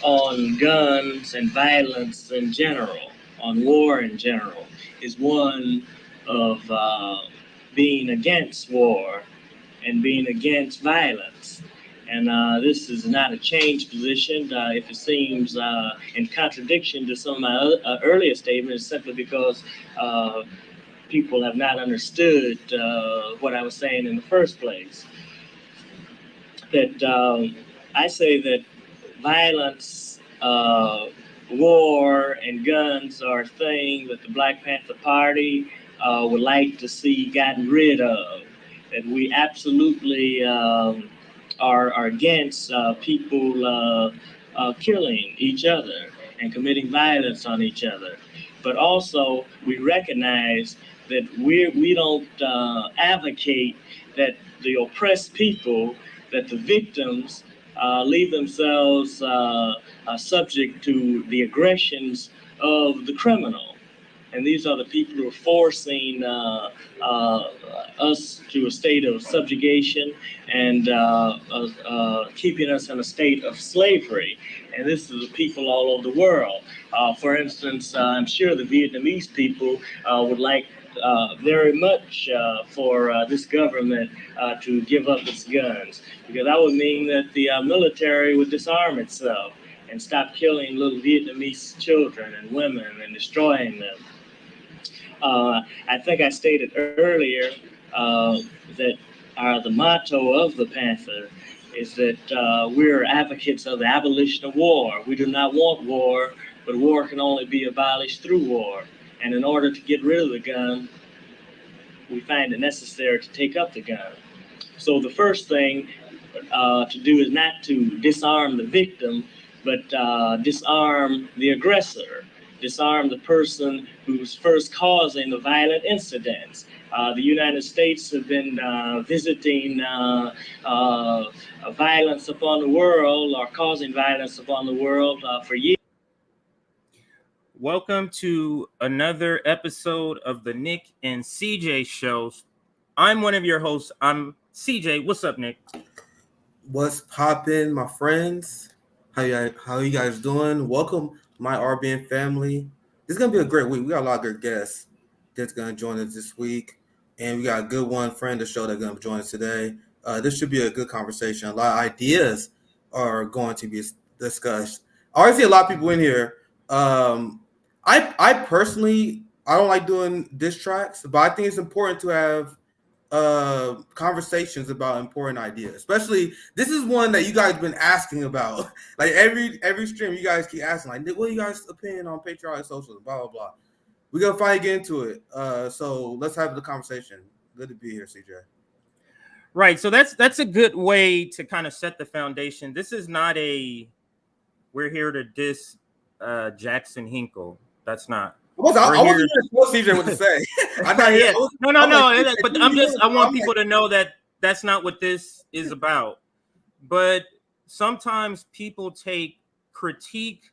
on guns and violence in general, on war in general, is one of being against war and being against violence. And this is not a changed position. If it seems in contradiction to some of my earlier statements, simply because people have not understood what I was saying in the first place. That I say that violence, war, and guns are a thing that the Black Panther Party would like to see gotten rid of. That we absolutely are against people killing each other and committing violence on each other. But also, we recognize that we don't advocate that the oppressed people, that the victims leave themselves subject to the aggressions of the criminal. And these are the people who are forcing us to a state of subjugation and keeping us in a state of slavery. And this is the people all over the world. For instance, I'm sure the Vietnamese people would like very much for this government to give up its guns, because that would mean that the military would disarm itself and stop killing little Vietnamese children and women and destroying them. I think I stated earlier that the motto of the Panther is that we're advocates of the abolition of war. We do not want war, but war can only be abolished through war. And in order to get rid of the gun, we find it necessary to take up the gun. So the first thing to do is not to disarm the victim, but disarm the aggressor, disarm the person who's first causing the violent incidents. The United States have been visiting violence upon the world, or causing violence upon the world for years. Welcome to another episode of the Nick and CJ shows. I'm one of your hosts. I'm CJ. What's up, Nick? What's poppin', my friends? How you guys doing? Welcome, my RBN family. This is gonna be a great week. We got a lot of good guests that's gonna join us this week, and we got a good one friend of the show that's gonna join us today. This should be a good conversation. A lot of ideas are going to be discussed. I already see a lot of people in here. I personally, I don't like doing diss tracks, but I think it's important to have conversations about important ideas. Especially, this is one that you guys been asking about. Like every stream, you guys keep asking, like, what are you guys' opinion on patriotic socialism? Blah blah blah. We're gonna finally get into it. So let's have the conversation. Good to be here, CJ. Right. So that's a good way to kind of set the foundation. This is not we're here to diss Jackson Hinkle. That's not. I wasn't here to what CJ what to say. No. But I want people to know that that's not what this is about. But sometimes people take critique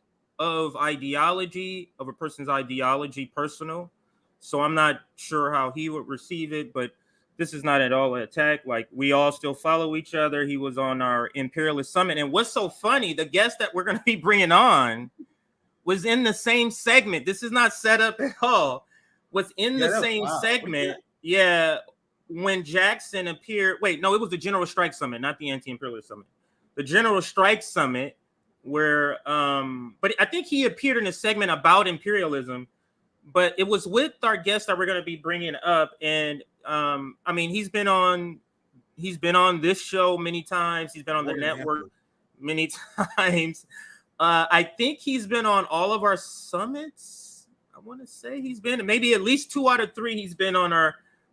of ideology, of a person's ideology, personal. So I'm not sure how he would receive it, but this is not at all an attack. Like, we all still follow each other. He was on our Imperialist Summit. And what's so funny, the guest that we're going to be bringing on was in the same segment. This is not set up at all. Was in the same segment. Yeah, when Jackson appeared. Wait, no, it was the General Strike Summit, not the Anti-Imperialist Summit. The General Strike Summit, where, but I think he appeared in a segment about imperialism. But it was with our guest that we're going to be bringing up, and I mean, he's been on this show many times. He's been on the network many times. I think he's been on all of our summits. I want to say he's been maybe at least 2 out of 3. He's been on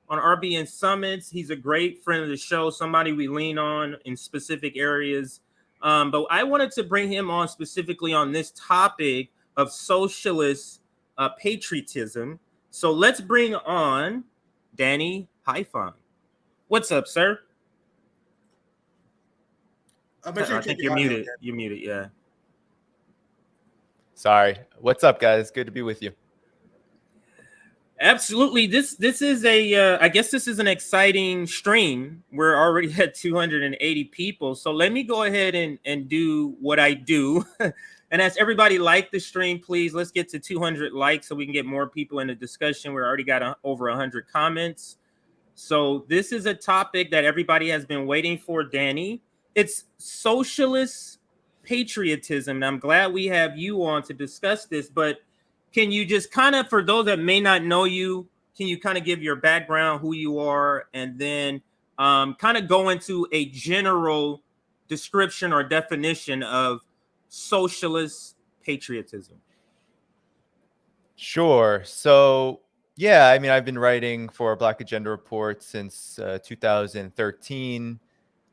RBN summits. He's a great friend of the show, somebody we lean on in specific areas. But I wanted to bring him on specifically on this topic of socialist patriotism. So let's bring on Danny Haiphong. What's up, sir? I think you're muted. You're muted, yeah. Sorry. What's up, guys? Good to be with you. Absolutely. This is I guess this is an exciting stream. We're already at 280 people. So let me go ahead and do what I do. And as everybody like the stream, please, let's get to 200 likes so we can get more people in the discussion. We already got over 100 comments. So this is a topic that everybody has been waiting for, Danny. It's socialist patriotism. And I'm glad we have you on to discuss this, but can you just kind of, for those that may not know you, can you kind of give your background, who you are, and then kind of go into a general description or definition of socialist patriotism? Sure. So, yeah, I mean, I've been writing for Black Agenda Report since 2013.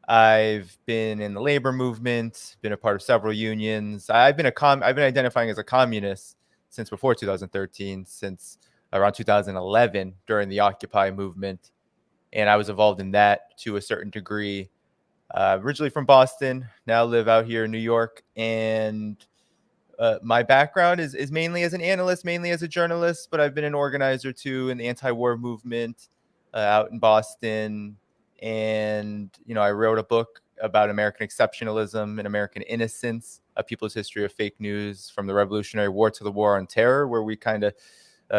I've been in the labor movement, been a part of several unions. I've been identifying as a communist since before 2013, since around 2011 during the Occupy movement, and I was involved in that to a certain degree. Originally from Boston, now live out here in New York, and my background is mainly as an analyst, mainly as a journalist, but I've been an organizer too in the anti-war movement out in Boston. And, I wrote a book about American exceptionalism and American innocence, A People's History of Fake News from the Revolutionary War to the War on Terror, where we kind of,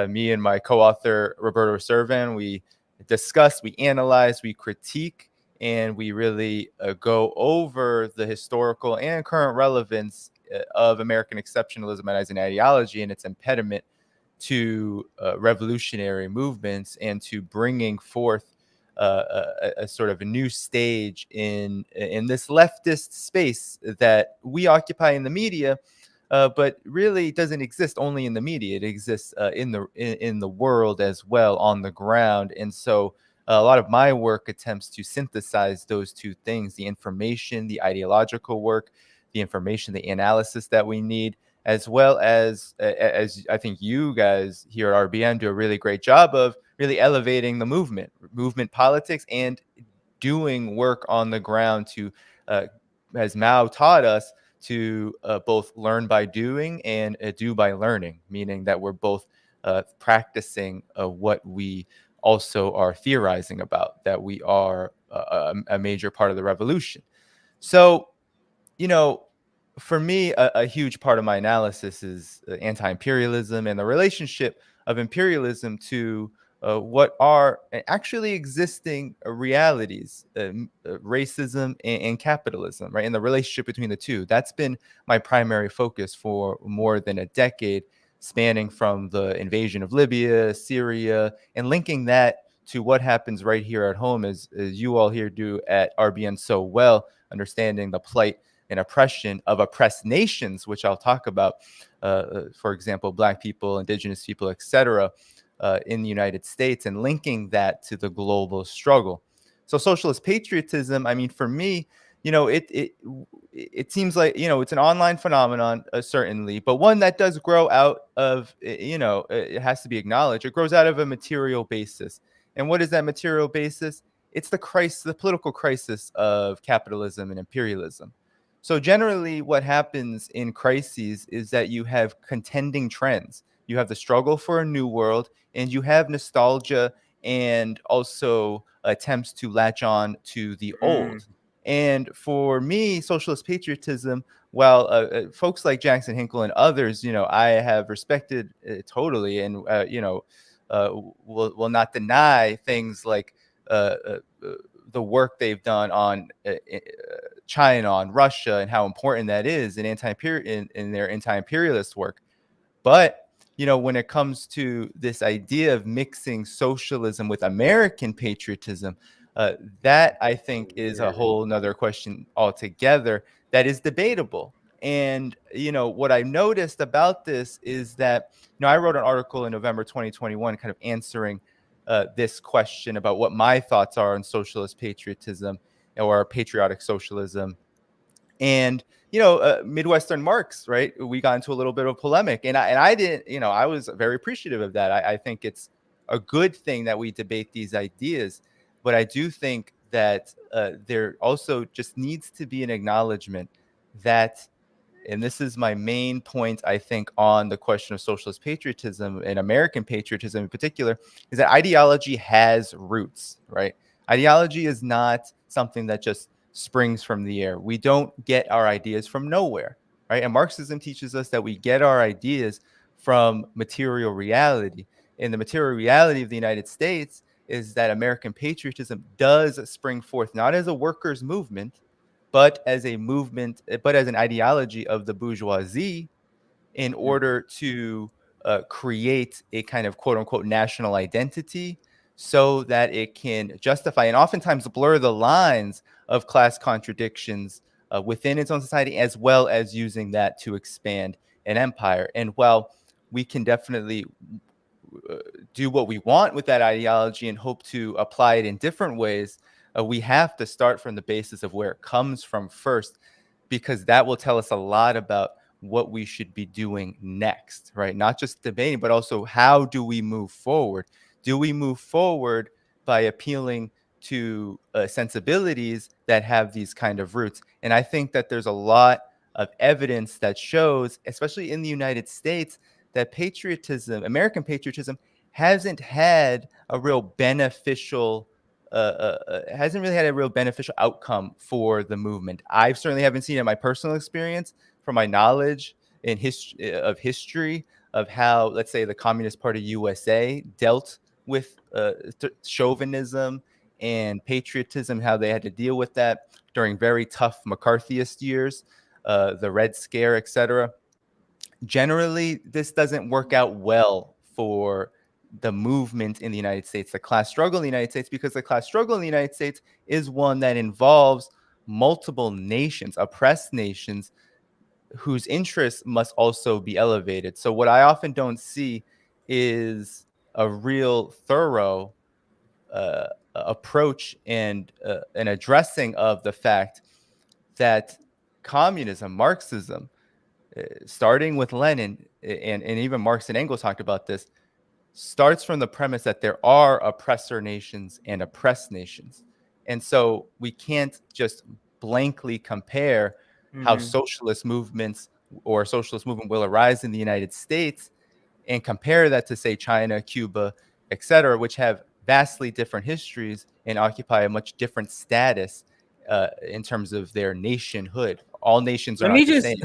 me and my co-author, Roberto Servan, we discuss, we analyze, we critique, and we really go over the historical and current relevance of American exceptionalism as an ideology and its impediment to revolutionary movements and to bringing forth a sort of a new stage in this leftist space that we occupy in the media, but really doesn't exist only in the media. It exists in the world as well, on the ground. And so a lot of my work attempts to synthesize those two things: the information, the ideological work, the information, the analysis that we need, as well as I think you guys here at RBN do a really great job of really elevating the movement politics, and doing work on the ground to, as Mao taught us, to both learn by doing and do by learning, meaning that we're both practicing what we also are theorizing about, that we are a major part of the revolution. So, for me, a huge part of my analysis is anti-imperialism and the relationship of imperialism to what are actually existing realities, racism and capitalism, right? And the relationship between the two. That's been my primary focus for more than a decade, spanning from the invasion of Libya, Syria, and linking that to what happens right here at home, as you all here do at RBN so well, understanding the plight and oppression of oppressed nations, which I'll talk about, for example, Black people, Indigenous people, etc., in the United States, and linking that to the global struggle. So socialist patriotism, I mean, for me, it seems like, it's an online phenomenon, certainly, but one that does grow out of, it has to be acknowledged, it grows out of a material basis. And what is that material basis? It's the political crisis of capitalism and imperialism. So generally what happens in crises is that you have contending trends. You have the struggle for a new world, and you have nostalgia and also attempts to latch on to the old. And for me, socialist patriotism, while folks like Jackson Hinkle and others, I have respected totally, and, will not deny things like the work they've done on China, on Russia, and how important that is in their anti-imperialist work. But when it comes to this idea of mixing socialism with American patriotism, that I think is a whole nother question altogether that is debatable. And what I noticed about this is that I wrote an article in November 2021 kind of answering this question about what my thoughts are on socialist patriotism or patriotic socialism. And Midwestern Marx, right? We got into a little bit of polemic, and I didn't, I was very appreciative of that. I think it's a good thing that we debate these ideas, but I do think that there also just needs to be an acknowledgement that, and this is my main point, I think, on the question of socialist patriotism and American patriotism in particular, is that ideology has roots, right? Ideology is not something that just springs from the air. We don't get our ideas from nowhere. right? And Marxism teaches us that we get our ideas from material reality. And the material reality of the United States is that American patriotism does spring forth not as a workers' movement, but as a movement, but as an ideology of the bourgeoisie in order to create a kind of quote unquote national identity so that it can justify and oftentimes blur the lines of class contradictions within its own society, as well as using that to expand an empire. And while we can definitely do what we want with that ideology and hope to apply it in different ways, we have to start from the basis of where it comes from first, because that will tell us a lot about what we should be doing next, right? Not just debating, but also how do we move forward? Do we move forward by appealing to sensibilities that have these kind of roots? And I think that there's a lot of evidence that shows, especially in the United States, that patriotism, American patriotism, hasn't had a real beneficial hasn't really had a real beneficial outcome for the movement. I certainly haven't seen it in my personal experience, from my knowledge in history of how, let's say, the Communist Party USA dealt with chauvinism and patriotism, how they had to deal with that during very tough McCarthyist years, the Red Scare, etc. Generally, this doesn't work out well for the movement in the United States, the class struggle in the United States, because the class struggle in the United States is one that involves multiple nations, oppressed nations, whose interests must also be elevated. So what I often don't see is a real thorough approach and an addressing of the fact that communism, Marxism, starting with Lenin, and even Marx and Engels talked about this, starts from the premise that there are oppressor nations and oppressed nations. And so we can't just blankly compare how socialist movements or a socialist movement will arise in the United States and compare that to, say, China, Cuba, etc., which have vastly different histories and occupy a much different status in terms of their nationhood. All nations are not the same.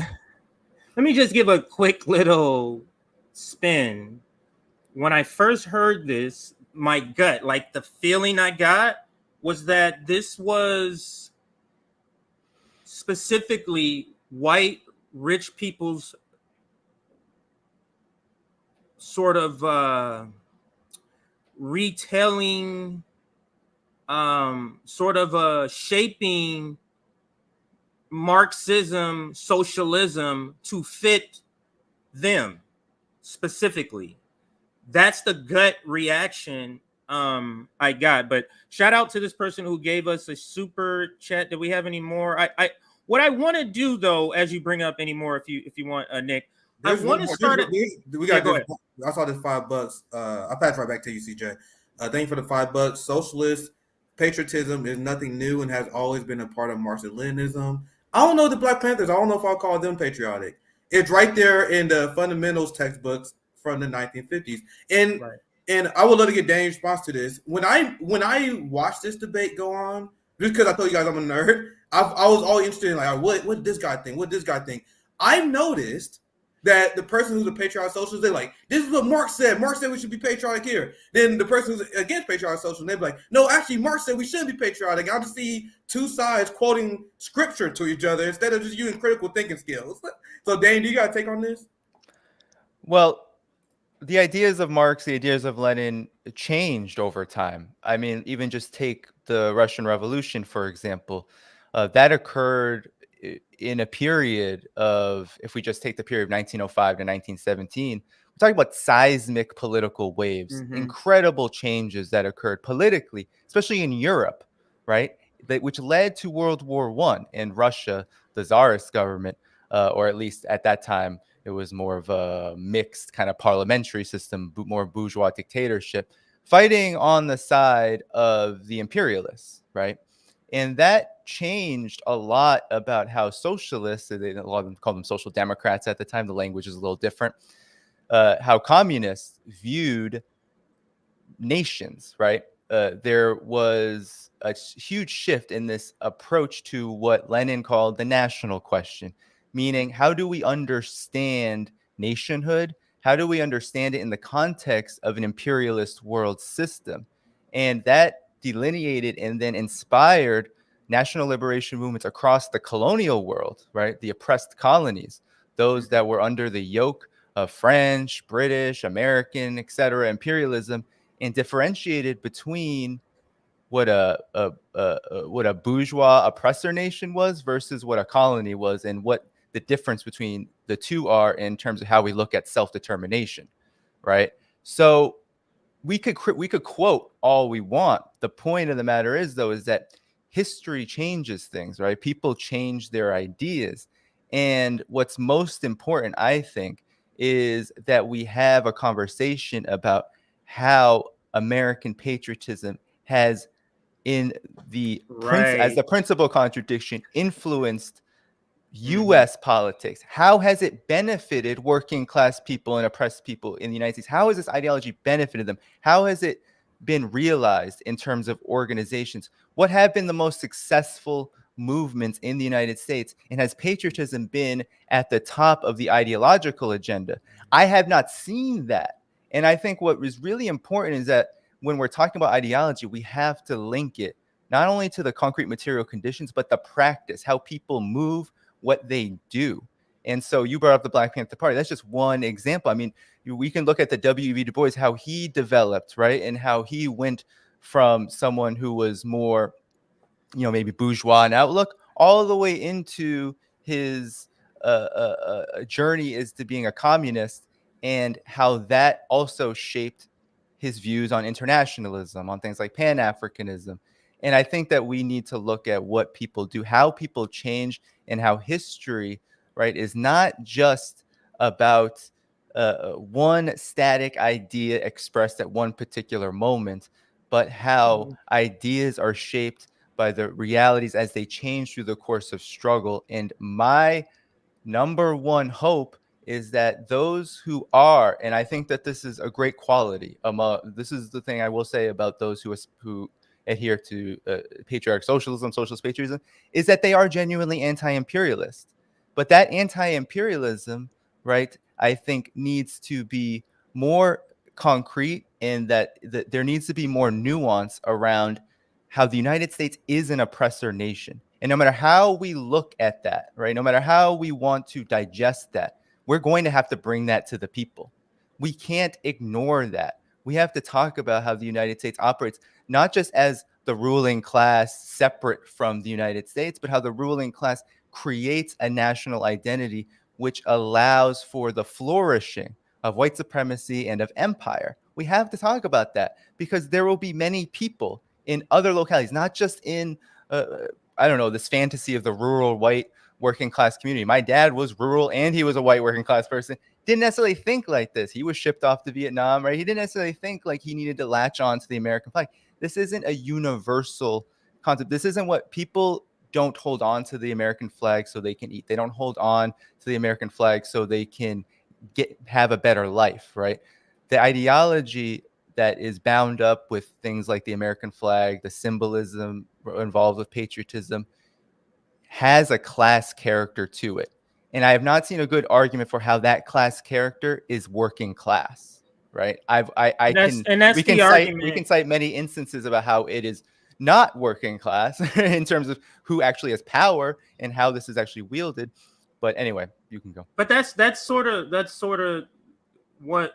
Let me just give a quick little spin. When I first heard this, my gut, like the feeling I got, was that this was specifically white rich people's sort of retelling, sort of shaping Marxism, socialism to fit them specifically. That's the gut reaction I got. But shout out to this person who gave us a super chat. Do we have any more? I what I want to do though, as you bring up any more, if you want, Nick, There's I want to start. We got this. I saw this $5. I'll pass right back to you, CJ. Thank you for the $5. Socialist patriotism is nothing new and has always been a part of Marxist-Leninism. I don't know the Black Panthers. I don't know if I'll call them patriotic. It's right there in the fundamentals textbooks from the 1950s. And Right. and I would love to get Dane's response to this. When I watched this debate go on, just because I told you guys I'm a nerd, I was always interested in like what did this guy think? What did this guy think? I noticed that the person who's a patriotic socialist, they're like, this is what Marx said. Marx said we should be patriotic here. Then the person who's against patriotic socialism, they're like, no, actually, Marx said we shouldn't be patriotic. I'll just see two sides quoting scripture to each other instead of just using critical thinking skills. So, Dane, do you got to take on this? Well, the ideas of Marx, the ideas of Lenin changed over time. I mean, even just take the Russian Revolution, for example. That occurred in a period of, if we just take the period of 1905 to 1917, we're talking about seismic political waves, incredible changes that occurred politically, especially in Europe, right? Which led to World War I in Russia, the Tsarist government, or at least at that time, it was more of a mixed kind of parliamentary system, more bourgeois dictatorship, fighting on the side of the imperialists, right? And that changed a lot about how socialists, a lot of them called them social democrats at the time, the language is a little different, how communists viewed nations, right? There was a huge shift in this approach to what Lenin called the national question. meaning how do we understand nationhood? How do we understand it in the context of an imperialist world system? And that delineated and then inspired national liberation movements across the colonial world, right? The oppressed colonies, those that were under the yoke of French, British, American, etc., imperialism, and differentiated between what a bourgeois oppressor nation was versus what a colony was, and what the difference between the two are in terms of how we look at self-determination, right? So we could quote all we want. The point of the matter is, though, is that history changes things, right? People change their ideas. And what's most important, I think, is that we have a conversation about how American patriotism has, in the as the principal contradiction, influenced U.S. politics. How has it benefited working class people and oppressed people in the United States? How has this ideology benefited them? How has it been realized in terms of organizations? What have been the most successful movements in the United States? And has patriotism been at the top of the ideological agenda? I have not seen that. And I think what is really important is that when we're talking about ideology, we have to link it not only to the concrete material conditions, but the practice, how people move, what they do. And so you brought up the Black Panther Party. That's just one example. I mean, we can look at the W.E.B. Du Bois, how he developed, right? And how he went from someone who was more, maybe bourgeois in outlook, all the way into his journey as to being a communist, and how that also shaped his views on internationalism, on things like Pan-Africanism. And I think that we need to look at what people do, how people change, and how history, right, is not just about one static idea expressed at one particular moment, but how ideas are shaped by the realities as they change through the course of struggle. And my number one hope is that those who are, and I think that this is a great quality, this is the thing I will say about those who adhere to patriotic socialism, socialist patriotism, is that they are genuinely anti-imperialist. But that anti-imperialism, right, I think needs to be more concrete, and that there needs to be more nuance around how the United States is an oppressor nation. And no matter how we look at that, right, no matter how we want to digest that, we're going to have to bring that to the people. We can't ignore that. We have to talk about how the United States operates, not just as the ruling class separate from the United States, but how the ruling class creates a national identity which allows for the flourishing of white supremacy and of empire. We have to talk about that, because there will be many people in other localities, not just in, this fantasy of the rural white working class community. My dad was rural and he was a white working class person. Didn't necessarily think like this. He was shipped off to Vietnam, right? He didn't necessarily think like he needed to latch on to the American flag. This isn't a universal concept. This isn't what people don't hold on to the American flag so they can eat. They don't hold on to the American flag so they can have a better life, right? The ideology that is bound up with things like the American flag, the symbolism involved with patriotism, has a class character to it. And I have not seen a good argument for how that class character is working class, right? We can cite many instances about how it is not working class in terms of who actually has power and how this is actually wielded. But anyway, you can go. But that's sort of what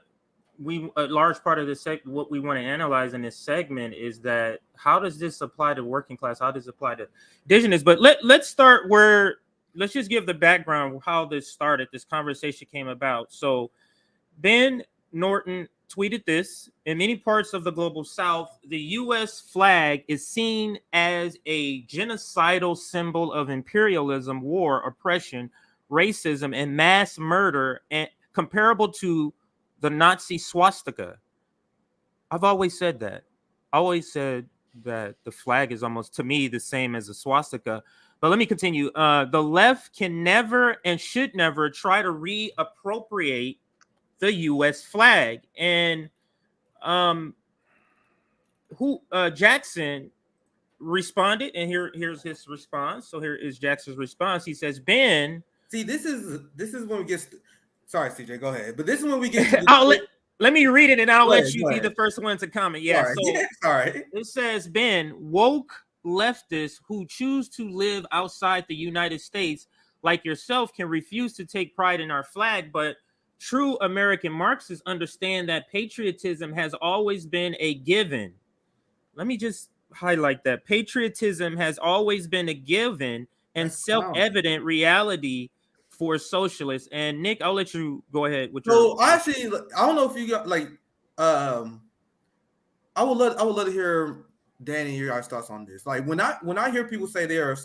a large part of this what we want to analyze in this segment is that how does this apply to working class? How does it apply to indigenous? But let's start let's just give the background of how this started. This conversation came about. So Ben Norton tweeted this: in many parts of the global South, the U.S. flag is seen as a genocidal symbol of imperialism, war, oppression, racism, and mass murder, and comparable to the Nazi swastika. I've always said that. I always said that the flag is almost, to me, the same as a swastika. But let me continue. The left can never and should never try to reappropriate the U.S. flag. And Jackson responded, and here's his response. So here is Jackson's response. He says, Ben, See, this is when we get. Sorry, CJ, go ahead. But this is when we get. To let me read it, and I'll Go let ahead, you go be ahead. the first one to comment. Yeah. Sorry. So Yeah, sorry. it says, Ben, woke leftists who choose to live outside the United States, like yourself, can refuse to take pride in our flag, but true American Marxists understand that patriotism has always been a given. Let me just highlight that. Patriotism has always been a given and self-evident reality for socialists. And Nick, I'll let you go ahead with your. So actually, I don't know if you got like, I would love to hear Danny your guys' thoughts on this. Like when I hear people say they are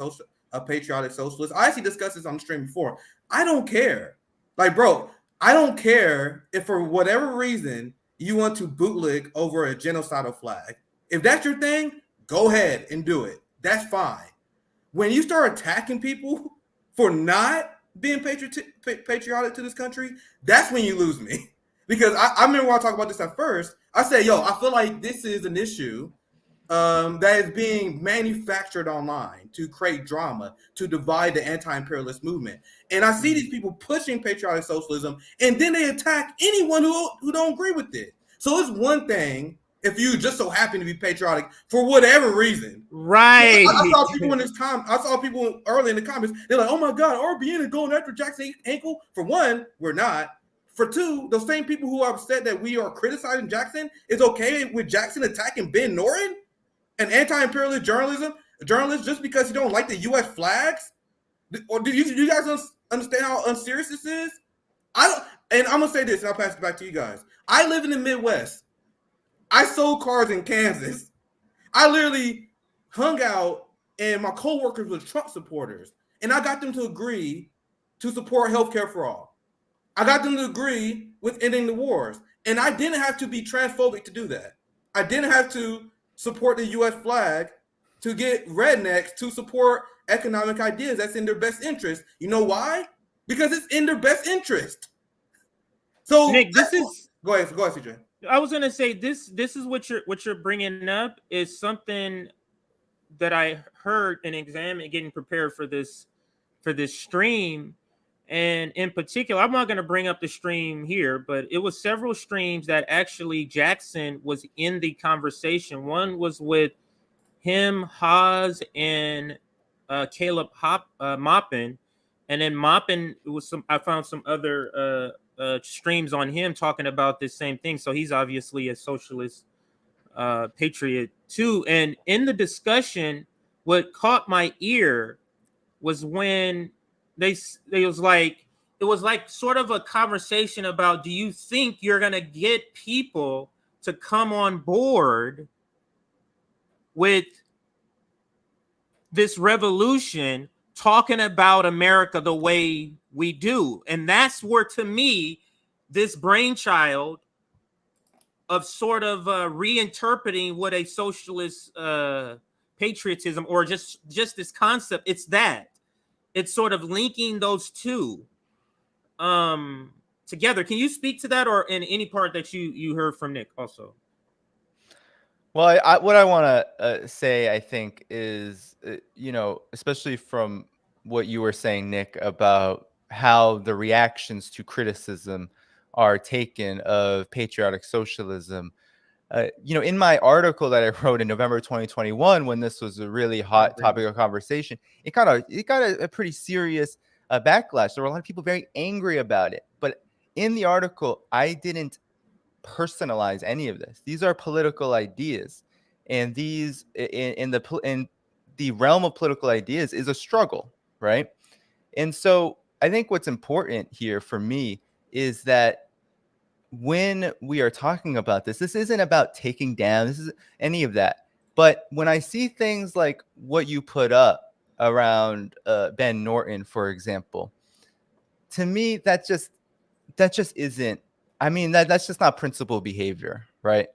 a patriotic socialist, I actually discussed this on the stream before. I don't care. Like, bro, I don't care if for whatever reason you want to bootleg over a genocidal flag. If that's your thing, go ahead and do it. That's fine. When you start attacking people for not being patriotic to this country, that's when you lose me. Because I remember when I talked about this at first, I said, yo, I feel like this is an issue that is being manufactured online to create drama, to divide the anti-imperialist movement. And I see these people pushing patriotic socialism, and then they attack anyone who don't agree with it. So it's one thing if you just so happen to be patriotic for whatever reason. Right. I saw people I saw people early in the comments, they're like, oh my God, RBN is going after Jackson Hinkle. For one, we're not. For two, those same people who are upset that we are criticizing Jackson is okay with Jackson attacking Ben Norton, an anti-imperialist journalist, just because you don't like the U.S. flags? Or do you guys understand how unserious this is? And I'm gonna say this, and I'll pass it back to you guys. I live in the Midwest. I sold cars in Kansas. I literally hung out, and my coworkers were Trump supporters, and I got them to agree to support healthcare for all. I got them to agree with ending the wars, and I didn't have to be transphobic to do that. I didn't have to support the U.S. flag to get rednecks to support economic ideas that's in their best interest. You know why? Because it's in their best interest. So Nick, this is. Go ahead, CJ. I was gonna say this is what you're bringing up is something that I heard and examined getting prepared for this stream. And in particular, I'm not going to bring up the stream here, but it was several streams that actually Jackson was in the conversation. One was with him, Haas, and Caleb Maupin. And then Maupin, I found some other streams on him talking about this same thing. So he's obviously a socialist patriot too. And in the discussion, what caught my ear was when it was like sort of a conversation about, do you think you're gonna get people to come on board with this revolution talking about America the way we do? And that's where, to me, this brainchild of sort of reinterpreting what a socialist patriotism, or just this concept, it's sort of linking those two together. Can you speak to that, or in any part that you heard from Nick also? Well, what I want to say, I think, is, especially from what you were saying, Nick, about how the reactions to criticism are taken of patriotic socialism. In my article that I wrote in November 2021, when this was a really hot topic of conversation, it got a pretty serious backlash. There were a lot of people very angry about it. But in the article, I didn't personalize any of this. These are political ideas, and these in the realm of political ideas is a struggle, right? And so I think what's important here for me is that when we are talking about this isn't about taking down, this is any of that. But when I see things like what you put up around Ben Norton, for example, to me, that just isn't, that's just not principled behavior, right?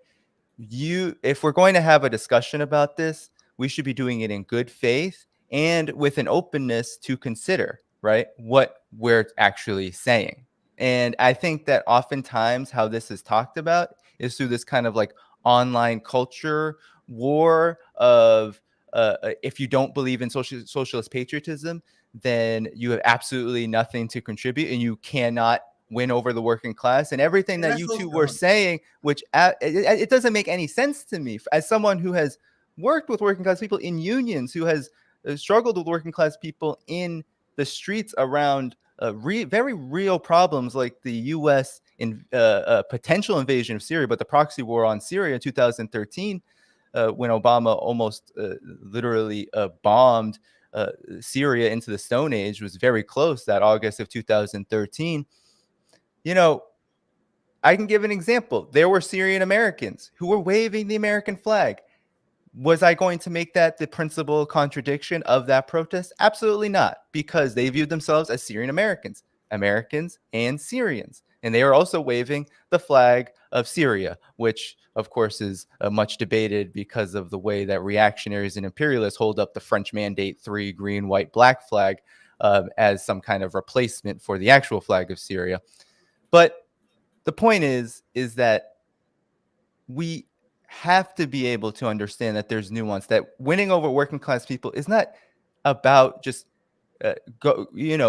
If we're going to have a discussion about this, we should be doing it in good faith and with an openness to consider, right, what we're actually saying. And I think that oftentimes how this is talked about is through this kind of like online culture war of if you don't believe in socialist patriotism, then you have absolutely nothing to contribute and you cannot win over the working class. And everything that you two were saying, which it doesn't make any sense to me as someone who has worked with working class people in unions, who has struggled with working class people in the streets around very real problems like the U.S. Potential invasion of Syria, but the proxy war on Syria in 2013, when Obama almost literally bombed Syria into the Stone Age, was very close that August of 2013. You know, I can give an example. There were Syrian Americans who were waving the American flag. Was I going to make that the principal contradiction of that protest? Absolutely not, because they viewed themselves as Syrian Americans, Americans and Syrians. And they are also waving the flag of Syria, which, of course, is much debated because of the way that reactionaries and imperialists hold up the French Mandate 3 green, white, black flag as some kind of replacement for the actual flag of Syria. But the point is that we have to be able to understand that there's nuance, that winning over working class people is not about just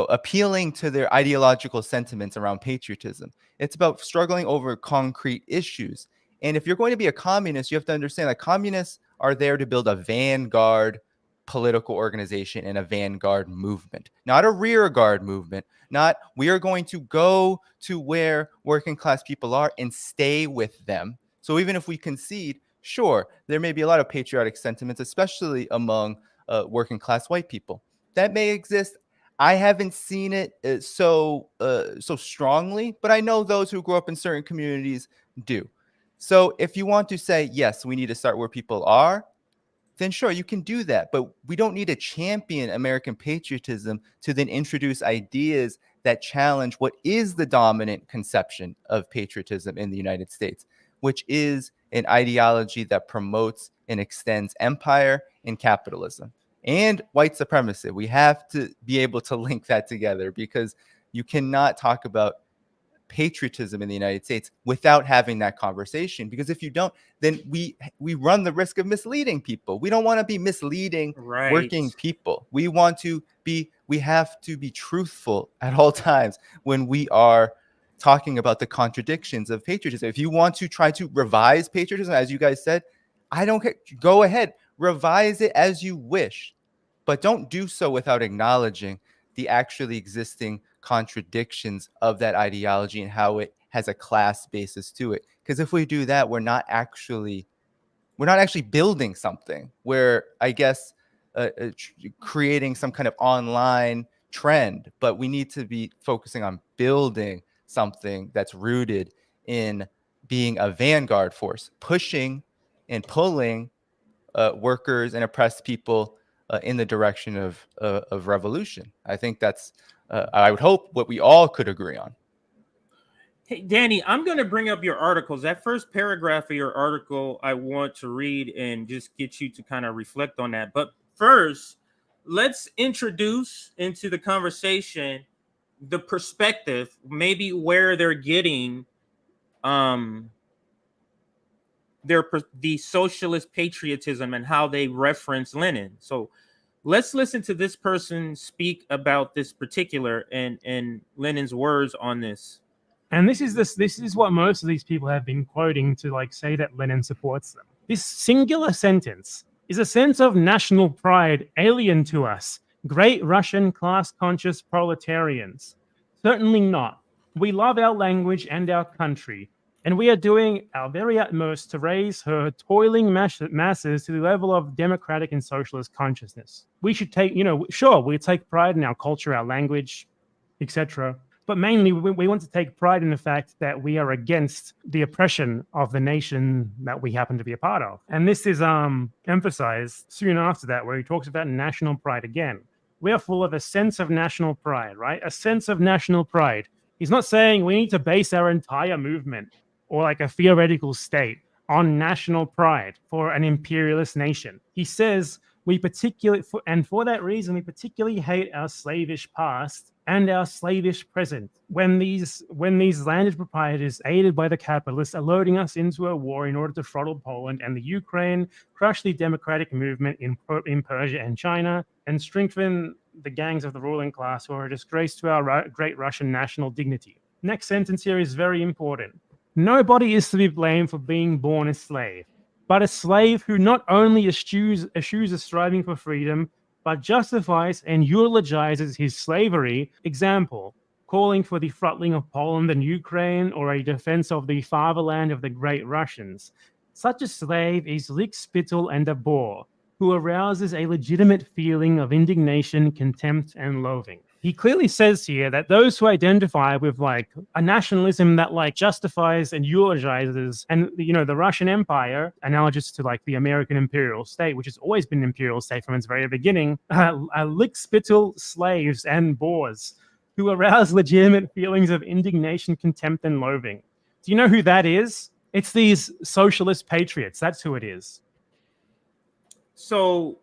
appealing to their ideological sentiments around patriotism. It's about struggling over concrete issues. And if you're going to be a communist, you have to understand that communists are there to build a vanguard political organization and a vanguard movement, not a rear guard movement. Not we are going to go to where working class people are and stay with them. So even if we concede, sure, there may be a lot of patriotic sentiments, especially among working class white people. That may exist. I haven't seen it so strongly, but I know those who grow up in certain communities do. So if you want to say, yes, we need to start where people are, then sure, you can do that. But we don't need to champion American patriotism to then introduce ideas that challenge what is the dominant conception of patriotism in the United States, which is an ideology that promotes and extends empire and capitalism and white supremacy. We have to be able to link that together, because you cannot talk about patriotism in the United States without having that conversation, because if you don't, then we run the risk of misleading people. We don't want to be misleading working people. We have to be truthful at all times when we are talking about the contradictions of patriotism. If you want to try to revise patriotism, as you guys said, I don't care. Go ahead, revise it as you wish, but don't do so without acknowledging the actually existing contradictions of that ideology and how it has a class basis to it. Because if we do that, we're not actually building something. We're, I guess, creating some kind of online trend, but we need to be focusing on building something that's rooted in being a vanguard force, pushing and pulling workers and oppressed people in the direction of revolution. I think that's, I would hope, what we all could agree on. Hey, Danny, I'm going to bring up your articles. That first paragraph of your article, I want to read and just get you to kind of reflect on that. But first, let's introduce into the conversation the perspective, maybe where they're getting the socialist patriotism and how they reference Lenin. So let's listen to this person speak about this particular and Lenin's words on this. And this is what most of these people have been quoting to like say that Lenin supports them. This singular sentence is a sense of national pride alien to us, great Russian class-conscious proletarians. Certainly not. We love our language and our country, and we are doing our very utmost to raise her toiling masses to the level of democratic and socialist consciousness. We should take, sure, we take pride in our culture, our language, etc. But mainly, we want to take pride in the fact that we are against the oppression of the nation that we happen to be a part of. And this is emphasized soon after that, where he talks about national pride again. We are full of a sense of national pride, right? A sense of national pride. He's not saying we need to base our entire movement or like a theoretical state on national pride for an imperialist nation. He says For that reason, we particularly hate our slavish past and our slavish present. When these landed proprietors, aided by the capitalists, are loading us into a war in order to throttle Poland and the Ukraine, crush the democratic movement in Persia and China, and strengthen the gangs of the ruling class who are a disgrace to our great Russian national dignity. Next sentence here is very important. Nobody is to be blamed for being born a slave, but a slave who not only eschews a striving for freedom, but justifies and eulogizes his slavery. Example, calling for the throttling of Poland and Ukraine, or a defense of the fatherland of the great Russians. Such a slave is lik spittle and a bore, who arouses a legitimate feeling of indignation, contempt, and loathing. He clearly says here that those who identify with like a nationalism that like justifies and eulogizes, and the Russian Empire, analogous to like the American imperial state, which has always been an imperial state from its very beginning, lik spittle slaves and boors who arouse legitimate feelings of indignation, contempt, and loathing. Do you know who that is? It's these socialist patriots. That's who it is. So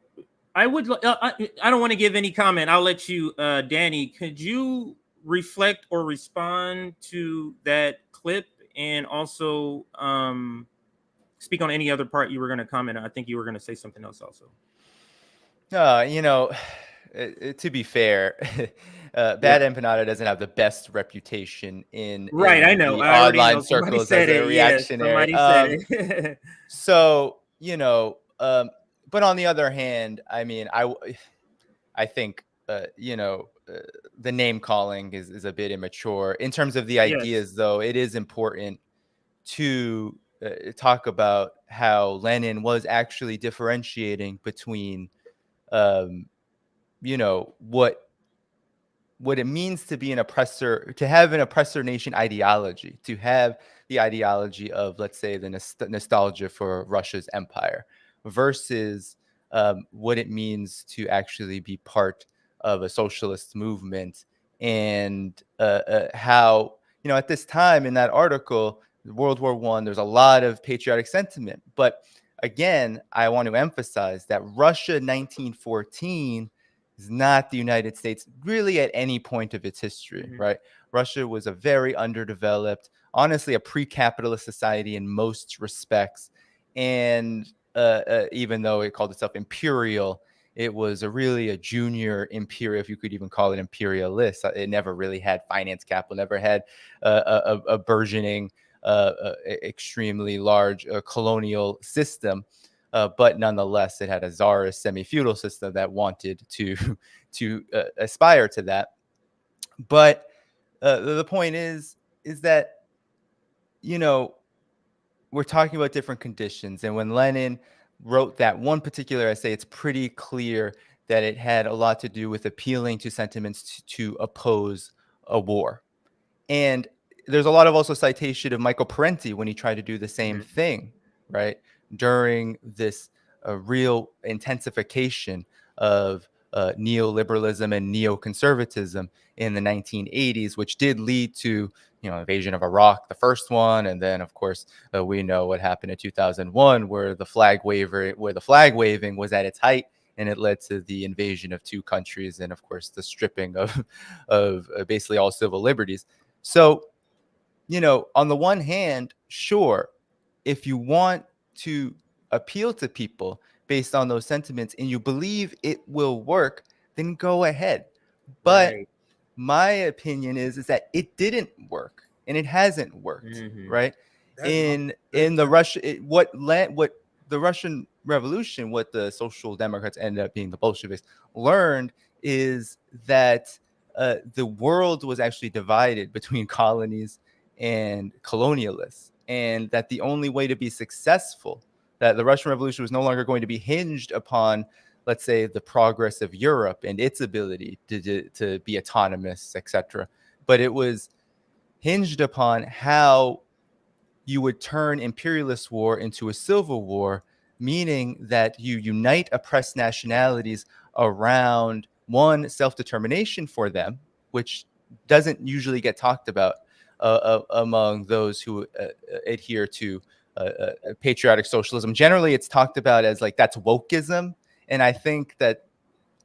I would. I don't want to give any comment. I'll let you, Danny. Could you reflect or respond to that clip, and also speak on any other part you were going to comment on? I think you were going to say something else also. To be fair, Bad Empanada doesn't have the best reputation in I know the I online know. circles as a reactionary. Somebody said it. So but on the other hand, I mean, I think the name calling is a bit immature in terms of the ideas. Yes. Though it is important to talk about how Lenin was actually differentiating between what it means to be an oppressor, to have an oppressor nation ideology, to have the ideology of, let's say, the nostalgia for Russia's empire, versus what it means to actually be part of a socialist movement. And how, at this time in that article, World War I, there's a lot of patriotic sentiment. But again, I want to emphasize that Russia 1914 is not the United States really at any point of its history, right? Russia was a very underdeveloped, honestly, a pre-capitalist society in most respects. And even though it called itself imperial, it was really a junior imperial, if you could even call it imperialist. It never really had finance capital, never had a burgeoning, extremely large colonial system. But nonetheless, it had a czarist semi-feudal system that wanted to aspire to that. But the point is that, we're talking about different conditions. And when Lenin wrote that one particular essay, it's pretty clear that it had a lot to do with appealing to sentiments to oppose a war. And there's a lot of also citation of Michael Parenti when he tried to do the same thing, right? During this real intensification of neoliberalism and neoconservatism in the 1980s, which did lead to, invasion of Iraq, the first one. And then, of course, we know what happened in 2001, where the flag waving was at its height, and it led to the invasion of two countries. And of course, the stripping of basically all civil liberties. So, on the one hand, sure, if you want to appeal to people based on those sentiments and you believe it will work, then go ahead. But my opinion is that it didn't work, and it hasn't worked, right? In the Russian Revolution, what the Social Democrats ended up being, the Bolsheviks, learned is that the world was actually divided between colonies and colonialists, and that the only way to be successful, that the Russian Revolution was no longer going to be hinged upon, let's say, the progress of Europe and its ability to be autonomous, etc. But it was hinged upon how you would turn imperialist war into a civil war, meaning that you unite oppressed nationalities around, one, self-determination for them, which doesn't usually get talked about among those who adhere to patriotic socialism. Generally, it's talked about as like that's wokeism, And I think that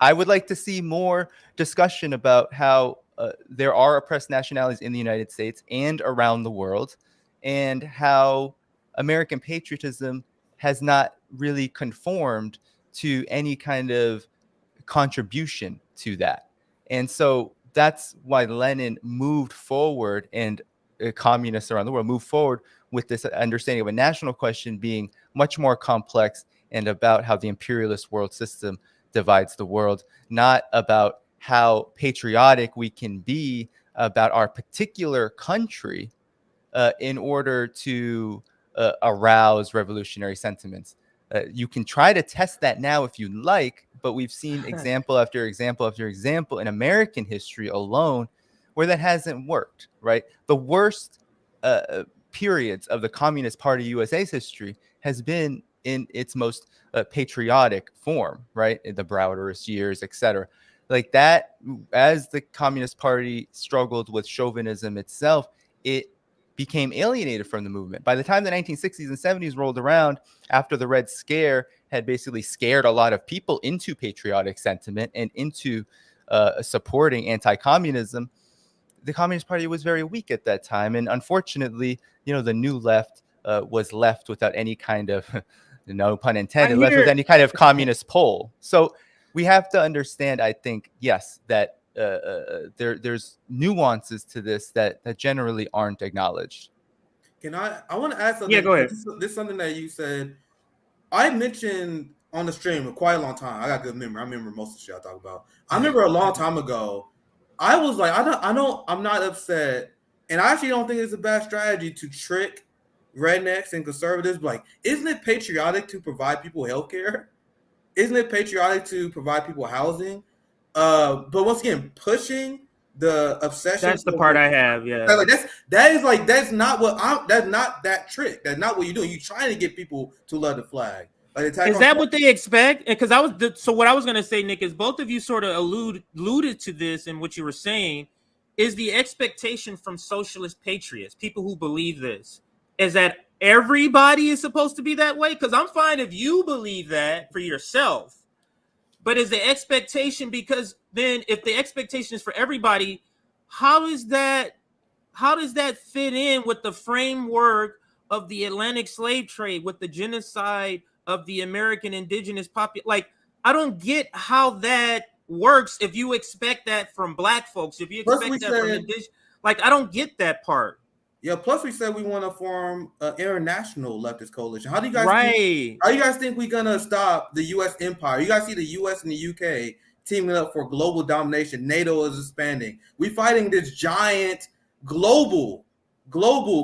I would like to see more discussion about how there are oppressed nationalities in the United States and around the world, and how American patriotism has not really conformed to any kind of contribution to that. And so that's why Lenin moved forward, and communists around the world moved forward with this understanding of a national question being much more complex and about how the imperialist world system divides the world, not about how patriotic we can be about our particular country in order to arouse revolutionary sentiments. You can try to test that now if you like, but we've seen example after example after example in American history alone where that hasn't worked, right? The worst periods of the Communist Party USA's history has been in its most patriotic form, right? In the Browderist years, etc. Like that, as the Communist Party struggled with chauvinism itself, it became alienated from the movement. By the time the 1960s and 70s rolled around, after the Red Scare had basically scared a lot of people into patriotic sentiment and into supporting anti-communism, the Communist Party was very weak at that time. And unfortunately, the new left was left without any kind of, no pun intended, left with any kind of communist pull. So we have to understand, I think, yes, that there's nuances to this that generally aren't acknowledged. I want to add something. Yeah, go ahead. This is something that you said. I mentioned on the stream for quite a long time. I got good memory. I remember most of the shit I talk about. I remember a long time ago, I was like, I'm not upset. And I actually don't think it's a bad strategy to trick rednecks and conservatives. Like, isn't it patriotic to provide people healthcare? Isn't it patriotic to provide people housing? But once again, pushing the obsession. That's the part I have. Yeah. Like that's not that trick. That's not what you're doing. You're trying to get people to love the flag. Is that what they expect? Because what I was going to say, Nick, is both of you sort of alluded to this in what you were saying. Is the expectation from socialist patriots, people who believe this, is that everybody is supposed to be that way? Because I'm fine if you believe that for yourself. But is the expectation, because then if the expectation is for everybody, how does that fit in with the framework of the Atlantic slave trade, with the genocide of the American indigenous population? Like, I don't get how that works if you expect that from black folks, if you expect that from indigenous. Like, I don't get that part. Yeah, plus we said we want to form an international leftist coalition. How do you guys think we're gonna stop the U.S. empire? You guys see the U.S. and the U.K. teaming up for global domination. NATO is expanding. We're fighting this giant global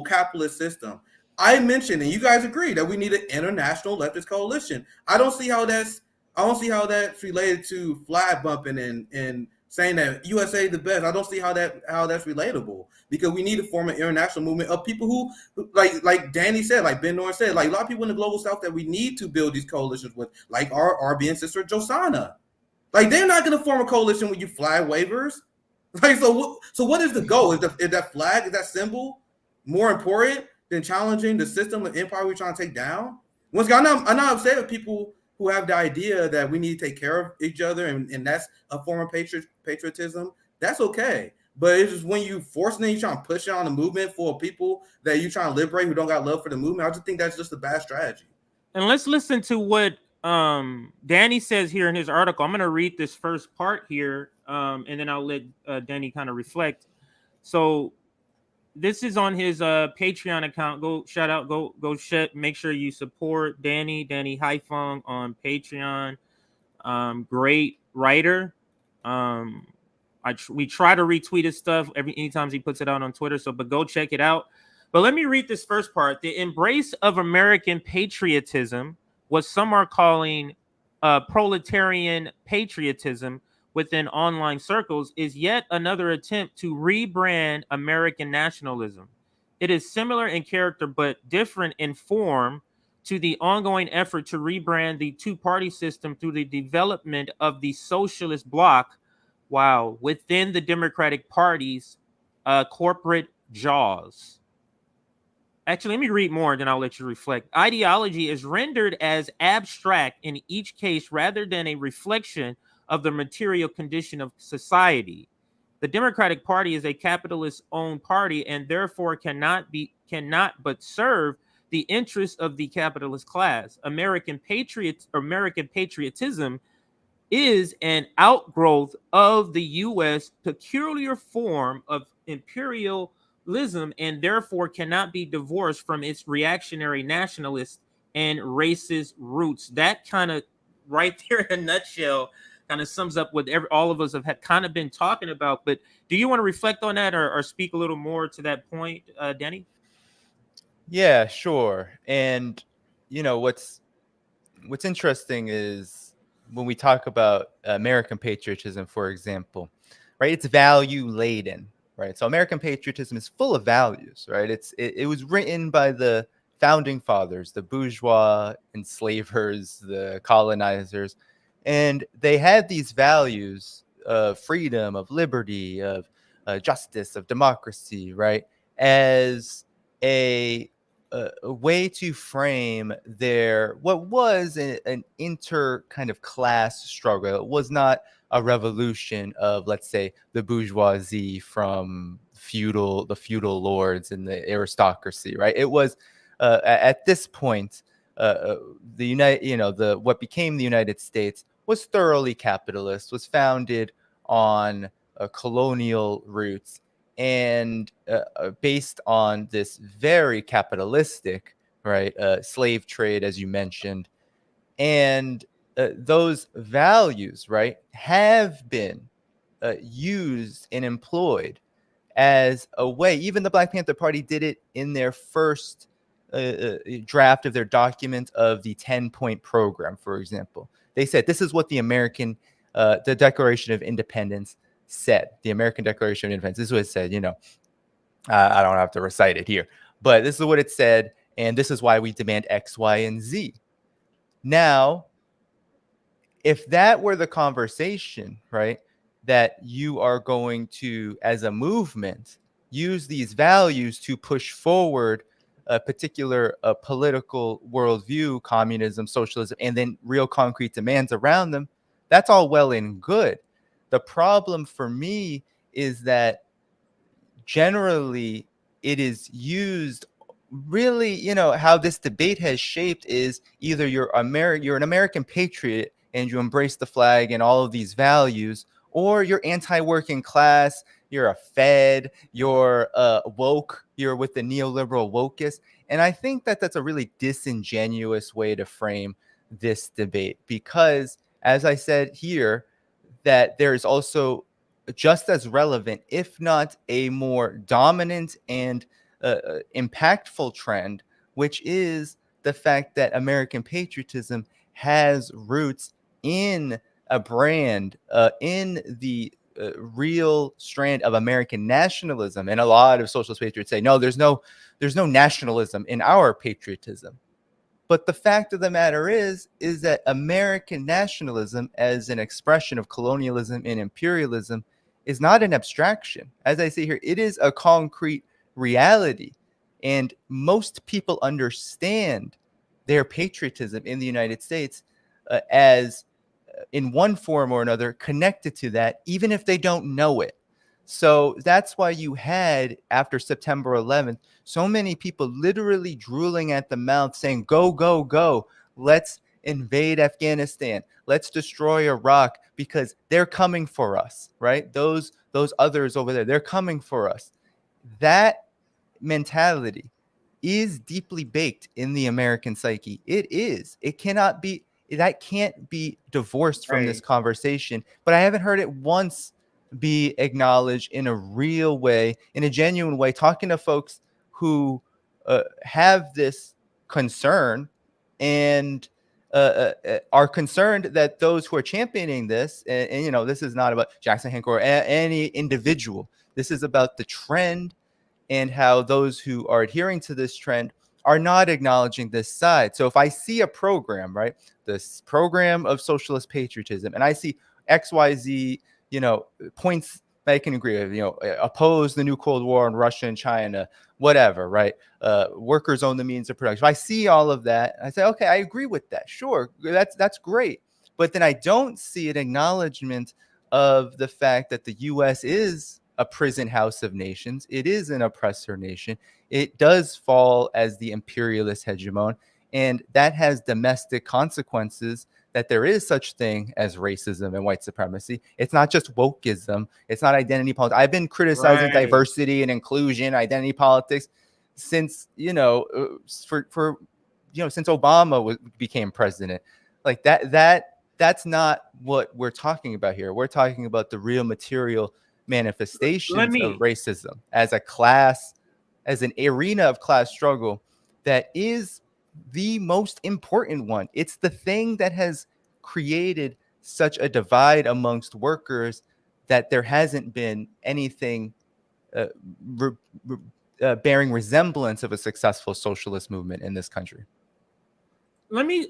capitalist system. I mentioned, and you guys agree, that we need an international leftist coalition. I don't see how that's related to flag bumping and saying that USA is the best. I don't see how that's relatable, because we need to form an international movement of people who like Danny said, like Ben Norris said, like a lot of people in the global south that we need to build these coalitions with, like our RBN sister Josana. Like, they're not going to form a coalition with you flag wavers. Like, so what is the goal? Is that flag, is that symbol more important than challenging the system of empire we're trying to take down? Once again, I'm not upset with people who have the idea that we need to take care of each other, and that's a form of patriotism. That's okay. But it's just when you forcing it, you trying to push it on the movement for people that you trying to liberate who don't got love for the movement. I just think that's just a bad strategy. And let's listen to what Danny says here in his article. I'm going to read this first part here, and then I'll let Danny kind of reflect. So this is on his Patreon account. Go shout out, make sure you support Danny Haiphong on Patreon. Great writer. We try to retweet his stuff anytime he puts it out on Twitter. But go check it out. But let me read this first part. The embrace of American patriotism, what some are calling proletarian patriotism within online circles, is yet another attempt to rebrand American nationalism. It is similar in character but different in form to the ongoing effort to rebrand the two-party system through the development of the socialist bloc, within the Democratic Party's corporate jaws. Actually, let me read more and then I'll let you reflect. Ideology is rendered as abstract in each case rather than a reflection of the material condition of society. The Democratic Party is a capitalist-owned party and therefore cannot but serve the interests of the capitalist class. American patriotism is an outgrowth of the U.S. peculiar form of imperialism and therefore cannot be divorced from its reactionary nationalist and racist roots. That kind of right there in a nutshell kind of sums up what all of us have kind of been talking about. But do you want to reflect on that or speak a little more to that point, Denny? Yeah, sure. And what's interesting is when we talk about American patriotism, for example, right? It's value laden, right? So American patriotism is full of values, right? It was written by the founding fathers, the bourgeois enslavers, the colonizers, and they had these values of freedom, of liberty, of justice, of democracy, right? As a way to frame their what was an inter kind of class struggle. It was not a revolution of, let's say, the bourgeoisie from the feudal lords and the aristocracy, right? It was at this point what became the United States was thoroughly capitalist, was founded on colonial roots, and based on this very capitalistic, right, slave trade, as you mentioned, and those values, right, have been used and employed as a way. Even the Black Panther Party did it in their first draft of their document of the 10-point program, for example. They said this is what the Declaration of Independence said. The American Declaration of Independence. This is what it said. I don't have to recite it here, but this is what it said, and this is why we demand X, Y, and Z. Now, if that were the conversation, right, that you are going to, as a movement, use these values to push forward a particular political worldview, communism, socialism, and then real concrete demands around them, that's all well and good. The problem for me is that generally it is used really, how this debate has shaped is either you're an American patriot and you embrace the flag and all of these values, or you're anti-working class, you're a Fed, you're woke, you're with the neoliberal wokeness. And I think that that's a really disingenuous way to frame this debate, because as I said here, that there is also just as relevant, if not a more dominant and impactful trend, which is the fact that American patriotism has roots in a brand, in the real strand of American nationalism. And a lot of socialist patriots say, no, there's no nationalism in our patriotism. But the fact of the matter is that American nationalism as an expression of colonialism and imperialism is not an abstraction. As I say here, it is a concrete reality. And most people understand their patriotism in the United States as, in one form or another, connected to that, even if they don't know it. So that's why you had, after September 11th, so many people literally drooling at the mouth saying, go, go, go. Let's invade Afghanistan. Let's destroy Iraq because they're coming for us, right? Those others over there, they're coming for us. That mentality is deeply baked in the American psyche. It is. It cannot be. That can't be divorced from this conversation. But I haven't heard it once be acknowledged in a real way, in a genuine way, talking to folks who have this concern and are concerned that those who are championing this, and this is not about Jackson, Hinkle, or any individual. This is about the trend and how those who are adhering to this trend are not acknowledging this side. So if I see a program, right, this program of socialist patriotism, and I see XYZ, points I can agree with, oppose the new Cold War on Russia and China, whatever, right? Workers own the means of production. If I see all of that, I say, okay, I agree with that. Sure, that's great. But then I don't see an acknowledgement of the fact that the U.S. is a prison house of nations. It is an oppressor nation. It does fall as the imperialist hegemon, and that has domestic consequences, that there is such thing as racism and white supremacy. It's not just wokeism. It's not identity politics. I've been criticizing diversity and inclusion, identity politics since, since Obama became president. Like that's not what we're talking about here. We're talking about the real material manifestations of racism as a class, as an arena of class struggle that is the most important one. It's the thing that has created such a divide amongst workers that there hasn't been anything bearing resemblance of a successful socialist movement in this country. Let me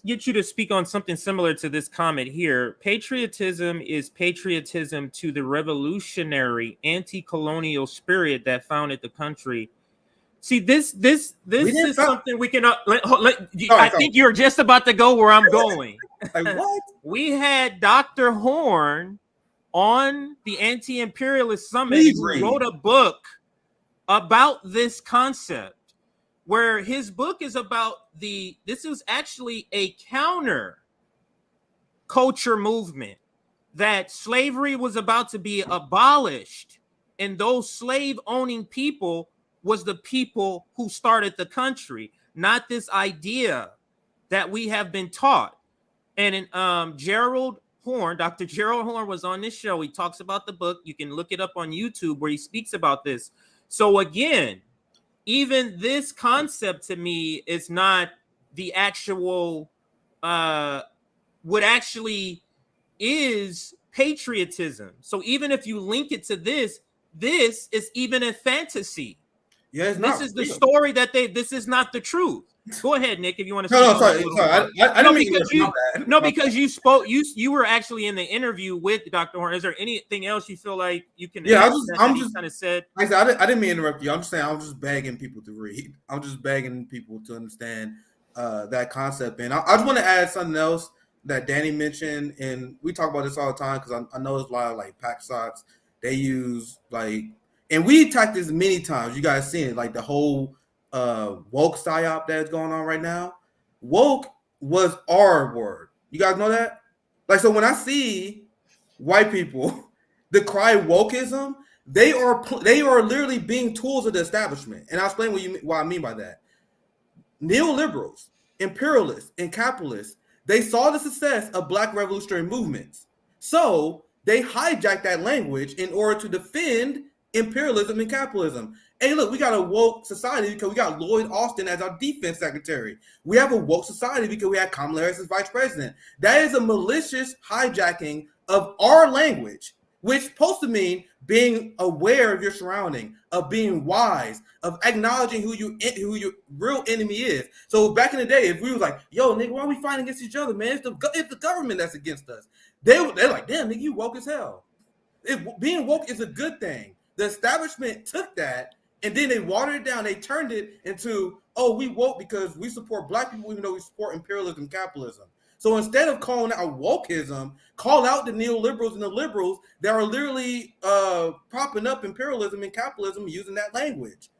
get you to speak on something similar to this comment here. Patriotism is patriotism to the revolutionary anti-colonial spirit that founded the country. See, this is something we cannot. I think you're just about to go where I'm going. Like what? We had Dr. Horn on the Anti-Imperialist Summit. He wrote a book about this concept, where his book is about this is actually a counter culture movement, that slavery was about to be abolished, and those slave owning people was the people who started the country, not this idea that we have been taught. And Gerald Horn, Dr. Gerald Horn was on this show. He talks about the book. You can look it up on YouTube where he speaks about this. So again, even this concept to me is not the actual, what actually is patriotism. So even if you link it to this is even a fantasy. Yeah, it's not. This is the story that this is not the truth. Go ahead, Nick, if you want to. No, sorry. I didn't mean because you spoke. You were actually in the interview with Dr. Horn. Is there anything else you feel like you can? Yeah, I'm just kind of said. I didn't mean to interrupt you. I'm just saying I'm just begging people to read. I'm just begging people to understand that concept. And I just want to add something else that Danny mentioned, and we talk about this all the time because I know there's a lot of like pack shots they use like. And we attacked this many times. You guys seen it, like the whole woke psyop that's going on right now. Woke was our word. You guys know that? Like, so when I see white people decry wokeism, they are literally being tools of the establishment. And I'll explain what I mean by that. Neoliberals, imperialists, and capitalists, they saw the success of Black revolutionary movements. So they hijacked that language in order to defend imperialism and capitalism. Hey, look, we got a woke society because we got Lloyd Austin as our defense secretary. We have a woke society because we had Kamala Harris as vice president. That is a malicious hijacking of our language, which is supposed to mean being aware of your surrounding, of being wise, of acknowledging who your real enemy is. So back in the day, if we was like, yo, nigga, why are we fighting against each other, man? It's the government that's against us. They're like, damn, nigga, you woke as hell. Being woke is a good thing. The establishment took that and then they watered it down. They turned it into, oh, we woke because we support Black people, even though we support imperialism and capitalism. So instead of calling out wokeism, call out the neoliberals and the liberals that are literally propping up imperialism and capitalism using that language.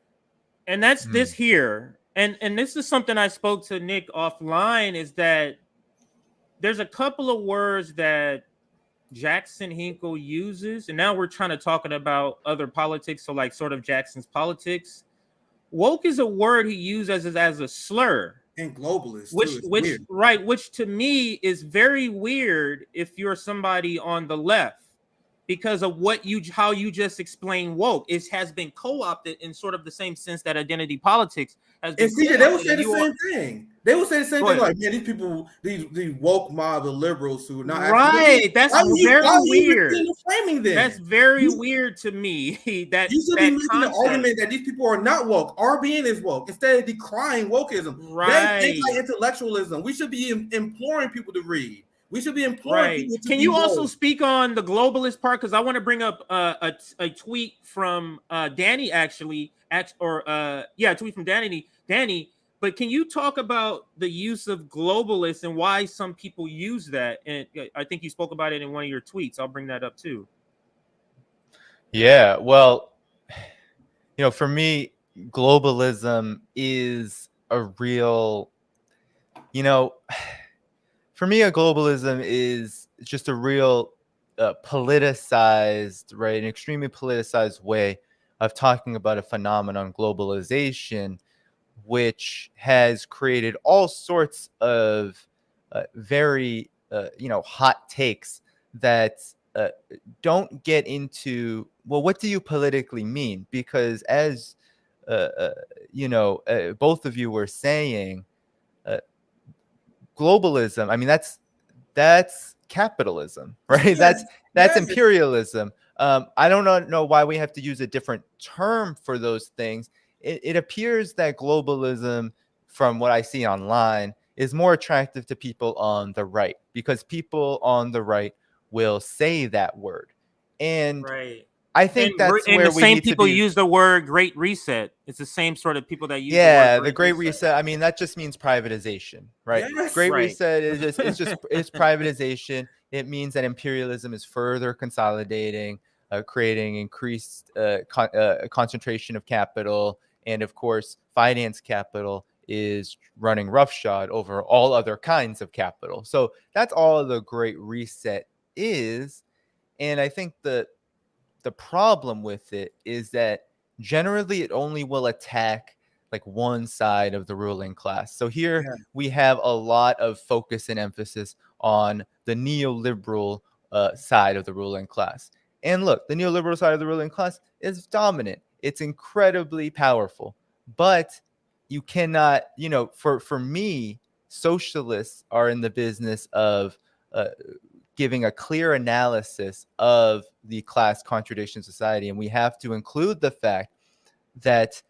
And that's this here. And this is something I spoke to Nick offline, is that there's a couple of words that Jackson Hinkle uses, and now we're trying to talk about other politics, so like sort of Jackson's politics. Woke is a word he uses as a slur. And globalist, which to me is very weird if you're somebody on the left, because of how you just explained woke. It has been co-opted in sort of the same sense that identity politics has been. And CJ, they would say the same thing. They would say the same thing, like, man, these people, these woke mob, the liberals who are not right. That's very weird. Framing them? That's very weird to me. That you should be making the argument that these people are not woke. Our being is woke instead of decrying wokeism. Right. That's anti-intellectualism. We should be imploring people to read. We should be employing Right. people to Can be you also woke. speak on the globalist part? Because I want to bring up a tweet from Danny, actually, a tweet from Danny. But can you talk about the use of globalist and why some people use that? And I think you spoke about it in one of your tweets. I'll bring that up too. Yeah, well, for me, globalism is a real, for me, a globalism is just a real politicized, right, an extremely politicized way of talking about a phenomenon, globalization, which has created all sorts of very, hot takes that don't get into, well, what do you politically mean? Because as, both of you were saying, globalism, I mean, that's capitalism, right? Yes, that's yes. imperialism. I don't know why we have to use a different term for those things. It appears that globalism, from what I see online, is more attractive to people on the right, because people on the right will say that word. And Right. I think that's And where the we same need to people be. use the word Great Reset. It's the same sort of people that use Yeah, the word the Great Reset. I mean, that just means privatization, right? Yes. Great Right. Reset is it's privatization. It means that imperialism is further consolidating, creating increased concentration of capital, and of course, finance capital is running roughshod over all other kinds of capital. So that's all the Great Reset is, and I think the problem with it is that generally it only will attack like one side of the ruling class. So here we have a lot of focus and emphasis on the neoliberal side of the ruling class. And look, the neoliberal side of the ruling class is dominant. It's incredibly powerful. But you cannot, for me, socialists are in the business of giving a clear analysis of the class contradiction society. And we have to include the fact that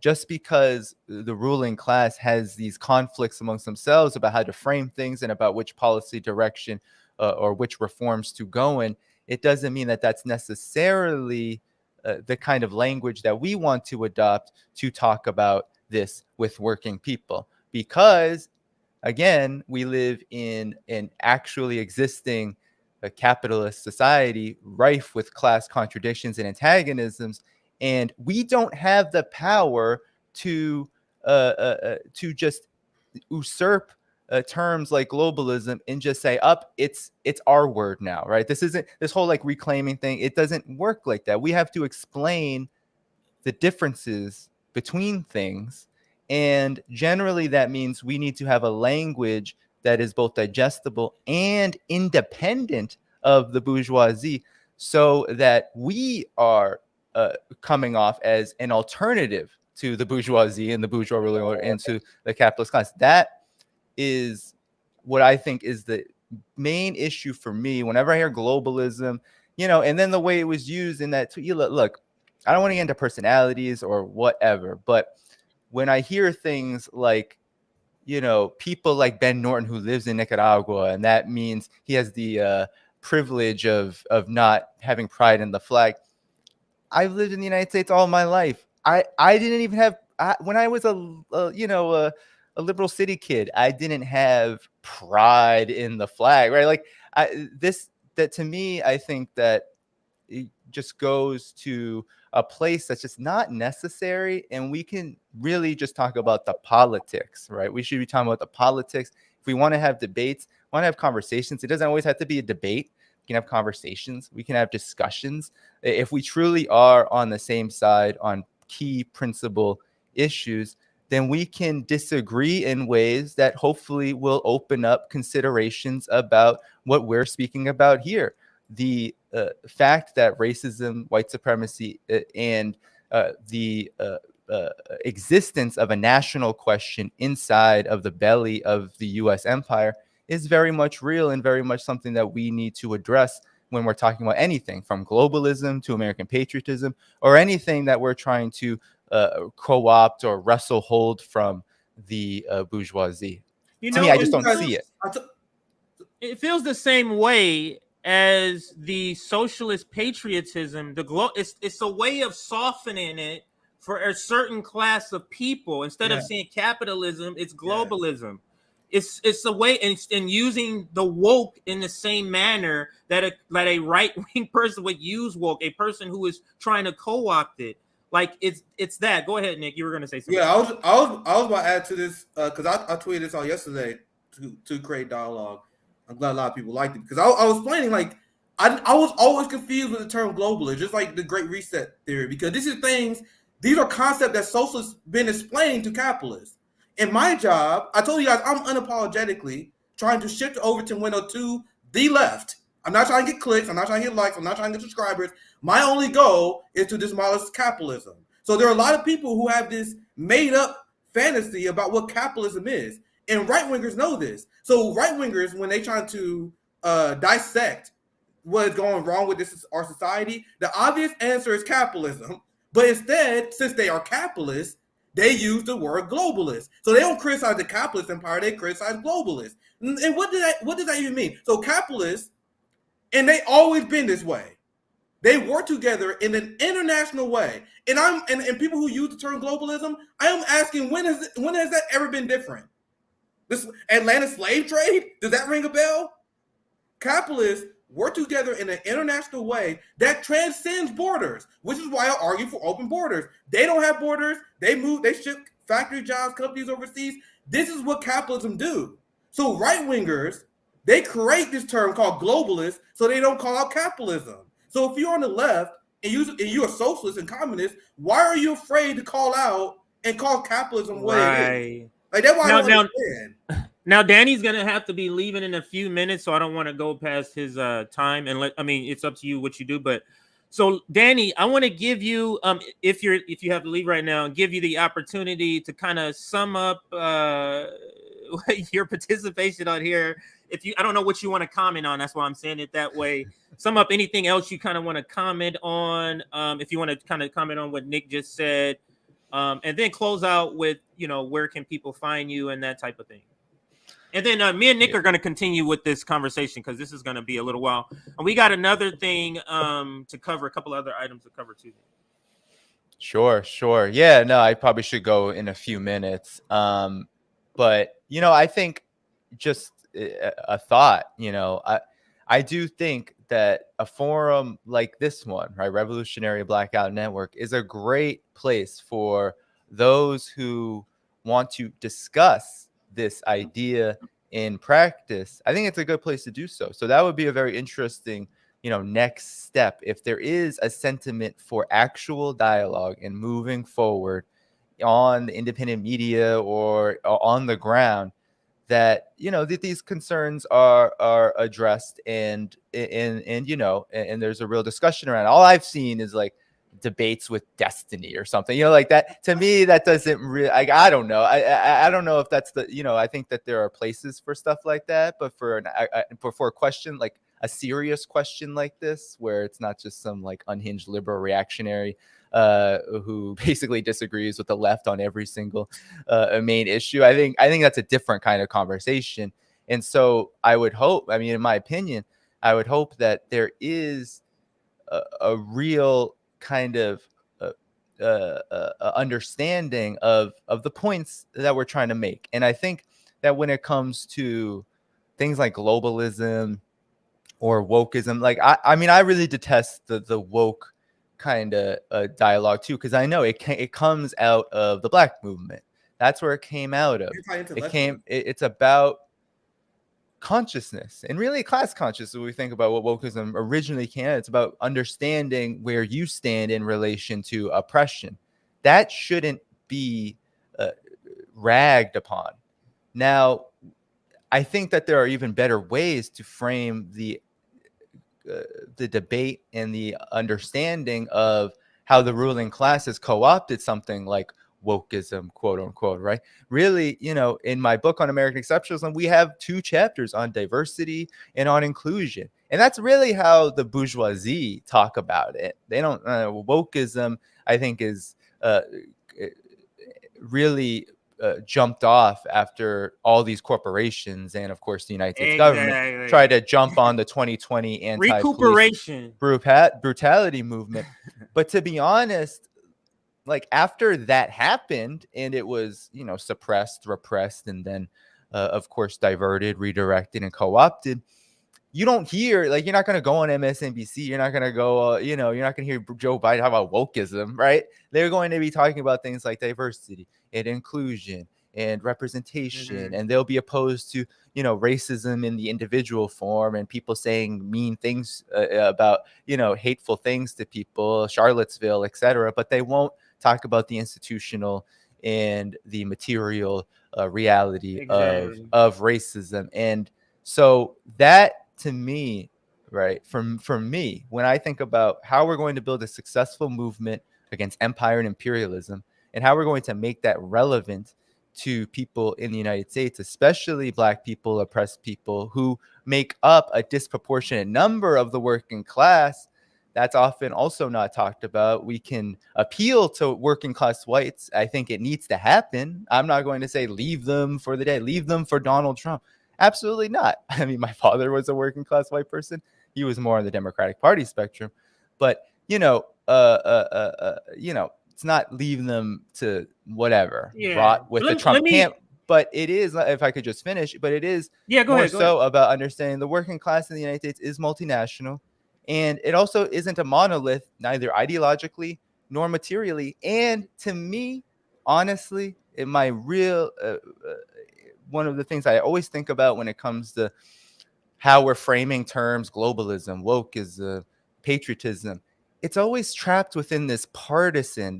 just because the ruling class has these conflicts amongst themselves about how to frame things and about which policy direction or which reforms to go in, it doesn't mean that that's necessarily the kind of language that we want to adopt to talk about this with working people. Because again, we live in an actually existing capitalist society rife with class contradictions and antagonisms, and we don't have the power to just usurp terms like globalism and just say, "Up, it's our word now," right? This whole like reclaiming thing. It doesn't work like that. We have to explain the differences between things. And generally, that means we need to have a language that is both digestible and independent of the bourgeoisie, so that we are coming off as an alternative to the bourgeoisie and the bourgeois ruling order and to the capitalist class. That is what I think is the main issue for me whenever I hear globalism, and then the way it was used in that tweet. Look, I don't want to get into personalities or whatever, but when I hear things like, people like Ben Norton who lives in Nicaragua, and that means he has the privilege of not having pride in the flag. I've lived in the United States all my life. I didn't even have when I was a liberal city kid, I didn't have pride in the flag, right? Like that to me, I think that it just goes to a place that's just not necessary, and we can really just talk about the politics, right? We should be talking about the politics. If we want to have debates, want to have conversations, it doesn't always have to be a debate. We can have conversations, we can have discussions. If we truly are on the same side on key principle issues, then we can disagree in ways that hopefully will open up considerations about what we're speaking about here. The fact that racism, white supremacy, and the existence of a national question inside of the belly of the U.S. empire is very much real and very much something that we need to address when we're talking about anything from globalism to American patriotism or anything that we're trying to co-opt or wrestle hold from the bourgeoisie. To me, I just don't see it. it feels the same way as the socialist patriotism. It's a way of softening it for a certain class of people. Instead of saying capitalism, it's globalism. It's a way, and using the woke in the same manner that a right wing person would use woke, a person who is trying to co-opt it. Like it's that. Go ahead, Nick. You were going to say something. Yeah, I was about to add to this because I tweeted this out yesterday to create dialogue. I'm glad a lot of people liked it because I was explaining like I was always confused with the term globalist, just like the Great Reset theory, because these are concepts that socialists been explaining to capitalists. In my job, I told you guys I'm unapologetically trying to shift over to window to the left. I'm not trying to get clicks. I'm not trying to get likes. I'm not trying to get subscribers. My only goal is to demolish capitalism. So there are a lot of people who have this made up fantasy about what capitalism is. And right-wingers know this. So right-wingers, when they try to dissect what is going wrong with our society, the obvious answer is capitalism. But instead, since they are capitalists, they use the word globalist. So they don't criticize the capitalist empire, they criticize globalists. And what does that even mean? So capitalists, and they always been this way. They work together in an international way. And people who use the term globalism, I am asking, when has that ever been different? This Atlantic slave trade, does that ring a bell? Capitalists work together in an international way that transcends borders, which is why I argue for open borders. They don't have borders. They ship factory jobs, companies overseas. This is what capitalism do. So right-wingers, they create this term called globalist so they don't call out capitalism. So if you're on the left and you're a socialist and communist, why are you afraid to call out and call capitalism what it is? Like that's why I don't understand. Now Danny's gonna have to be leaving in a few minutes, so I don't want to go past his time. And it's up to you what you do. But so Danny, I want to give you if you have to leave right now, give you the opportunity to kind of sum up your participation on here. I don't know what you want to comment on, that's why I'm saying it that way. Sum up anything else you kind of want to comment on. If you want to kind of comment on what Nick just said, and then close out with where can people find you and that type of thing. And then me and Nick are going to continue with this conversation because this is going to be a little while. And we got another thing to cover, a couple other items to cover too. Sure. Yeah, no, I probably should go in a few minutes. But, I think just a thought, I do think that a forum like this one, right, Revolutionary Blackout Network, is a great place for those who want to discuss this idea in practice. I think it's a good place to do so. So that would be a very interesting, next step. If there is a sentiment for actual dialogue and moving forward on the independent media or on the ground, that that these concerns are addressed and there's a real discussion around it. All I've seen is like debates with destiny or something, like that. To me, that doesn't really, I don't know. I don't know if that's the, I think that there are places for stuff like that, but for a question, like a serious question like this, where it's not just some like unhinged liberal reactionary who basically disagrees with the left on every single main issue. I think that's a different kind of conversation. And so I would hope, in my opinion, I would hope that there is a real kind of understanding of the points that we're trying to make. And I think that when it comes to things like globalism or wokeism, like I really detest the woke kind of dialogue too, because I know it comes out of the Black movement. That's where it came out of. It's about consciousness and really class consciousness. When we think about what wokeism originally came out, it's about understanding where you stand in relation to oppression. That shouldn't be ragged upon. Now, I think that there are even better ways to frame the debate and the understanding of how the ruling class has co-opted something like wokeism, quote unquote, right? Really, in my book on American exceptionalism, we have 2 chapters on diversity and on inclusion. And that's really how the bourgeoisie talk about it. They don't, wokeism, I think, is really jumped off after all these corporations and, of course, the United States government tried to jump on the 2020 anti-police brutality movement. But to be honest, like after that happened and it was, suppressed, repressed, and then, of course, diverted, redirected, and co-opted, you don't hear, like, you're not going to go on MSNBC. You're not going to go, you're not going to hear Joe Biden talk about wokeism, right? They're going to be talking about things like diversity and inclusion and representation. And they'll be opposed to, racism in the individual form and people saying mean things about, hateful things to people, Charlottesville, etc. But they won't talk about the institutional and the material reality of racism. And so that, to me, right, for me, when I think about how we're going to build a successful movement against empire and imperialism and how we're going to make that relevant to people in the United States, especially Black people, oppressed people who make up a disproportionate number of the working class, that's often also not talked about. We can appeal to working class whites. I think it needs to happen. I'm not going to say leave them for the day, leave them for Donald Trump. Absolutely not. I mean, my father was a working class white person. He was more on the Democratic Party spectrum, but it's not leaving them to whatever rot with the Trump camp. But it is, if I could just finish, but it is more so about understanding the working class in the United States is multinational, and it also isn't a monolith, neither ideologically nor materially. And to me, honestly, in my real one of the things I always think about when it comes to how we're framing terms, globalism, wokeism, patriotism, it's always trapped within this partisan,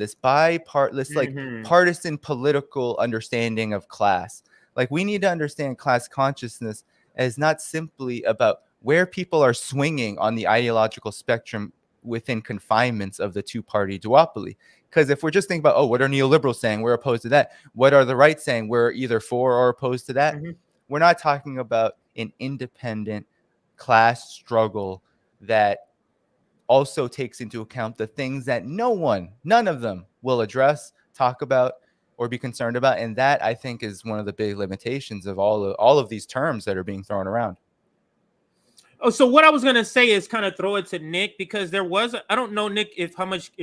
partisan political understanding of class. Like, we need to understand class consciousness as not simply about where people are swinging on the ideological spectrum within confinements of the two-party duopoly. Because if we're just thinking about, what are neoliberals saying? We're opposed to that. What are the right saying? We're either for or opposed to that. We're not talking about an independent class struggle that also takes into account the things that none of them will address, talk about, or be concerned about. And that, I think, is one of the big limitations of all of these terms that are being thrown around. Oh, so what I was gonna say is kind of throw it to Nick, because there was I don't know, Nick, if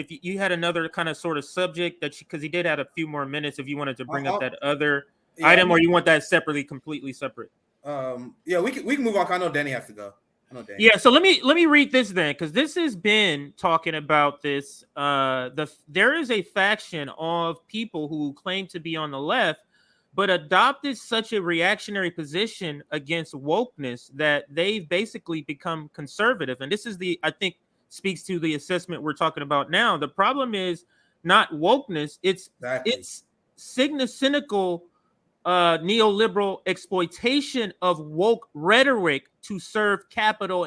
you had another kind of sort of subject that because he did have a few more minutes, if you wanted to bring up that other item, or you want that completely separate. We can move on. I know Danny has to go. Yeah, so let me read this then, because this has been talking about this. There is a faction of people who claim to be on the left, but adopted such a reactionary position against wokeness that they've basically become conservative. And this is I think speaks to the assessment we're talking about now. The problem is not wokeness, it's cynical neoliberal exploitation of woke rhetoric to serve capital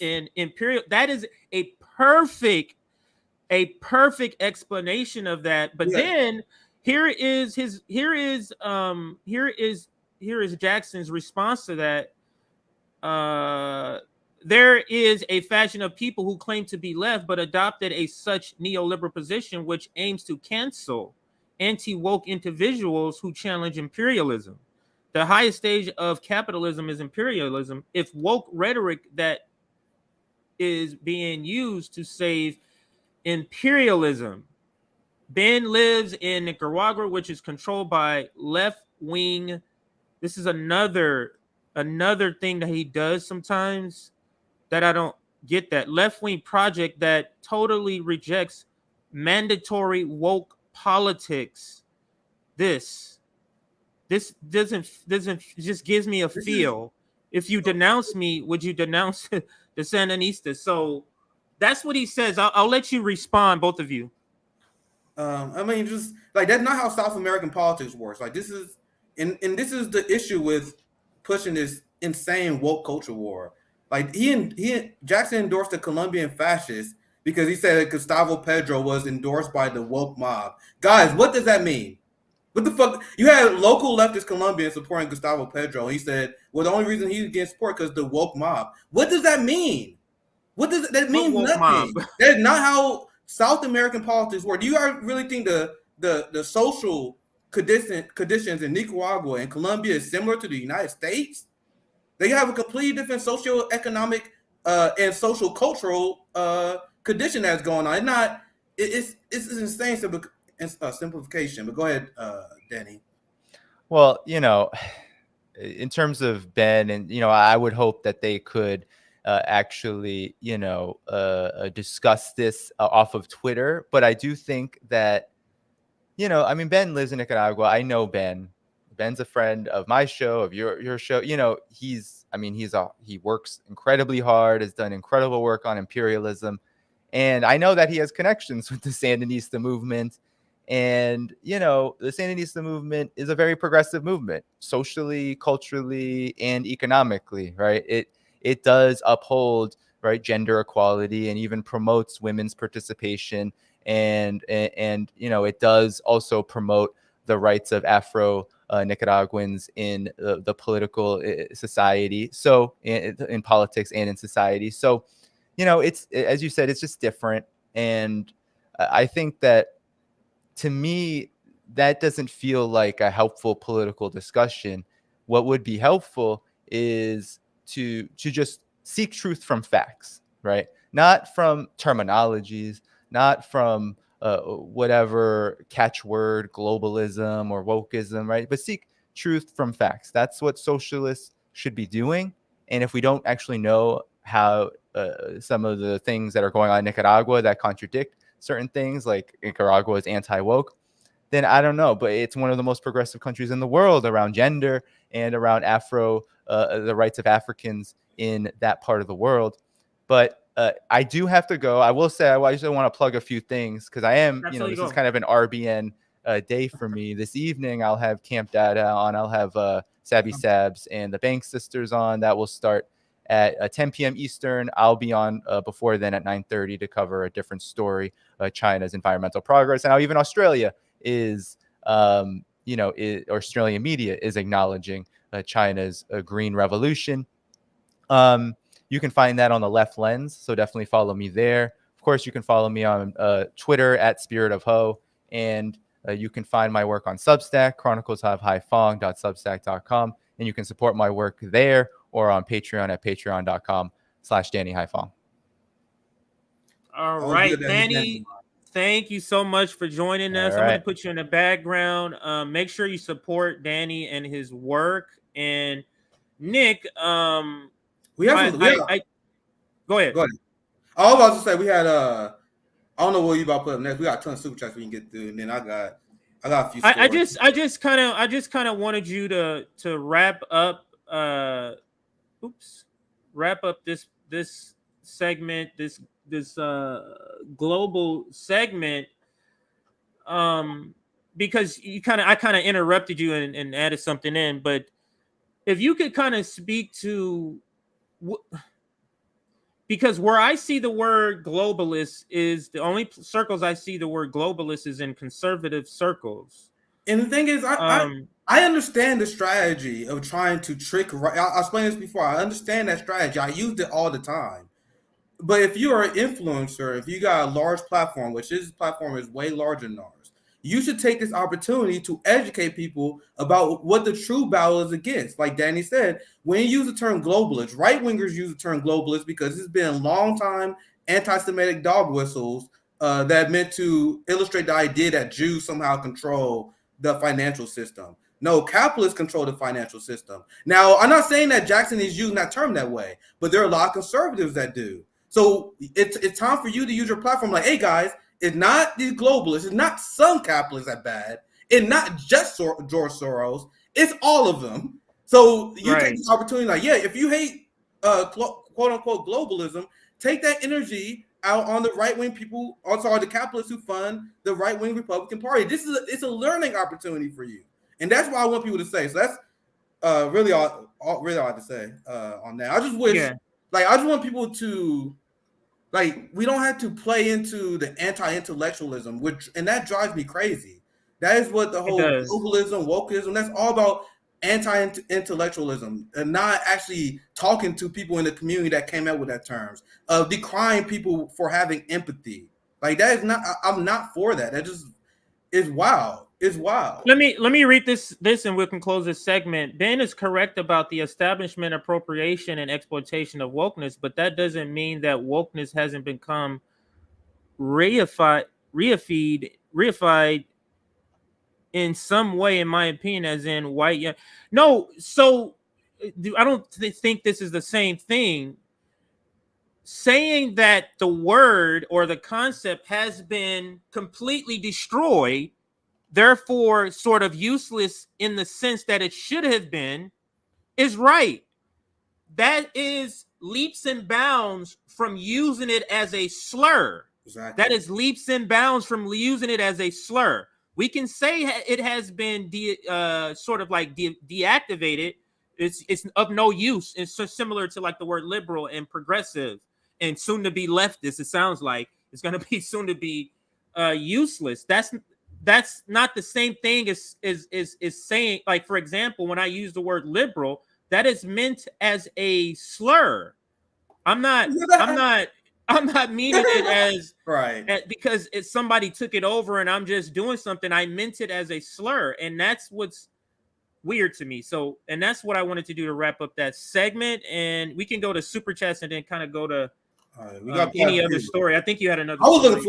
and imperial. That is a perfect explanation of that. But then here is Jackson's response to that. There is a faction of people who claim to be left but adopted such neoliberal position which aims to cancel anti-woke individuals who challenge imperialism. The highest stage of capitalism is imperialism. If woke rhetoric that is being used to save imperialism. Ben lives in Nicaragua, which is controlled by left wing. This is another thing that he does sometimes that I don't get, that left wing project that totally rejects mandatory woke politics. This doesn't just gives me a feel. If you denounce me, would you denounce the Sandinistas? So that's what he says. I'll let you respond, both of you. I mean, just like that's not how South American politics works. Like this is the issue with pushing this insane woke culture war. Like Jackson endorsed the Colombian fascists because he said that Gustavo Petro was endorsed by the woke mob. Guys, what does that mean? What the fuck? You had local leftist Colombians supporting Gustavo Petro, and he said, well, the only reason he's against support because the woke mob. What does that mean? What does that mean? Nothing. That's not how South American politics work. Do you guys really think the social conditions in Nicaragua and Colombia is similar to the United States. They have a completely different socioeconomic and social cultural condition that's going on. It's insane simplification. But go ahead, Danny. Well, in terms of Ben, and I would hope that they could actually, discuss this off of Twitter. But I do think that, Ben lives in Nicaragua. I know Ben. Ben's a friend of my show, of your show. He works incredibly hard, has done incredible work on imperialism. And I know that he has connections with the Sandinista movement. And, the Sandinista movement is a very progressive movement, socially, culturally, and economically, right? It does uphold, right, gender equality and even promotes women's participation. And it does also promote the rights of Afro Nicaraguans in the political society. So in politics and in society. So, it's, as you said, it's just different. And I think that, to me, that doesn't feel like a helpful political discussion. What would be helpful is to just seek truth from facts, right? Not from terminologies, not from whatever catchword, globalism or wokeism, right? But seek truth from facts. That's what socialists should be doing. And if we don't actually know how some of the things that are going on in Nicaragua that contradict certain things, like Nicaragua is anti-woke, then I don't know. But it's one of the most progressive countries in the world around gender and around the rights of Africans in that part of the world. But I do have to go. I will say, I just want to plug a few things because I am, this is kind of an RBN day for me. This evening, I'll have Camp Data on. I'll have Sabby Sabs and the Banks Sisters on. That will start at 10 p.m. Eastern. I'll be on before then at 9:30 to cover a different story, China's environmental progress, and how even Australia is, Australian media is acknowledging China's green revolution. You can find that on the Left Lens, so definitely follow me there. Of course, you can follow me on Twitter at Spirit of Ho, and you can find my work on Substack, chroniclesofhaiphong.substack.com, and you can support my work there or on Patreon at patreon.com/Danny Haiphong. All right, Danny, thank you so much for joining us. I'm going to put you in the background. Make sure you support Danny and his work. And Nick, go ahead. I was about to say we had I don't know what you about to put up next. We got a ton of super chats we can get through, and then I got a few. I just kind of wanted you to wrap up. Wrap up this segment, this global segment, because I kind of interrupted you and added something in. But if you could kind of speak to, because where I see the word globalist is the only circles I see the word globalist is in conservative circles. And the thing is, I understand the strategy of trying to trick. I explained this before. I understand that strategy. I used it all the time. But if you are an influencer, if you got a large platform, which this platform is way larger than ours, you should take this opportunity to educate people about what the true battle is against. Like Danny said, when you use the term globalist, right-wingers use the term globalist because it's been a long time anti-Semitic dog whistles that meant to illustrate the idea that Jews somehow control the financial system. No, capitalists control the financial system. Now, I'm not saying that Jackson is using that term that way, but there are a lot of conservatives that do. So it's time for you to use your platform like, hey, guys, it's not these globalists. It's not some capitalists that bad. It's not just George Soros. It's all of them. So you take this opportunity like, yeah, if you hate quote-unquote globalism, take that energy out on the right-wing people, also the capitalists who fund the right-wing Republican Party. It's a learning opportunity for you. And that's what I want people to say. So that's really all I have to say on that. I just wish, I just want people to, we don't have to play into the anti-intellectualism, and that drives me crazy. That is what the whole globalism, wokeism, that's all about anti-intellectualism and not actually talking to people in the community that came out with that terms, decrying people for having empathy. That is not, I'm not for that. That just is wild. is wild. Let me read this and we can close this segment. Ben is correct about the establishment, appropriation, and exploitation of wokeness, but that doesn't mean that wokeness hasn't become reified in some way, in my opinion, as in white. Yeah, no. So I don't think this is the same thing. Saying that the word or the concept has been completely destroyed, therefore sort of useless in the sense that it should have been, is right. That is leaps and bounds from using it as a slur. Exactly. That is leaps and bounds from using it as a slur. We can say it has been deactivated. It's of no use. It's so similar to like the word liberal and progressive and soon to be leftist. It sounds like it's going to be soon to be useless. That's not the same thing as saying, like, for example, when I use the word liberal, that is meant as a slur. I'm not meaning it as right because somebody took it over and I'm just doing something. I meant it as a slur, and that's what's weird to me. So, and that's what I wanted to do to wrap up that segment. And we can go to super chats and then kind of go to we got any other story. I think you had another. I was looking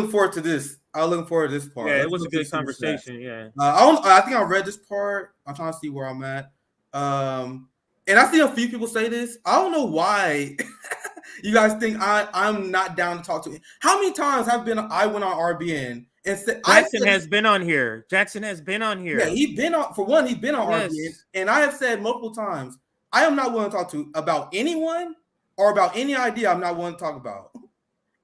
forward to this. I was looking forward to this part. Yeah, it was a good conversation. Yeah. I think I read this part. I'm trying to see where I'm at. And I see a few people say this. I don't know why you guys think I'm not down to talk to him. How many times I went on RBN and said Jackson has been on here. Yeah, he's been on RBN, and I have said multiple times I am not willing to talk to about anyone or about any idea I'm not willing to talk about.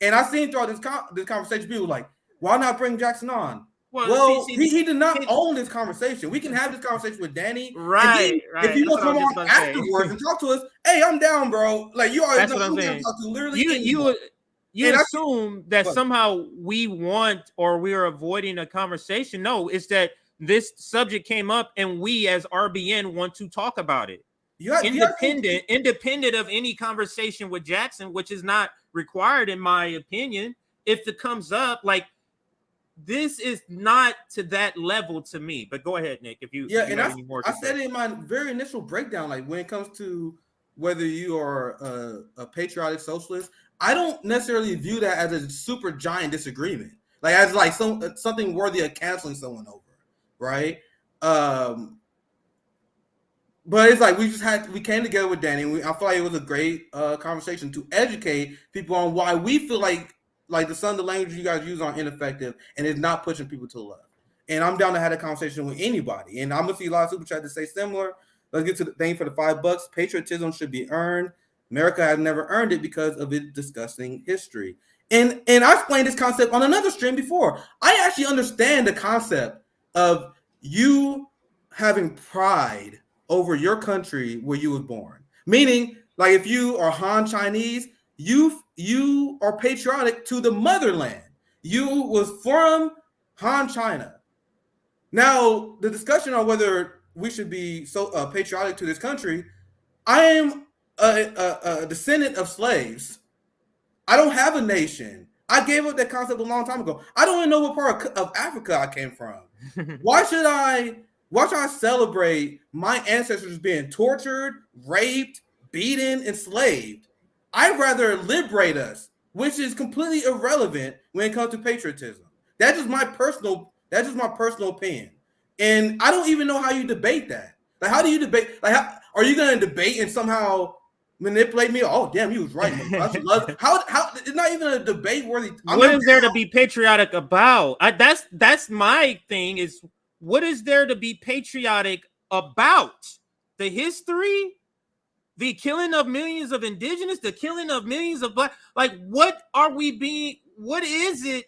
And I seen throughout this conversation, people like, why not bring Jackson on? Well, he did not own this conversation. We can have this conversation with Danny. Right. If you want to come on afterwards and talk to us, hey, I'm down, bro. Like, you already know what I'm saying. Talk to literally you assume that somehow we want or we are avoiding a conversation. No, it's that this subject came up and we as RBN want to talk about it. Independent of any conversation with Jackson, which is not required in my opinion. If it comes up, like, this is not to that level to me. But go ahead, Nick, if you have any more. I said it in my very initial breakdown, like when it comes to whether you are a patriotic socialist, I don't necessarily view that as a super giant disagreement, like as like something worthy of canceling someone over, right? But it's like we came together with Danny. I feel like it was a great conversation to educate people on why we feel like some of the language you guys use are ineffective and it's not pushing people to the left. And I'm down to have a conversation with anybody. And I'm gonna see a lot of super chat to say similar. Let's get to the thing for the $5. Patriotism should be earned. America has never earned it because of its disgusting history. And I explained this concept on another stream before. I actually understand the concept of you having pride over your country where you was born. Meaning, like, if you are Han Chinese, you are patriotic to the motherland. You was from Han China. Now, the discussion on whether we should be so patriotic to this country, I am a descendant of slaves. I don't have a nation. I gave up that concept a long time ago. I don't even know what part of Africa I came from. Why should I celebrate my ancestors being tortured, raped, beaten, enslaved? I'd rather liberate us, which is completely irrelevant when it comes to patriotism. That's just my personal opinion. And I don't even know how you debate that. Like, how do you debate? Like, are you going to debate and somehow manipulate me? Oh, damn, he was right. How? It's not even a debate worthy. What is there to be patriotic about? That's my thing. Is what is there to be patriotic about? The history. The killing of millions of indigenous, the killing of millions of black, like, what is it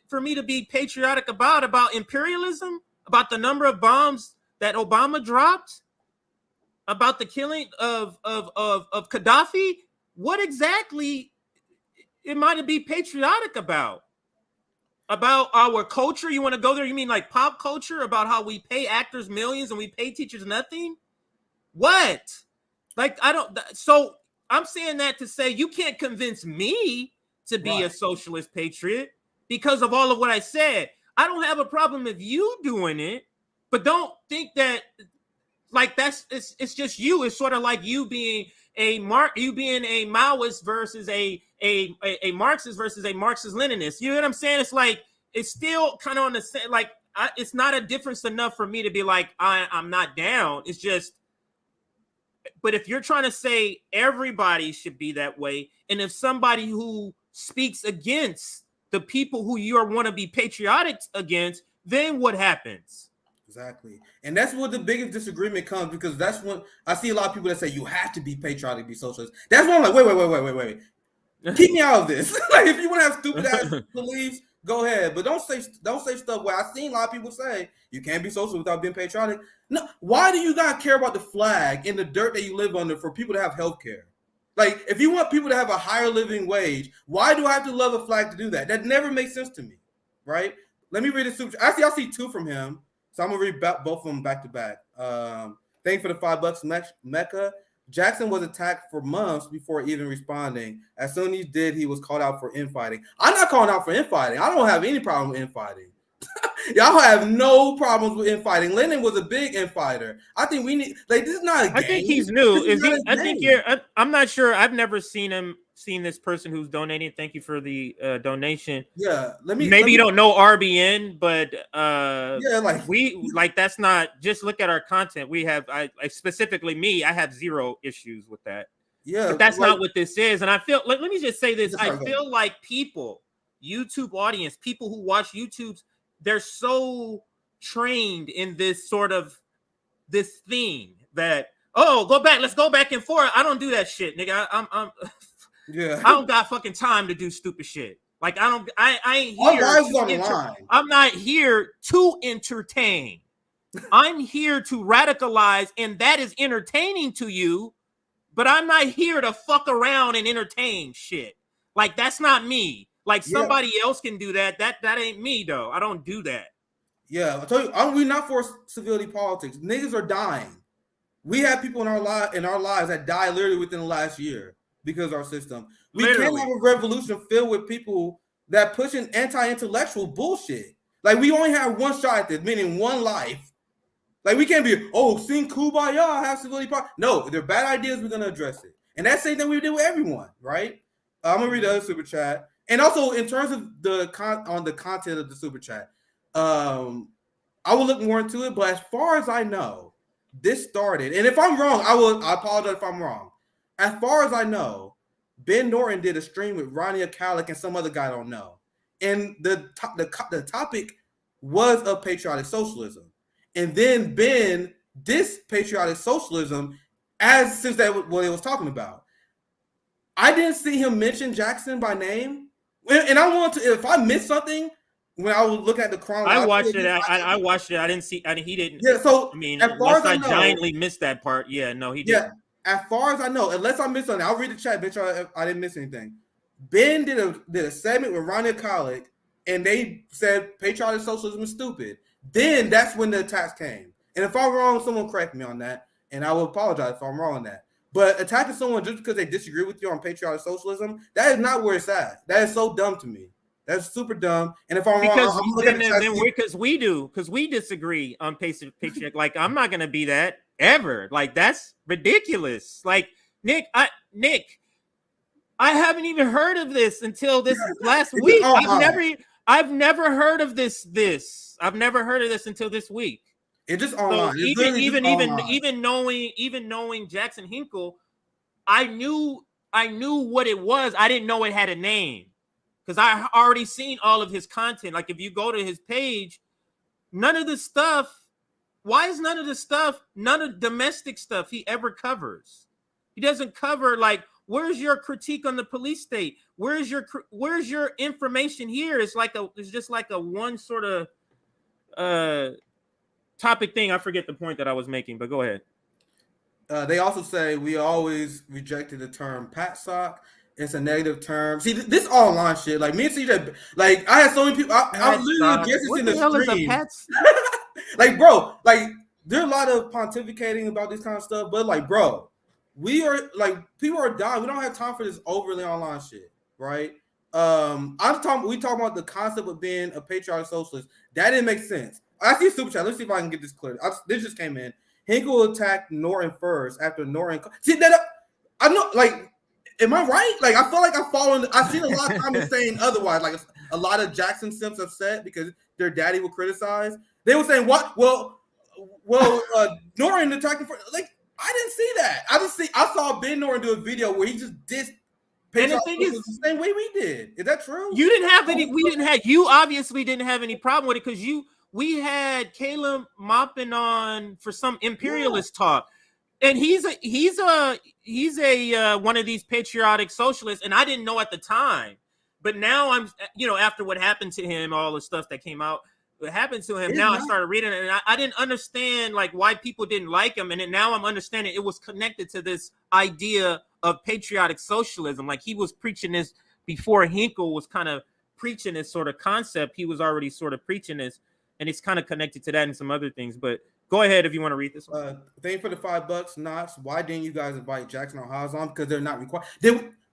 for me to be patriotic about imperialism, about the number of bombs that Obama dropped, about the killing of Gaddafi? What exactly am I to be patriotic about? About our culture? You want to go there? You mean like pop culture, about how we pay actors millions and we pay teachers nothing? What? Like, I don't. So I'm saying that to say you can't convince me to be a socialist patriot because of all of what I said. I don't have a problem if you doing it, but don't think that like it's just you. It's sort of like you being a Maoist versus a Marxist versus a Marxist Leninist. You know what I'm saying? It's like it's still kind of on the same. Like it's not a difference enough for me to be like I'm not down. It's just. But if you're trying to say everybody should be that way, and if somebody who speaks against the people who you want to be patriotic against, then what happens? Exactly. And that's where the biggest disagreement comes, because that's when I see a lot of people that say you have to be patriotic to be socialist. That's when I'm like, wait. Keep me out of this. Like, if you want to have stupid ass beliefs, go ahead. But don't say stuff where I've seen a lot of people say you can't be socialist without being patriotic. No, why do you guys care about the flag and the dirt that you live under for people to have health care? Like, if you want people to have a higher living wage, why do I have to love a flag to do that? That never makes sense to me, right? Let me read a super. Actually, I'll see two from him. So I'm gonna read both of them back to back. Thank you for the $5, Mecca. Jackson was attacked for months before even responding. As soon as he did, he was called out for infighting. I'm not calling out for infighting. I don't have any problem with infighting. Y'all have no problems with infighting. Lenin was a big infighter. I think we need this is not a game. I think he's new. Is he? I think I'm not sure. I've never seen this person who's donating. Thank you for the donation. Yeah, maybe you don't know RBN, but yeah, that's not. Just look at our content. We have I specifically me. I have zero issues with that. Yeah, but that's not what this is. And I feel. Let me just say this. I feel like YouTube audience, people who watch YouTube's. They're so trained in this sort of this thing that let's go back and forth. I don't do that shit, nigga. I'm yeah. I don't got fucking time to do stupid shit. Like I ain't here. I'm not here to entertain. I'm here to radicalize, and that is entertaining to you. But I'm not here to fuck around and entertain shit. Like that's not me. Like somebody else can do that. That ain't me though. I don't do that. Yeah, I told you, we're not for civility politics. Niggas are dying. We have people in our lives that die literally within the last year because of our system. We can't have a revolution filled with people that pushing anti-intellectual bullshit. Like we only have one shot at this, meaning one life. Like we can't be sing Kumbaya, have civility politics. No, if they're bad ideas, we're gonna address it, and that's the same thing we do with everyone, right? I'm gonna read the other super chat. And also, in terms of the content of the super chat, I will look more into it. But as far as I know, this started. And if I'm wrong, I apologize if I'm wrong. As far as I know, Ben Norton did a stream with Ronnie Akalik and some other guy I don't know, and the topic was of patriotic socialism. And then Ben dissed patriotic socialism since that what it was talking about. I didn't see him mention Jackson by name. And I want to, if I missed something, when I was looking at the chronology, I watched it. I watched it. I didn't see. He didn't. Yeah. So I mean, unless I giantly missed that part. Yeah. No, he didn't. Yeah. As far as I know, unless I missed something, I'll read the chat. Make sure I didn't miss anything. Ben did a segment with Ronnie Akalik, and they said patriotic socialism is stupid. Then that's when the attacks came. And if I'm wrong, someone correct me on that, and I will apologize if I'm wrong on that. But attacking someone just because they disagree with you on patriotic socialism, that is not where it's at. That is so dumb to me. That's super dumb. And if I'm wrong, because we disagree on patriotic. Like I'm not gonna be that ever. Like that's ridiculous. Like Nick, I haven't even heard of this until this last week. I've never heard of this. I've never heard of this until this week. It's just online. So even knowing Jackson Hinkle, I knew what it was. I didn't know it had a name because I already seen all of his content. Like if you go to his page, none of the stuff. Why is none of the domestic stuff he ever covers? He doesn't cover like where's your critique on the police state? Where's your information here? It's just like a one sort of topic thing. I forget the point that I was making, but go ahead. They also say we always rejected the term "pat sock." It's a negative term. See, this online shit. Like me and CJ, like I had so many people. I literally guess it's in the stream. Like, bro, like there's a lot of pontificating about this kind of stuff, but like, bro, we are like people are dying. We don't have time for this overly online shit, right? we talking about the concept of being a patriotic socialist. That didn't make sense. I see a super chat. Let's see if I can get this clear. This just came in. Hinkle attacked Norton first after Norton. See that? I know, like, am I right? Like, I feel like I'm following. I've seen a lot of comments saying otherwise. Like, a lot of Jackson Simps upset because their daddy would criticize. They were saying, "What? Well, Norton attacked him first." Like, I didn't see that. I saw Ben Norton do a video where he just dissed. And the thing is, the same way we did. Is that true? You didn't have any. We didn't have. You obviously didn't have any problem with it because we had Caleb Moppin on for some imperialist talk, and he's a one of these patriotic socialists, and I didn't know at the time, but now I'm after what happened to him, all the stuff that came out, what happened to him. I started reading it, and I didn't understand like why people didn't like him, and then now I'm understanding it was connected to this idea of patriotic socialism. Like he was preaching this before Hinkle was kind of preaching this sort of concept. He was already sort of preaching this, and it's kind of connected to that and some other things. But go ahead if you want to read this one. Thank you for the $5, Knots. Why didn't you guys invite Jackson or Haas on? Because they're not required.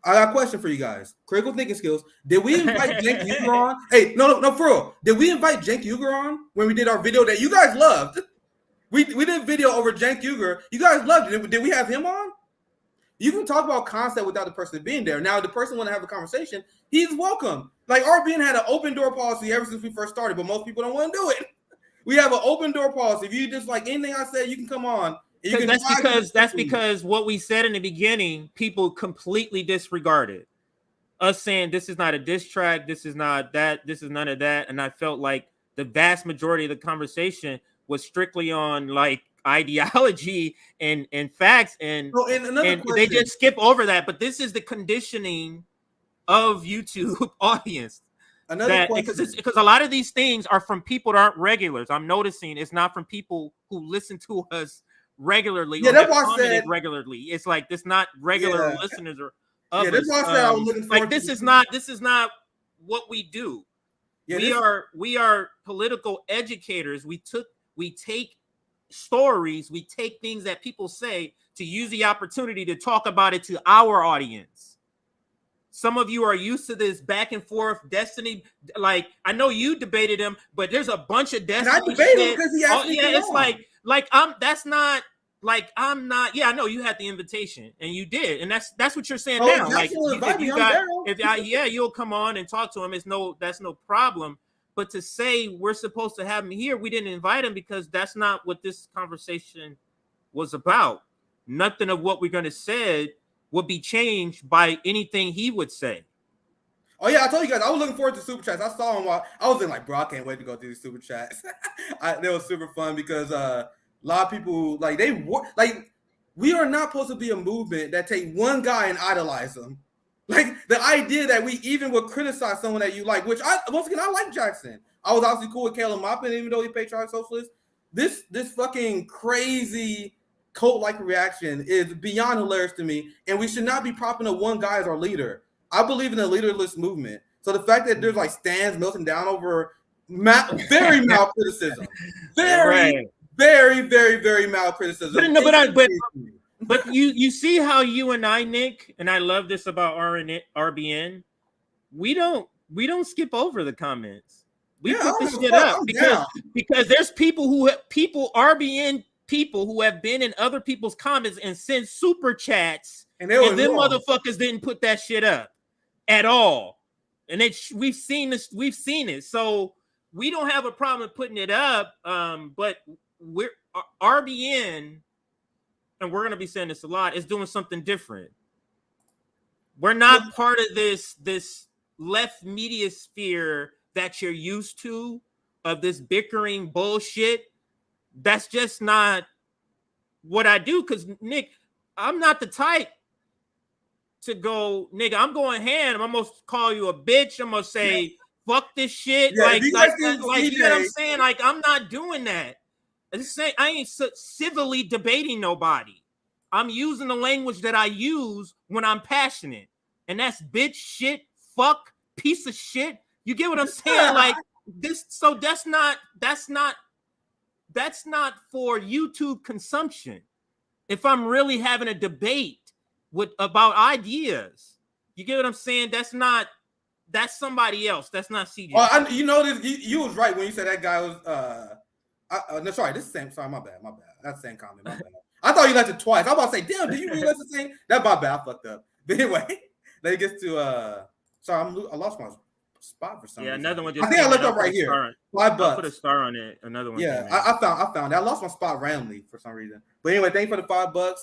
I got a question for you guys. Critical thinking skills. Did we invite Cenk Uygur on? Hey, no, for real. Did we invite Cenk Uygur on when we did our video that you guys loved? We did a video over Cenk Uygur. You guys loved it. Did we have him on? You can talk about concept without the person being there. Now, if the person want to have a conversation, he's welcome. Like RBN had an open door policy ever since we first started, but most people don't want to do it. We have an open door policy. If you just like anything I said, you can come on. That's because what we said in the beginning, people completely disregarded. Us saying this is not a diss track, this is not that, this is none of that. And I felt like the vast majority of the conversation was strictly on like ideology and facts, and they just skip over that. But this is the conditioning of YouTube audience. Because a lot of these things are from people that aren't regulars. I'm noticing it's not from people who listen to us regularly. Yeah, that's why I said regularly. It's like it's not regular listeners or others. That's why I said I was looking forward like this is not what we do. Yeah, we are political educators. We take stories, we take things that people say to use the opportunity to talk about it to our audience. Some of you are used to this back and forth destiny. Like I know you debated him, but there's a bunch of destiny. And I debated him because he asked me. Yeah, it's I know you had the invitation and you did, and that's what you're saying now. Like you'll come on and talk to him. That's no problem. But to say we're supposed to have him here, we didn't invite him because that's not what this conversation was about. Nothing of what we're going to say would be changed by anything he would say. Oh yeah, I told you guys I was looking forward to super chats. I saw him while I was in like, bro, I can't wait to go through these super chats. They were super fun because a lot of people we are not supposed to be a movement that take one guy and idolize him. Like the idea that we even would criticize someone that you like, which I like Jackson. I was obviously cool with Caleb Moppin, even though he's patriotic socialist. This fucking crazy cult-like reaction is beyond hilarious to me, and we should not be propping up one guy as our leader. I believe in a leaderless movement. So the fact that there's like stands melting down over very mild criticism, very, very, very, very mild criticism. But you see how you and I, Nick, and I love this about RBN. We don't skip over the comments. We put this shit up because there's RBN people who have been in other people's comments and sent super chats, and them motherfuckers didn't put that shit up at all. And we've seen this, we've seen it. So we don't have a problem putting it up. But we're RBN, and we're gonna be saying this a lot, is doing something different. We're not part of this left media sphere that you're used to, of this bickering bullshit. That's just not what I do. Because Nick, I'm not the type to go, nigga, I'm going ham. I'm gonna call you a bitch. I'm gonna say fuck this shit. You know what I'm saying? Like, I'm not doing that. I ain't civilly debating nobody. I'm using the language that I use when I'm passionate, and that's bitch, shit, fuck, piece of shit. You get what I'm saying? Like this. So that's not for YouTube consumption. If I'm really having a debate about ideas, you get what I'm saying? That's not that's somebody else. That's not CJ. Oh, you know this. You was right when you said that guy was. No, sorry. This is the same. Sorry, my bad. That's the same comment. My bad. I thought you left it twice. I was about to say, damn, did you really left the same? That's my bad. I fucked up. But anyway, let's get to. Sorry, I lost my spot for some reason. Another one. Just I think I looked up right here. $5. I'll put a star on it. Another one. Yeah, I found it. I lost my spot randomly for some reason. But anyway, thank you for the $5.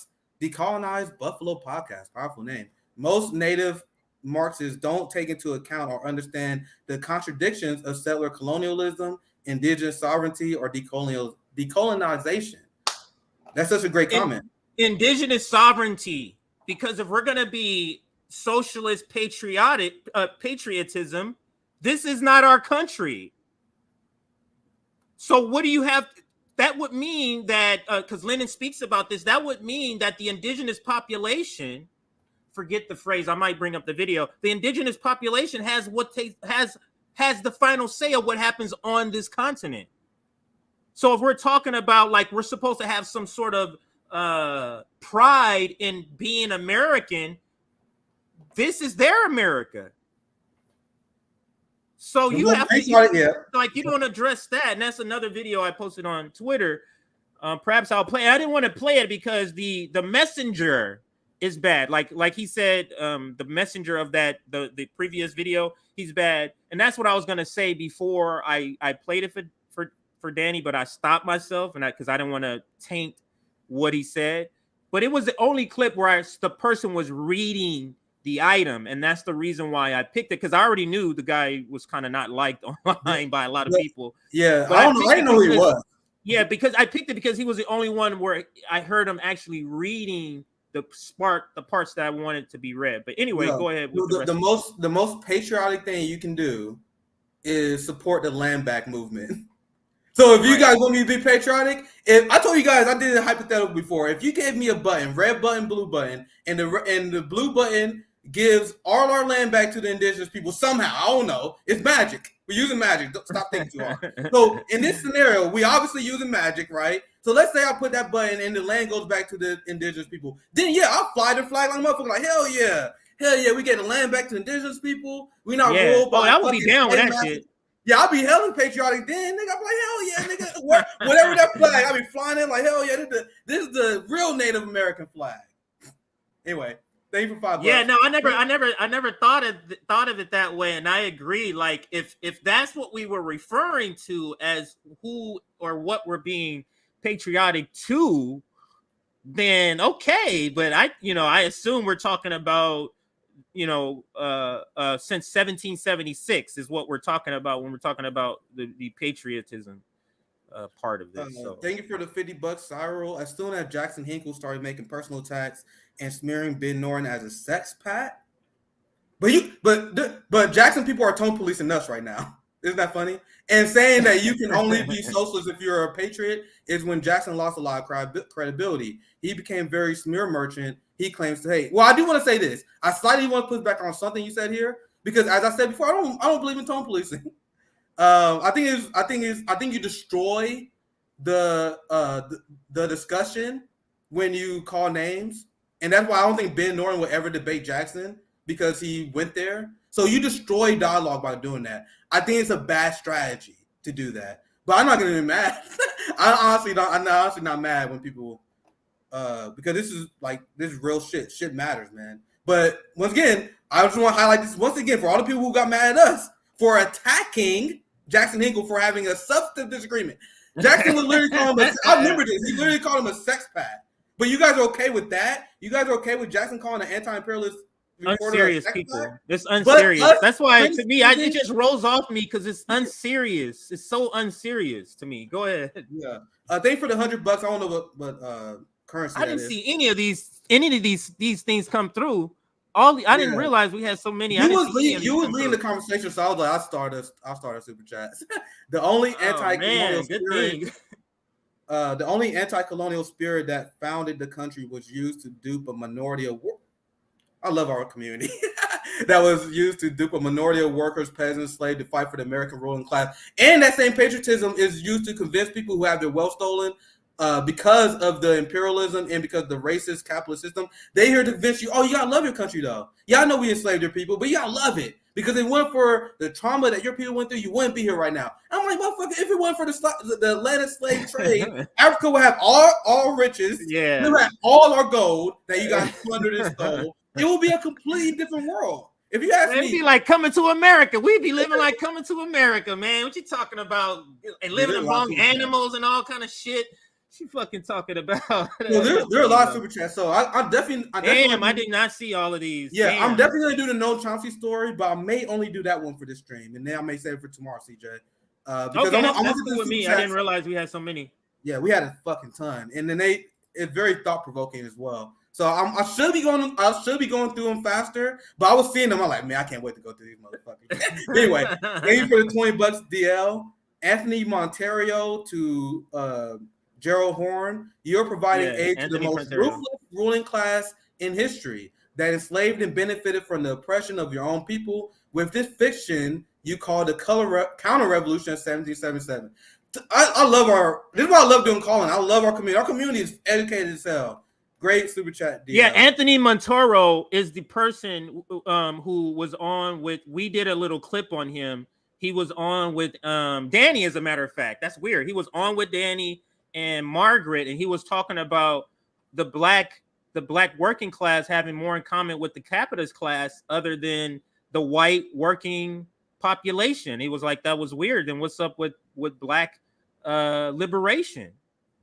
Decolonized Buffalo Podcast. Powerful name. Most native Marxists don't take into account or understand the contradictions of settler colonialism, indigenous sovereignty, or decolonization. That's such a great comment. Indigenous sovereignty, because if we're going to be socialist patriotism, this is not our country. So what do you have? That would mean that, because Lenin speaks about this, that would mean that the indigenous population, forget the phrase, I might bring up the video, the indigenous population has has the final say of what happens on this continent. So if we're talking about, like, we're supposed to have some sort of pride in being American, this is their America. So you have to, like, you don't address that. And that's another video I posted on Twitter. Perhaps I'll play. I didn't want to play it because the messenger is bad. Like he said, the messenger of that, the previous video, he's bad. And that's what I was going to say before I played it for Danny, but I stopped myself because I didn't want to taint what he said. But it was the only clip where the person was reading the item, and that's the reason why I picked it, because I already knew the guy was kind of not liked online by a lot of people. Yeah, I didn't know who he was. Yeah, because I picked it because he was the only one where I heard him actually reading the parts that I wanted to be read. But anyway, go ahead. With the most patriotic thing you can do is support the land back movement. So if you guys want me to be patriotic, if I told you guys, I did a hypothetical before. If you gave me a button, red button, blue button, and the blue button gives all our land back to the indigenous people somehow, I don't know. It's magic. We're using magic. Don't stop thinking too hard. So in this scenario, we obviously using magic, right? So let's say I put that button and the land goes back to the indigenous people. Then yeah, I'll fly the flag like a motherfucker. Like hell yeah, we get the land back to indigenous people. We not ruled by. Oh, I would be down with that shit. Yeah, I'll be hella patriotic then, nigga. I'm like, hell yeah, nigga. Whatever that flag, I'll be flying in like, hell yeah, this is the real Native American flag. Anyway, thank you for $5. Yeah, no, I never thought of it that way, and I agree. Like, if that's what we were referring to as who or what we're being patriotic to, then okay. But I assume we're talking about, since 1776 is what we're talking about when we're talking about the patriotism part of this. So. Thank you for the $50, Cyril. As soon as Jackson Hinkle started making personal attacks and smearing Ben Norton as a sex pat, but Jackson people are tone policing us right now. Isn't that funny? And saying that you can only be socialist if you're a patriot is when Jackson lost a lot of credibility. He became very smear merchant. He claims to hate. Well, I do want to say this. I slightly want to push back on something you said here, because as I said before, I don't believe in tone policing. I think you destroy the discussion when you call names, and that's why I don't think Ben Norton would ever debate Jackson, because he went there. So you destroy dialogue by doing that. I think it's a bad strategy to do that. But I'm not going to be mad. I'm honestly not mad when people, because this is real shit. Shit matters, man. But once again, I just want to highlight this once again for all the people who got mad at us for attacking Jackson Hinkle for having a substantive disagreement. Jackson was literally calling him I remember this. He literally called him a sex pad. But you guys are okay with that? You guys are okay with Jackson calling an anti-imperialist? Unserious people. It's unserious. That's why, to me, it just rolls off me because it's unserious. It's so unserious to me. Go ahead. Yeah. Thank you for the $100. I don't know what currency. I didn't see any of these things come through. I didn't realize we had so many. You was leading the conversation, so I was like, I'll start a super chat. The only anti-colonial spirit. The only anti-colonial spirit that founded the country was used to dupe a minority of. I love our community. That was used to dupe a minority of workers, peasants, slaves to fight for the American ruling class. And that same patriotism is used to convince people who have their wealth stolen because of the imperialism and because of the racist capitalist system. They here to convince you, oh, you gotta love your country though. Yeah, I know we enslaved your people, but you gotta love it Because if it weren't for the trauma that your people went through, you wouldn't be here right now. I'm like, motherfucker, if it weren't for the Atlantic slave trade, Africa would have all riches. Yeah. We would have all our gold that you guys plundered and stole. It will be a completely different world. If you ask me, it'd be like Coming to America. We'd be living like Coming to America, man. What you talking about? And living among animals and all kind of shit. She fucking talking about. Well, there are a lot of super chats, so I definitely. I did not see all of these. Yeah, Damn. I'm definitely gonna do the Noam Chomsky story, but I may only do that one for this stream, and then I may save it for tomorrow, CJ. Because okay, I'm that's cool with me. I didn't realize we had so many. Yeah, we had a fucking ton, and then it's very thought provoking as well. So I should be going through them faster, but I was seeing them. I'm like, man, I can't wait to go through these motherfuckers. Anyway, thank you for the $20, DL. Anthony Monterio to Gerald Horn. You're providing aid to the most ruthless ruling class in history that enslaved and benefited from the oppression of your own people. With this fiction you call the counter revolution of 1777. I love this is why I love doing calling. I love our community. Our community is educated as hell. Great super chat. DL. Yeah, Anthony Montoro is the person who was on with. We did a little clip on him. He was on with Danny, as a matter of fact. That's weird. He was on with Danny and Margaret, and he was talking about the black working class having more in common with the capitalist class other than the white working population. He was like, that was weird. And what's up with black liberation?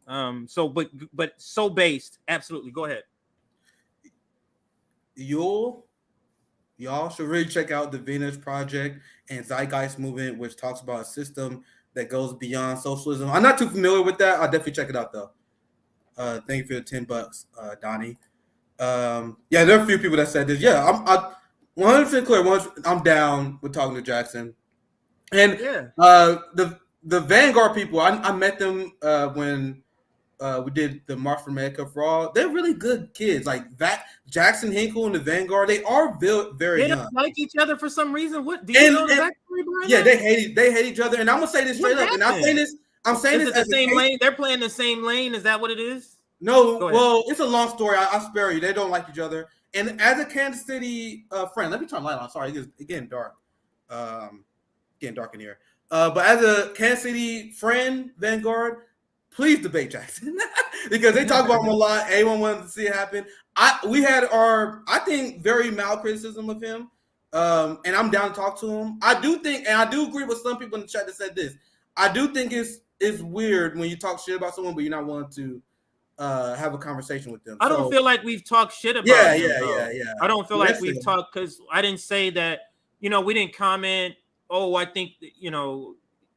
But so based. Absolutely. Go ahead. Y'all should really check out the Venus Project and Zeitgeist Movement, which talks about a system that goes beyond socialism. I'm not too familiar with that. I'll definitely check it out though. Thank you for the $10, Donnie. Yeah, there are a few people that said this. Yeah, I'm 100% clear. I'm down with talking to Jackson, and the Vanguard people. I met them when we did the March for America for All. They're really good kids. Like that, Jackson, Hinkle, and the Vanguard. They are very young. They don't like each other for some reason. What do you know the backstory behind that? They hate each other. And I'm gonna say this straight up. And I'm saying this. Is it the same lane? They're playing the same lane. Is that what it is? No. Well, it's a long story. I spare you. They don't like each other. And as a Kansas City friend, let me turn the light on. Sorry, it's getting dark. Getting dark in here. But as a Kansas City friend, Vanguard, please debate Jackson because they talk about him a lot. Everyone wanted to see it happen. We had I think, very mild criticism of him, and I'm down to talk to him. I do think, and I do agree with some people in the chat that said this. I do think it's weird when you talk shit about someone, but you're not willing to have a conversation with them. I don't feel like we've talked shit about him. Yeah. I don't feel like we've talked because I didn't say that. We didn't comment. Oh, I think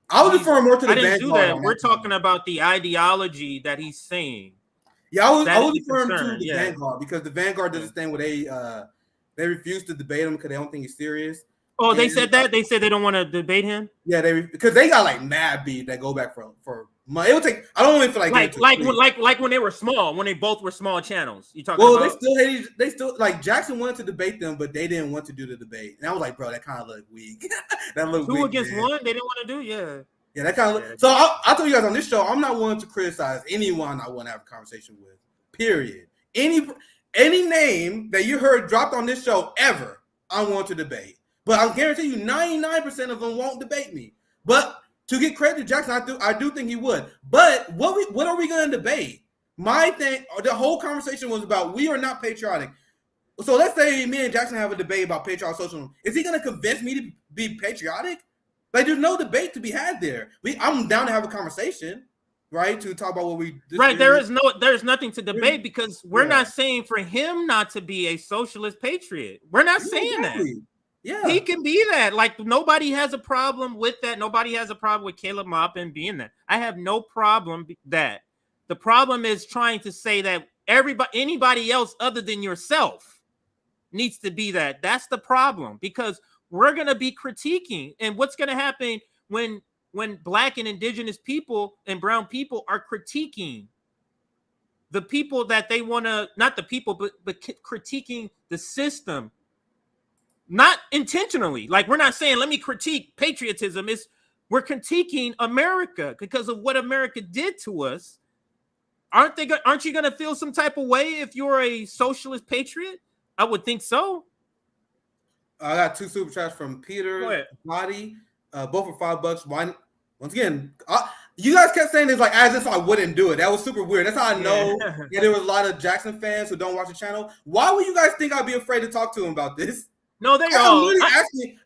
I was referring more to the Vanguard. I didn't do that. We're talking about the ideology that he's saying. Yeah, I was referring to the Vanguard because the Vanguard does this thing where they refuse to debate him because they don't think he's serious. Oh, they said that? They said they don't want to debate him? Yeah, because they got like mad beat that go back for money. It would take. I don't really feel like when they were small, when they both were small channels. You talking about? They still like Jackson wanted to debate them, but they didn't want to do the debate. And I was like, bro, that kind of looked weak. That looked two against one. They didn't want to do. Yeah, that kind of. So I told you guys on this show, I'm not willing to criticize anyone I want to have a conversation with. Period. Any name that you heard dropped on this show ever, I want to debate. But I guarantee you, 99% of them won't debate me. But to get credit to Jackson, I do think he would. But what are we going to debate? My thing, the whole conversation was about we are not patriotic. So let's say me and Jackson have a debate about patriotic socialism. Is he going to convince me to be patriotic? Like, there's no debate to be had there. I'm down to have a conversation, right? To talk about what we right. There's nothing to debate because we're not saying for him not to be a socialist patriot. We're not saying that. Yeah, he can be that. Like, nobody has a problem with that. Nobody has a problem with Caleb Maupin being that. I have no problem with that. The problem is trying to say that anybody else other than yourself needs to be that. That's the problem, because we're going to be critiquing. And what's going to happen when Black and Indigenous people and brown people are critiquing the people that they want to, not the people, but critiquing the system. Not intentionally. Like, we're not saying, let me critique patriotism. We're critiquing America because of what America did to us. Aren't you going to feel some type of way if you're a socialist patriot? I would think so. I got 2 super chats from Go Peter ahead. Body, both for $5. One, once again, you guys kept saying this like as if I wouldn't do it. That was super weird. That's how I know that there was a lot of Jackson fans who don't watch the channel. Why would you guys think I'd be afraid to talk to him about this? No, they're all.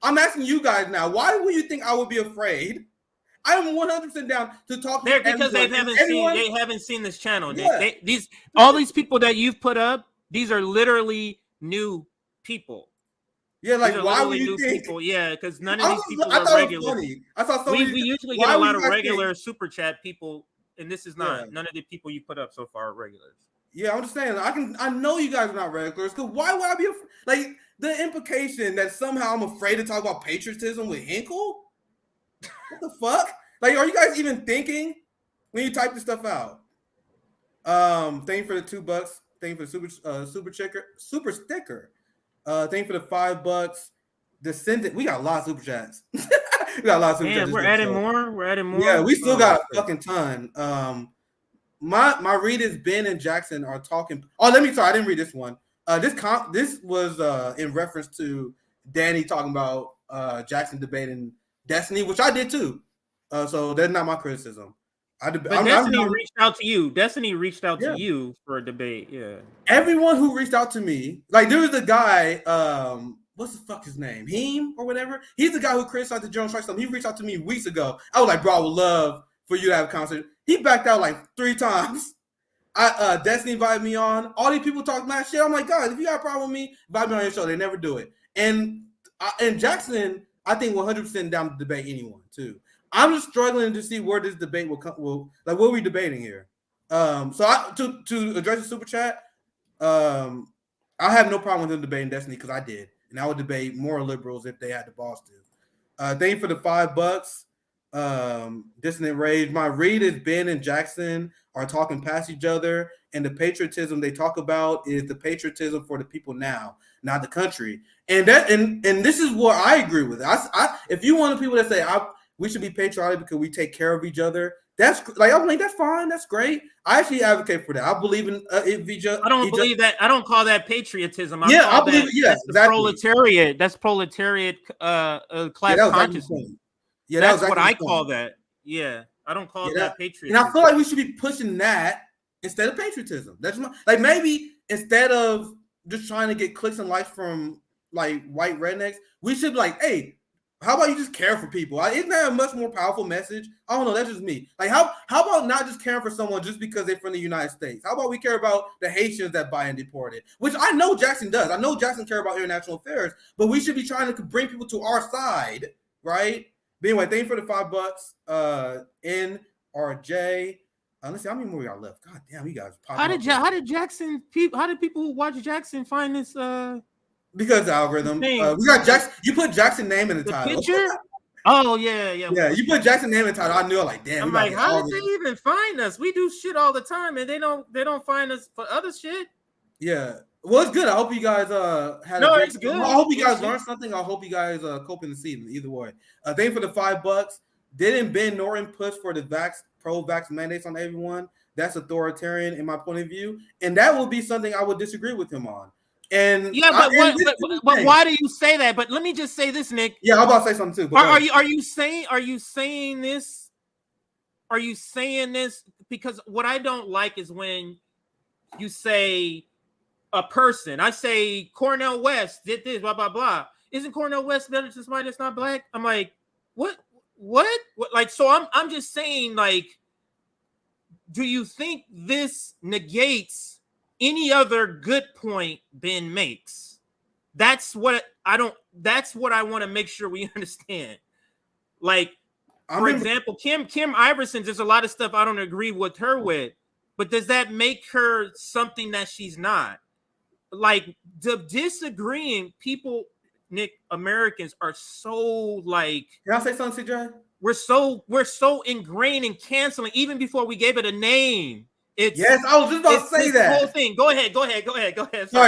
I'm asking you guys now. Why would you think I would be afraid? I'm 100% down to talk to because they haven't seen this channel. Yeah. All these people that you've put up, these are literally new people. Yeah, like why would you think? People. Yeah, because none of these people are regular. I thought so. We usually get a lot of regular super chat people, and this is not. None of the people you put up so far are regulars. Yeah, I'm just saying. I know you guys are not regulars. Because why would I be like the implication that somehow I'm afraid to talk about patriotism with Hinkle? What the fuck? Like, are you guys even thinking when you type this stuff out? Thank you for the $2. Thank you for the super sticker. Thank you for the $5. Descendant, we got a lot of super chats. We got a lot of super chats. We're adding more. We're adding more. Yeah, we still got a fucking ton. My readers Ben and Jackson are talking. Oh, I didn't read this one. This was in reference to Danny talking about Jackson debating Destiny, which I did too. So that's not my criticism. Destiny reached out to you. Destiny reached out to you for a debate. Yeah. Everyone who reached out to me, like there was a guy, what's the fuck his name? Him or whatever. He's the guy who criticized the general strike system. He reached out to me weeks ago. I was like, bro, I would love for you to have a conversation. He backed out like 3 times. Destiny invited me on. All these people talk mad shit. I'm like, guys, if you got a problem with me, invite me on your show. They never do it. And Jackson, I think 100% down to debate anyone too. I'm just struggling to see where this debate will come. Like, what are we debating here? To address the super chat, I have no problem with them debating Destiny because I did, and I would debate more liberals if they had the balls to. Thank you for the $5. Dissonant Rage. My read is Ben and Jackson are talking past each other, and the patriotism they talk about is the patriotism for the people now, not the country. And this is what I agree with. If you want the people that say we should be patriotic because we take care of each other, that's like I'm like that's fine, that's great. I actually advocate for that. I believe in each other. I don't believe that. I don't call that patriotism. I believe that's exactly. Proletariat. That's proletariat class consciousness. Yeah, that's what I call that. Yeah, I don't call that patriotism. And I feel like we should be pushing that instead of patriotism. That's like maybe instead of just trying to get clicks and likes from like white rednecks, we should be like, hey, how about you just care for people? Isn't that a much more powerful message? I don't know. That's just me. Like, how about not just caring for someone just because they're from the United States? How about we care about the Haitians that buy and deported? Which I know Jackson does. I know Jackson cares about international affairs, but we should be trying to bring people to our side, right? But anyway, thank you for the $5. NRJ. Let's see how many more we got left. God damn, you guys. How did people who watch Jackson find this? Because the algorithm. We got Jackson. You put Jackson name in the title. Picture? Oh yeah. Yeah, you put Jackson name in the title. I knew it. Like, damn. I'm like, how did they even find us? We do shit all the time, and they don't find us for other shit. Yeah. Well, it's good. I hope you guys had. No, it's good. I hope you guys learned something. I hope you guys cope in the season. Either way. Thank you for the $5. Didn't Ben Norton push for the pro-vax mandates on everyone? That's authoritarian in my point of view, and that would be something I would disagree with him on. And yeah, but why do you say that? But let me just say this, Nick. Yeah, I'm about to say something too. Are you saying this? Are you saying this? Because what I don't like is when you say a person. I say Cornel West did this, blah blah blah. Isn't Cornel West better than somebody that's not black? I'm like, what? Like, so I'm just saying, like, do you think this negates any other good point Ben makes? That's what I want to make sure we understand. Like, for example, Kim Iverson, there's a lot of stuff I don't agree with her with, but does that make her something that she's not? Like, the disagreeing people, Nick, Americans are so like. Can I say something, CJ? We're so ingrained in canceling even before we gave it a name. Yes, I was just about to say that whole thing. Go ahead. Sorry,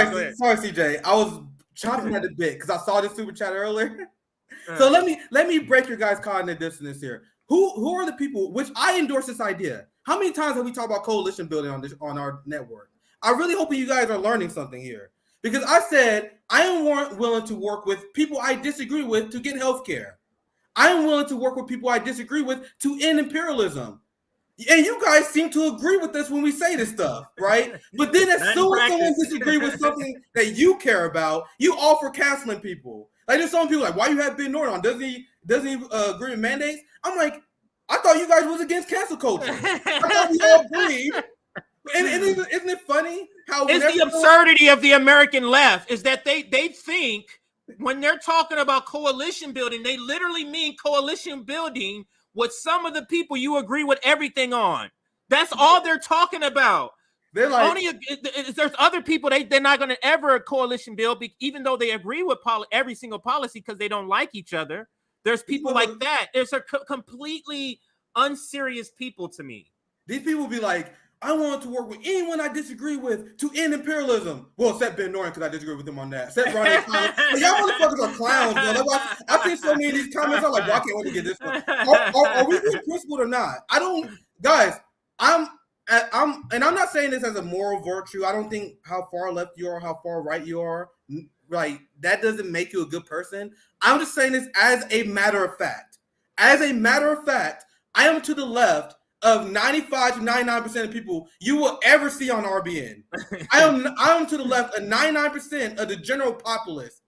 CJ. I was chopping at the bit because I saw this super chat earlier. So let me break your guys' cognitive dissonance here. Who are the people which I endorse this idea? How many times have we talked about coalition building on our network? I really hope you guys are learning something here. because I said I am willing to work with people I disagree with to get health care. I am willing to work with people I disagree with to end imperialism. And you guys seem to agree with us when we say this stuff, right? But then as soon as someone disagrees with something that you care about, you offer canceling people. Like there's some people like, why you have Ben Norton on? Doesn't he agree with mandates? I'm like, I thought you guys was against cancel culture. I thought we all agreed. And isn't it funny how it's the absurdity of the American left is that they think when they're talking about coalition building, they literally mean coalition building with some of the people you agree with everything on. That's all they're talking about. They're like, there's other people they're not going to ever coalition build, even though they agree with every single policy because they don't like each other. There's people like that. There's a completely unserious people to me. These people be like, I want to work with anyone I disagree with to end imperialism. Well, except Ben Norton, because I disagree with him on that. Except Ronnie Thomas. Y'all motherfuckers are clowns, bro. I think so many of these comments are like, well, I can't wait to get this one. Are we being principled or not? I don't, guys, and I'm not saying this as a moral virtue. I don't think how far left you are, how far right you are, like, that doesn't make you a good person. I'm just saying this as a matter of fact. As a matter of fact, I am to the left of 95 to 99% of people you will ever see on RBN. I am to the left of 99% of the general populace.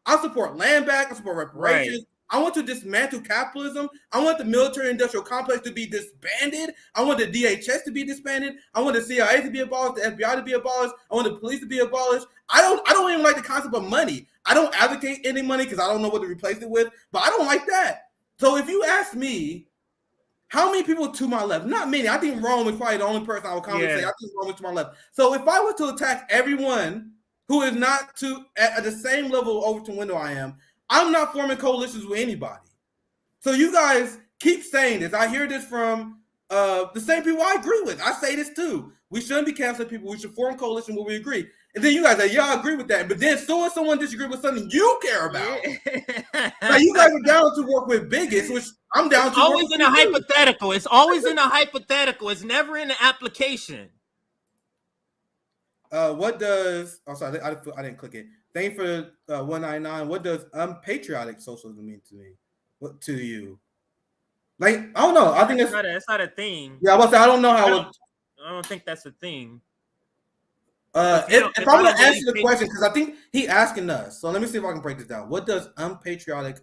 I support land back. I support reparations. Right. I want to dismantle capitalism. I want the military-industrial complex to be disbanded. I want the DHS to be disbanded. I want the CIA to be abolished, the FBI to be abolished. I want the police to be abolished. I don't even like the concept of money. I don't advocate any money because I don't know what to replace it with, but I don't like that. So if you ask me, how many people to my left? Not many. I think Rome is probably the only person I would commonly say. I think Rome is to my left. So if I was to attack everyone who is not at the same level of Overton window I am, I'm not forming coalitions with anybody. So you guys keep saying this. I hear this from the same people I agree with. I say this too. We shouldn't be canceling people. We should form coalition where we agree. And then you guys say, yeah, I agree with that. But then as someone disagrees with something you care about. Now you guys are down to work with bigots, which I'm down to. Always in a hypothetical. It's always in a hypothetical. It's never in the application. What does? Oh, sorry, I didn't click it. Thank you for 199. What does unpatriotic socialism mean to me? What to you? Like, I don't know. I think it's not a thing. Yeah, I was say I don't know how. I don't think that's a thing. If I'm going to answer the question, because I think he's asking us, so let me see if I can break this down. What does unpatriotic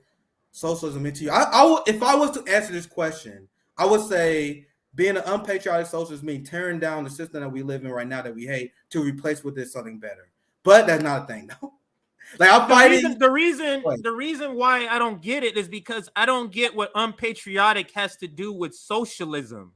socialism mean to you? If I was to answer this question, I would say being an unpatriotic socialist means tearing down the system that we live in right now that we hate to replace with something better. But that's not a thing, though. Like I'm fighting. The reason why I don't get it is because I don't get what unpatriotic has to do with socialism.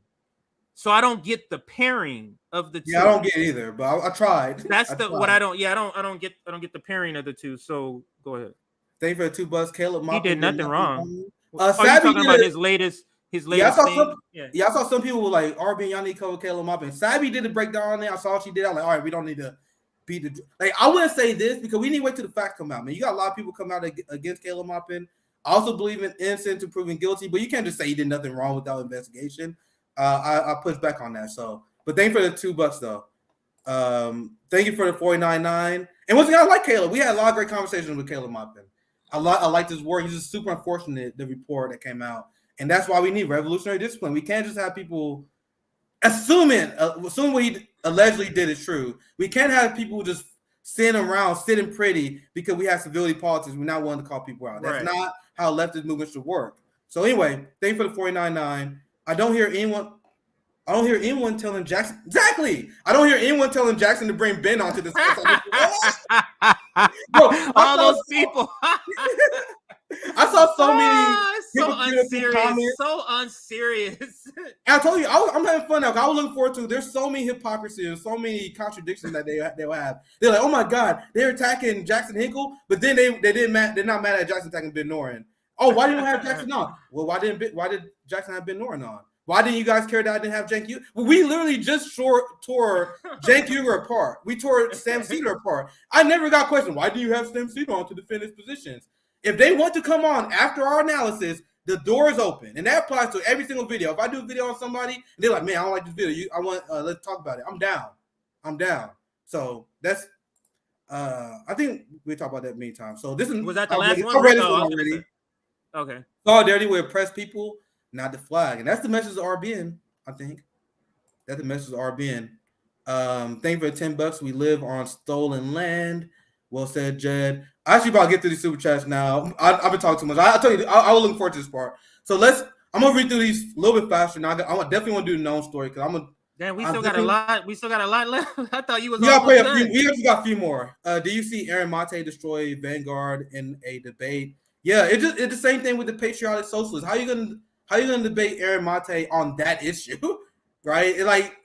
So I don't get the pairing of the two. Yeah, I don't get it either, but I tried. That's what I don't. Yeah, I don't get the pairing of the two. So go ahead. Thank you for the $2, Caleb. He did nothing wrong. Are you talking about his latest? Yeah, I saw some people were like, RB, y'all need to cover Caleb Maupin. Sabby did a breakdown on there. I saw what she did. I was like, all right, we don't need to beat the. Like, I wouldn't say this because we need to wait till the facts come out, man. You got a lot of people come out against Caleb Maupin. I also believe in innocence to proven guilty, but you can't just say he did nothing wrong without investigation. I push back on that. So, but thank you for the $2 though. Thank you for the 49.9. And once again, I like Caleb. We had a lot of great conversations with Caleb Maupin. I like his work. He's just super unfortunate, the report that came out. And that's why we need revolutionary discipline. We can't just have people assuming what he allegedly did is true. We can't have people just sitting around, sitting pretty because we have civility politics. We're not willing to call people out. That's not how leftist movements should work. So anyway, thank you for the 49.9. I don't hear anyone telling Jackson. Exactly. I don't hear anyone telling Jackson to bring Ben onto this. Bro, all those people. I saw so many so unserious comments. So unserious. I told you, I'm having fun now. I was looking forward to. There's so many hypocrisy and so many contradictions that they'll have. They're like, oh my God, they're attacking Jackson Hinkle, but then they're not mad at Jackson attacking Ben Norton. Oh, why didn't we have Jackson on? Well, why did Jackson have Ben Norton on? Why didn't you guys care that I didn't have Cenk Uygur? Well, we literally just tore Cenk Uygur apart. We tore Sam Cedar apart. I never got questioned. Why do you have Sam Cedar on to defend his positions? If they want to come on after our analysis, the door is open. And that applies to every single video. If I do a video on somebody, and they're like, man, I don't like this video. I want let's talk about it. I'm down. So I think we talked about that many times. So this is Was that the I last read, one? I read this Oh, one I was gonna already. say. Okay. Solidarity with oppressed people, not the flag, and that's the message of RBN. I think that's the message of RBN. Thank you for the $10. We live on stolen land. Well said, Jed. I actually about to get through these super chats now. I've been talking too much. I tell you, I was looking forward to this part. So I'm gonna read through these a little bit faster now. I definitely want to do the known story because I'm gonna. Damn, we still got a lot. We still got a lot left. I thought you was We gotta play almost a few. done. We actually got a few more. Do you see Aaron Mate destroy Vanguard in a debate? Yeah, it's the same thing with the patriotic socialists. How you gonna debate Aaron Mate on that issue, right? It like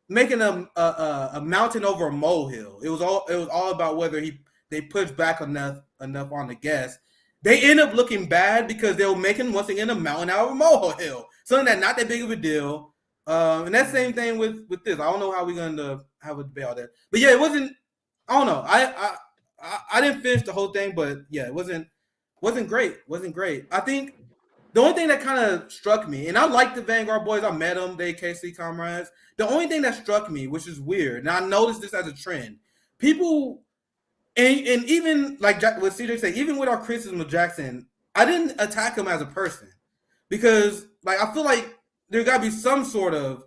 making a mountain over a molehill. It was all about whether they pushed back enough on the guest. They end up looking bad because they were making once again a mountain out of a molehill. Something that's not that big of a deal. And that same thing with this. I don't know how we're gonna have a debate on that. But yeah, it wasn't. I don't know. I didn't finish the whole thing, but yeah, it wasn't great. Wasn't great. I think the only thing that kind of struck me, and I like the Vanguard boys. I met them. They KC comrades. The only thing that struck me, which is weird, and I noticed this as a trend, people, and even like what CJ said, even with our criticism of Jackson, I didn't attack him as a person because, like, I feel like there got to be some sort of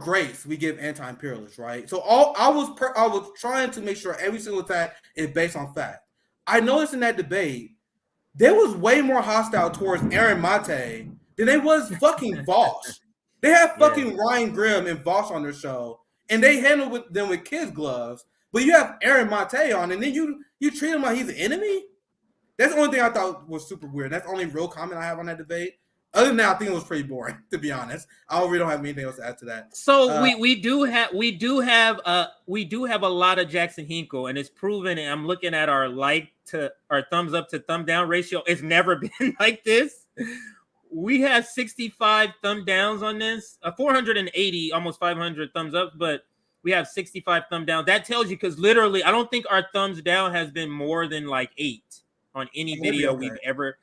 grace we give anti-imperialists, right? So I was trying to make sure every single attack is based on fact. I noticed in that debate, there was way more hostile towards Aaron Mate than they was fucking Voss. They had fucking Ryan Grimm and Voss on their show, and they handled them with kids' gloves. But you have Aaron Mate on, and then you treat him like he's an enemy? That's the only thing I thought was super weird. That's the only real comment I have on that debate. Other than that, I think it was pretty boring, to be honest. I really don't have anything else to add to that. So we do have a lot of Jackson Hinkle, and it's proven. And I'm looking at our thumbs up to thumb down ratio. It's never been like this. We have 65 thumb downs on this, 480, almost 500 thumbs up, but we have 65 thumb down. That tells you, because literally, I don't think our thumbs down has been more than like 8 on any video we've ever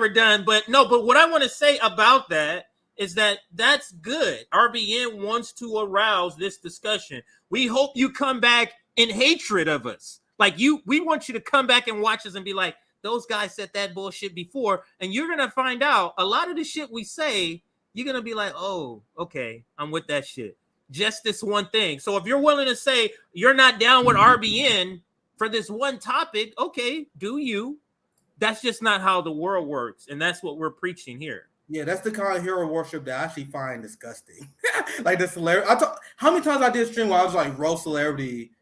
done. But what I want to say about that is that that's good. RBN wants to arouse this discussion. We hope you come back in hatred of us. We want you to come back and watch us and be like, those guys said that bullshit before. And you're going to find out a lot of the shit we say, you're going to be like, oh, okay, I'm with that shit. Just this one thing. So if you're willing to say you're not down with RBN for this one topic, okay, do you? That's just not how the world works. And that's what we're preaching here. Yeah, that's the kind of hero worship that I actually find disgusting. Like the celebrity. How many times I did stream where I was like roast celebrity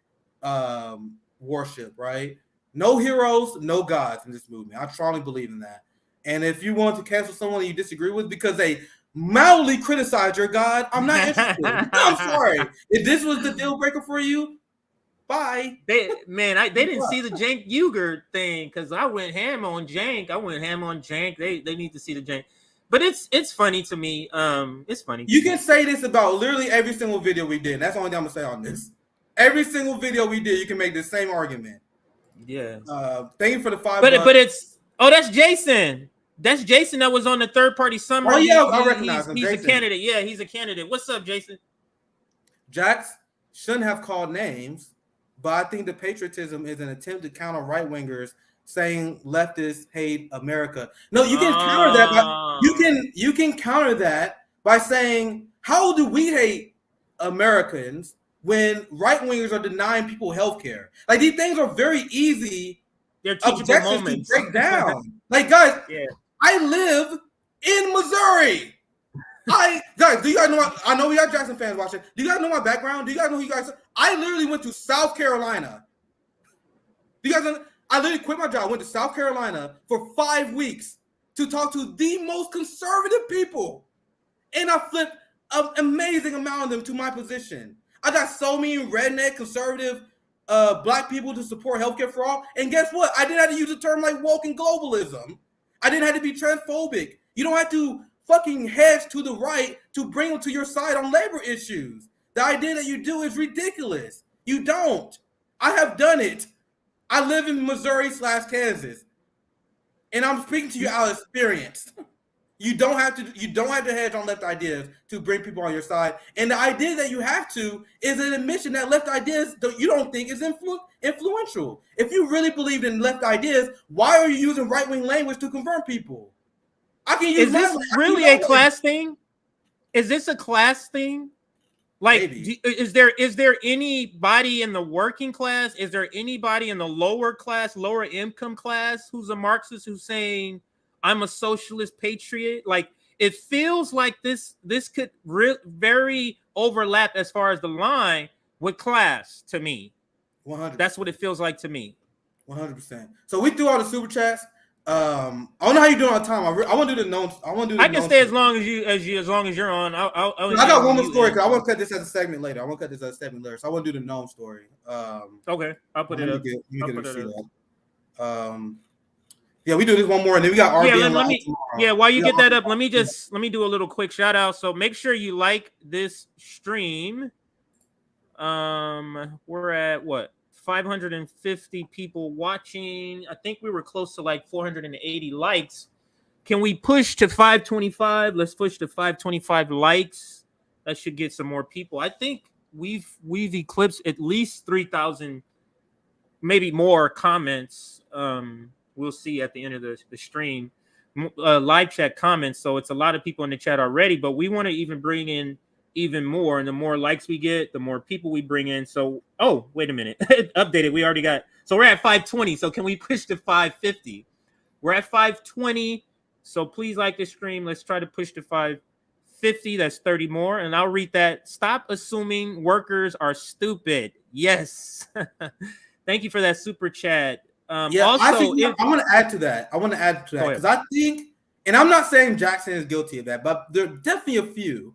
worship, right? No heroes, no gods in this movement. I strongly believe in that. And if you want to cancel someone you disagree with because they mildly criticize your God, I'm not interested. I'm sorry. If this was the deal breaker for you, bye. They didn't see the Jank Uger thing because I went ham on Jank. They need to see the Jank. But it's funny to me. It's funny. You can say this about literally every single video we did. That's the only thing I'm gonna say on this. Every single video we did, you can make the same argument. Yeah. Thank you for the $5. But that's Jason. That's Jason that was on the third party summary. Oh yeah, I recognize him. He's Jason. a candidate. Yeah, he's a candidate. What's up, Jason? Jax shouldn't have called names, but I think the patriotism is an attempt to counter right wingers saying leftists hate America. No, you can counter that. You can counter that by saying, how do we hate Americans when right wingers are denying people health care? Like, these things are very easy. They're teachable moments to break down. Like, guys, yeah. I live in Missouri. Guys, do you guys know? I know we got Jackson fans watching. Do you guys know my background? Do you guys know who you guys? I literally went to South Carolina. Do you guys know? I literally quit my job. Went to South Carolina for 5 weeks to talk to the most conservative people, and I flipped an amazing amount of them to my position. I got so many redneck conservative black people to support healthcare for all, and guess what? I didn't have to use a term like woke and globalism. I didn't have to be transphobic. You don't have to fucking hedge to the right to bring them to your side on labor issues. The idea that you do is ridiculous. You don't. I have done it. I live in Missouri/Kansas, and I'm speaking to you out of experience. You don't have to hedge on left ideas to bring people on your side. And the idea that you have to is an admission that left ideas you don't think is influential. If you really believed in left ideas, why are you using right-wing language to convert people? I can use. Is this really a class thing? Is this a class thing? Like, is there anybody in the working class? Is there anybody in the lower class, lower income class who's a Marxist who's saying, I'm a socialist patriot? Like, it feels like this could very overlap as far as the line with class to me. 100%. That's what it feels like to me. 100%. So we threw all the super chats. I don't know how you doing on time. I want to do the notes. I can stay as long as you're on. I got one more story because I want to cut this as a segment later. So I want to do the gnome story. Okay, I'll put it up. Yeah, we do this one more, and then we got RBN. While you get that up, let me do a little quick shout out. So make sure you like this stream. We're at what? 550 people watching. I think we were close to like 480 likes. Can we push to 525? Let's push to 525 likes. That should get some more people. I think we've eclipsed at least 3,000, maybe more comments. We'll see at the end of the stream. Live chat comments. So it's a lot of people in the chat already, but we want to even bring in even more, and the more likes we get, the more people we bring in. So, oh, wait a minute. Updated. We already got, so we're at 520. So can we push to 550? We're at 520. So please like this stream. Let's try to push to 550. That's 30 more. And I'll read that. Stop assuming workers are stupid. Yes. Thank you for that super chat. Also, I want to add to that. Because I think, and I'm not saying Jackson is guilty of that, but there are definitely a few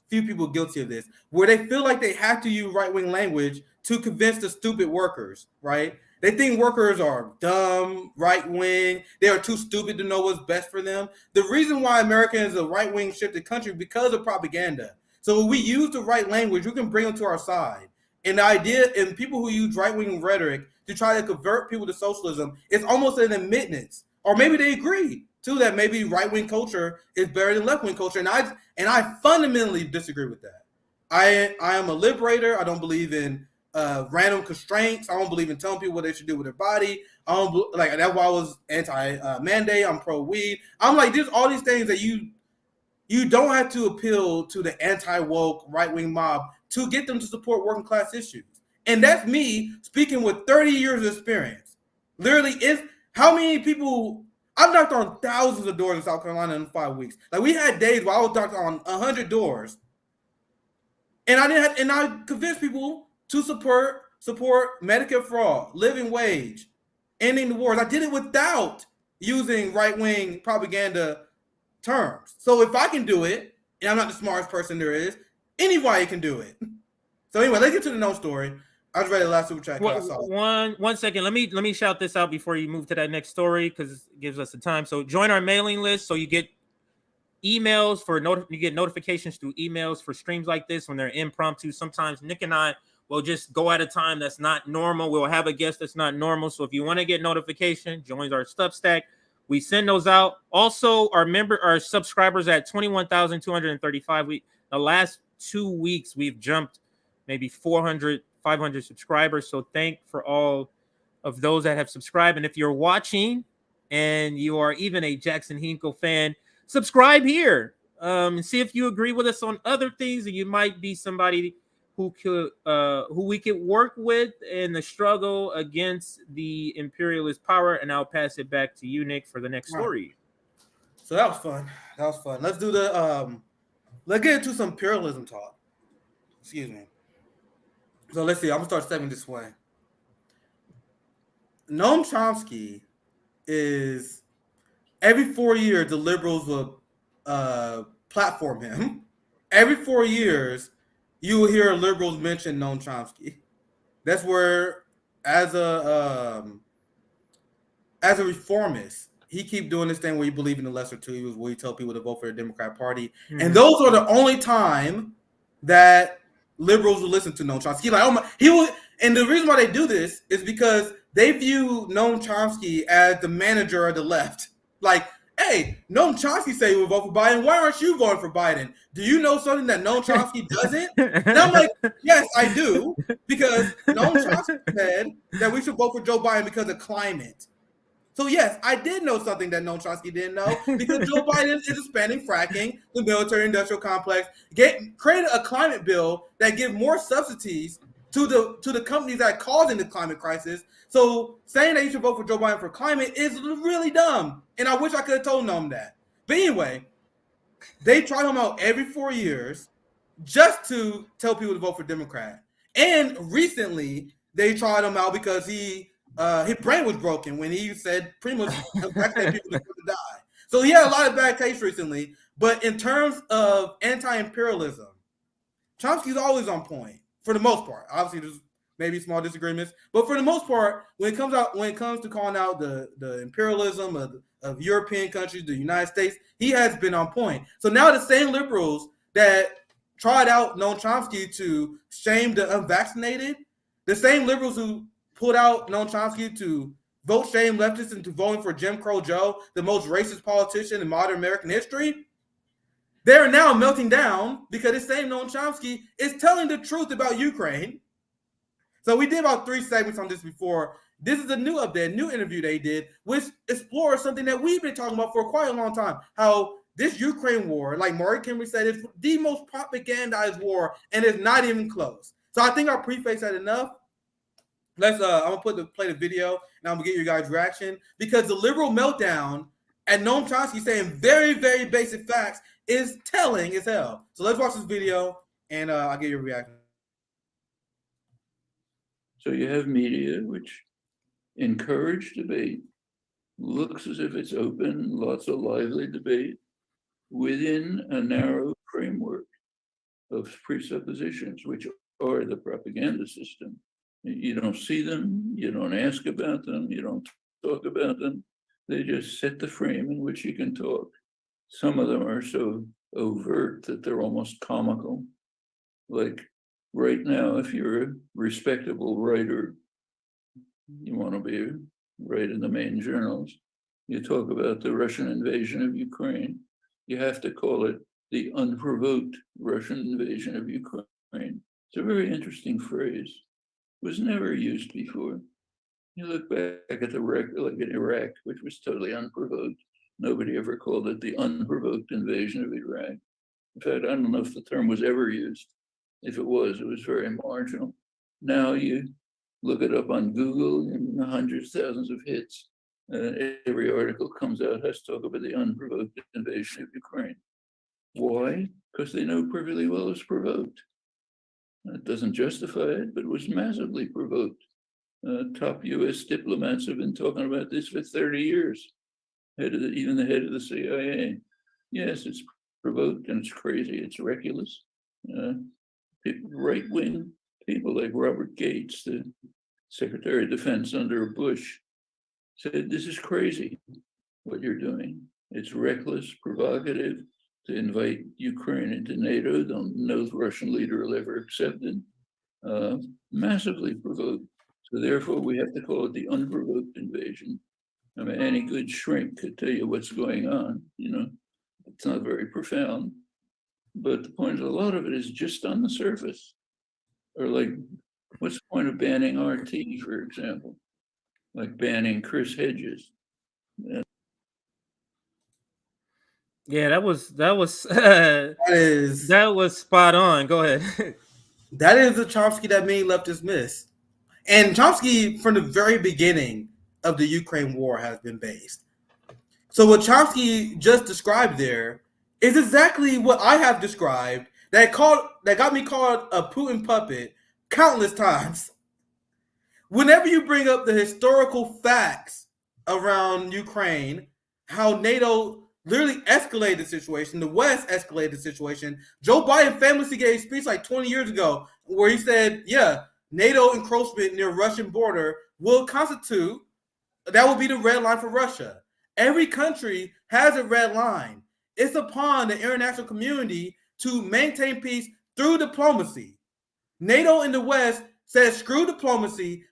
people guilty of this, where they feel like they have to use right-wing language to convince the stupid workers, right? They think workers are dumb, right-wing. They are too stupid to know what's best for them. The reason why America is a right-wing shifted country is because of propaganda. So when we use the right language, we can bring them to our side. And the idea, and people who use right-wing rhetoric to try to convert people to socialism, it's almost an admittance, or maybe they agree too that maybe right-wing culture is better than left-wing culture, and I fundamentally disagree with that. I am a liberator. I don't believe in random constraints. I don't believe in telling people what they should do with their body. I don't like that's why I was anti-mandate. I'm pro-weed. I'm like, there's all these things that you don't have to appeal to the anti-woke right-wing mob to get them to support working class issues. And that's me speaking with 30 years of experience. Literally, how many people. I've knocked on thousands of doors in South Carolina in 5 weeks. Like, we had days where I was knocking on 100 doors, and I convinced people to support Medicare for all, living wage, ending the wars. I did it without using right-wing propaganda terms. So if I can do it, and I'm not the smartest person there is, anybody can do it. So anyway, let's get to the no story. I was ready to last super chat. One second. Let me shout this out before you move to that next story, because it gives us the time. So join our mailing list so you get emails you get notifications through emails for streams like this when they're impromptu. Sometimes Nick and I will just go at a time that's not normal. We'll have a guest that's not normal. So if you want to get notification, join our Substack. We send those out. Also, our subscribers at 21,235. The last 2 weeks we've jumped maybe 400, 500 subscribers. So thank for all of those that have subscribed. And if you're watching and you are even a Jackson Hinkle fan, subscribe here and see if you agree with us on other things, and you might be somebody who we could work with in the struggle against the imperialist power. And I'll pass it back to you, Nick, for the next story. So that was fun. Let's do let's get into some imperialism talk. Excuse me. So let's see. I'm gonna start stepping this way. Noam Chomsky is every 4 years the liberals will platform him. Every 4 years you will hear liberals mention Noam Chomsky. That's where, as a reformist, he keep doing this thing where he believe in the lesser two evils, where he tell people to vote for the Democratic Party, and those are the only time that liberals will listen to Noam Chomsky. Like, oh my, he will, and the reason why they do this is because they view Noam Chomsky as the manager of the left. Like, hey, Noam Chomsky say he would vote for Biden. Why aren't you voting for Biden? Do you know something that Noam Chomsky doesn't? And I'm like, yes, I do, because Noam Chomsky said that we should vote for Joe Biden because of climate. So yes, I did know something that Noam Chomsky didn't know, because Joe Biden is expanding fracking, the military-industrial complex, created a climate bill that gives more subsidies to the companies that are causing the climate crisis. So saying that you should vote for Joe Biden for climate is really dumb, and I wish I could have told Noam that. But anyway, they try him out every 4 years just to tell people to vote for Democrat. And recently, they tried him out because his brain was broken when he said pretty much vaccinated people deserve to die. So he had a lot of bad taste recently. But in terms of anti-imperialism, Chomsky's always on point for the most part. Obviously, there's maybe small disagreements, but for the most part, when it comes to calling out the imperialism of European countries, the United States, he has been on point. So now the same liberals that tried out Noam Chomsky to shame the unvaccinated, the same liberals who put out Noam Chomsky to vote shame leftists into voting for Jim Crow Joe, the most racist politician in modern American history, they're now melting down because this same Noam Chomsky is telling the truth about Ukraine. So we did about 3 segments on this before. This is a new update, a new interview they did, which explores something that we've been talking about for quite a long time, how this Ukraine war, like Mark Henry said, is the most propagandized war, and it's not even close. So I think our preface had enough. I'm gonna play the video, and I'm gonna get your guys' reaction, because the liberal meltdown and Noam Chomsky saying very, very basic facts is telling as hell. So let's watch this video, and I'll get your reaction. So you have media which encourage debate, looks as if it's open, lots of lively debate within a narrow framework of presuppositions, which are the propaganda system. You don't see them, you don't ask about them, you don't talk about them. They just set the frame in which you can talk. Some of them are so overt that they're almost comical. Like right now, if you're a respectable writer, you want to be right in the main journals, you talk about the Russian invasion of Ukraine, you have to call it the unprovoked Russian invasion of Ukraine. It's a very interesting phrase. It was never used before. You look back at like in Iraq, which was totally unprovoked. Nobody ever called it the unprovoked invasion of Iraq. In fact, I don't know if the term was ever used. If it was very marginal. Now you look it up on Google, and hundreds, thousands of hits. Every article comes out has to talk about the unprovoked invasion of Ukraine. Why? Because they know perfectly well it's provoked. It doesn't justify it, but it was massively provoked. Top US diplomats have been talking about this for 30 years. Even the head of the CIA. Yes, it's provoked and it's crazy, it's reckless. Right-wing people like Robert Gates, the Secretary of Defense under Bush, said, this is crazy what you're doing. It's reckless, provocative to invite Ukraine into NATO. No Russian leader will ever accept it. Massively provoked. So therefore, we have to call it the unprovoked invasion. I mean, any good shrink could tell you what's going on. It's not very profound. But the point is, a lot of it is just on the surface. Or like, what's the point of banning RT, for example? Like banning Chris Hedges. Yeah, that was That was spot on. Go ahead. That is the Chomsky that many leftists miss. And Chomsky, from the very beginning of the Ukraine war, has been based. So what Chomsky just described there is exactly what I have described that got me called a Putin puppet countless times. Whenever you bring up the historical facts around Ukraine, how NATO literally escalated the situation, the West escalated the situation. Joe Biden famously gave a speech like 20 years ago where he said, yeah, NATO encroachment near Russian border will constitute, that will be the red line for Russia. Every country has a red line. It's upon the international community to maintain peace through diplomacy. NATO in the West says, screw diplomacy.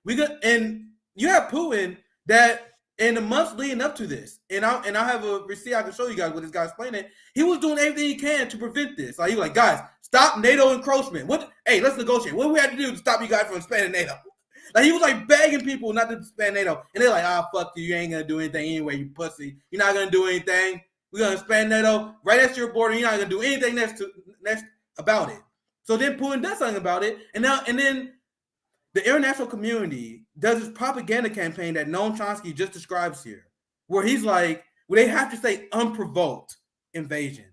And you have Putin that in the months leading up to this, and I have a receipt I can show you guys what this guy's explaining. He was doing everything he can to prevent this. Like he was like, guys, stop NATO encroachment. Hey, let's negotiate. What do we have to do to stop you guys from expanding NATO? Like he was like begging people not to expand NATO, and they're like, fuck you, you ain't gonna do anything anyway, you pussy. You're not gonna do anything. We're gonna expand NATO right next to your border. You're not gonna do anything next about it. So then Putin does something about it, and then the international community does this propaganda campaign that Noam Chomsky just describes here, where he's like, they have to say unprovoked invasion.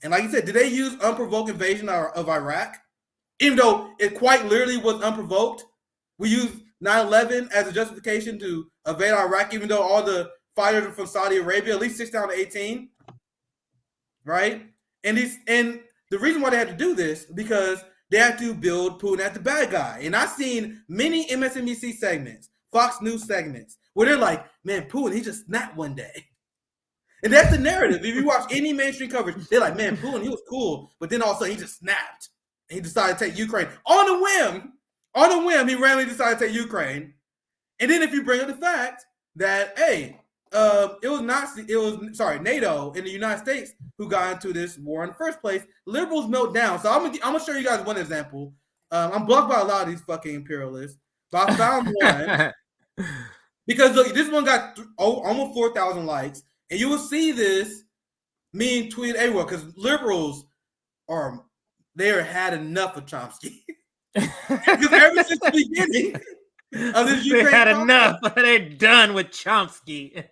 And like you said, did they use unprovoked invasion of Iraq? Even though it quite literally was unprovoked, we used 9/11 as a justification to invade Iraq, even though all the fighters are from Saudi Arabia, at least 6 down to 18, right? And the reason why they had to do this because they had to build Putin as the bad guy. And I've seen many MSNBC segments, Fox News segments, where they're like, man, Putin, he just snapped one day. And that's the narrative. If you watch any mainstream coverage, they're like, man, Putin, he was cool, but then all of a sudden he just snapped. And he decided to take Ukraine on a whim. On a whim, he randomly decided to take Ukraine. And then if you bring up the fact that, hey, it was NATO and the United States who got into this war in the first place. Liberals melt down. So I'm gonna show you guys one example. I'm blocked by a lot of these fucking imperialists, but I found one because look, this one got almost 4,000 likes, and you will see this meme tweeted everywhere because liberals are had enough of Chomsky because ever since the beginning. They had enough. They're done with Chomsky.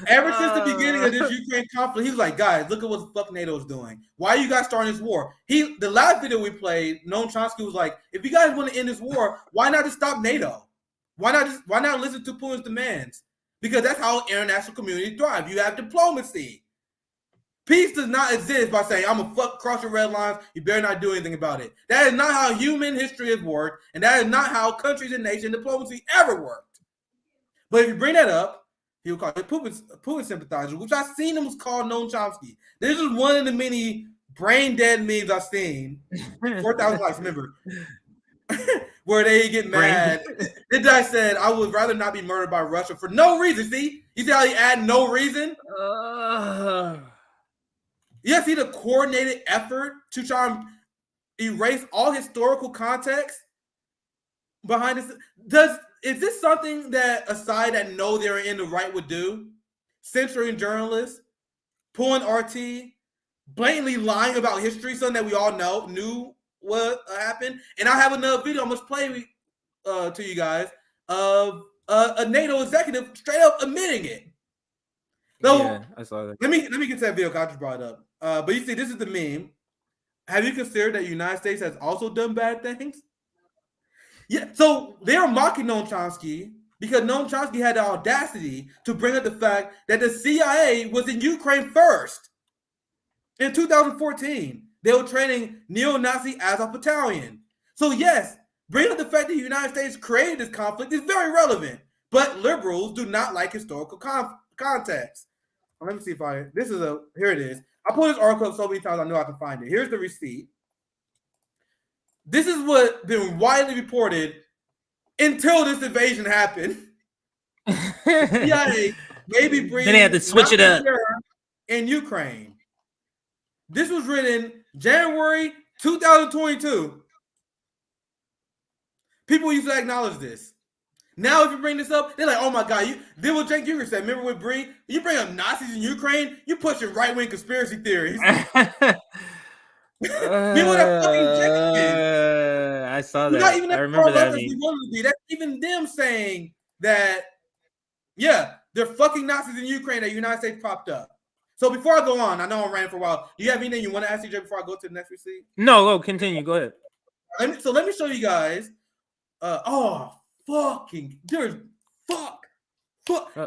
Ever since the beginning of this Ukraine conflict, he was like, guys, look at what the fuck NATO is doing. Why are you guys starting this war? The last video we played, Noam Chomsky was like, if you guys want to end this war, why not just stop NATO? Why not listen to Putin's demands? Because that's how international community thrive. You have diplomacy. Peace does not exist by saying, I'm going to cross your red lines. You better not do anything about it. That is not how human history has worked. And that is not how countries and nation diplomacy ever worked. But if you bring that up, he'll call it Putin sympathizer, which I've seen him call Noam Chomsky. This is one of the many brain dead memes I've seen. 4,000 likes, remember. Where they get mad. This guy said, I would rather not be murdered by Russia for no reason. See? You see how he add no reason? You see the coordinated effort to try and erase all historical context behind this? Is this something that a side that know they're in the right would do? Censoring journalists, pulling RT, blatantly lying about history, something that we all knew what happened. And I have another video I'm going to play to you guys of a NATO executive straight up admitting it. So yeah, I saw that. Let me get to that video because I just brought it up. But you see, this is the meme. Have you considered that the United States has also done bad things? Yeah, so they're mocking Noam Chomsky because Noam Chomsky had the audacity to bring up the fact that the CIA was in Ukraine first. In 2014, they were training neo-Nazi Azov Battalion. So yes, bringing up the fact that the United States created this conflict is very relevant, but liberals do not like historical context. Let me see if here it is. I pulled this article up so many times I know I can find it. Here's the receipt. This is what been widely reported until this invasion happened. CIA maybe bringing. Then they had to switch it up in Ukraine. This was written January 2022. People used to acknowledge this. Now, if you bring this up, they're like, "Oh my God!" Did what Cenk Uygur said. Remember with Bree? You bring up Nazis in Ukraine, you pushing right-wing conspiracy theories. Remember that fucking Cenk did? I saw that. Not even I remember that. That's even them saying that. Yeah, they're fucking Nazis in Ukraine that the United States propped up. So before I go on, I know I'm ranting for a while. Do you have anything you want to ask, CJ, before I go to the next receipt? No, continue. Go ahead. Let me show you guys. Fucking fuck.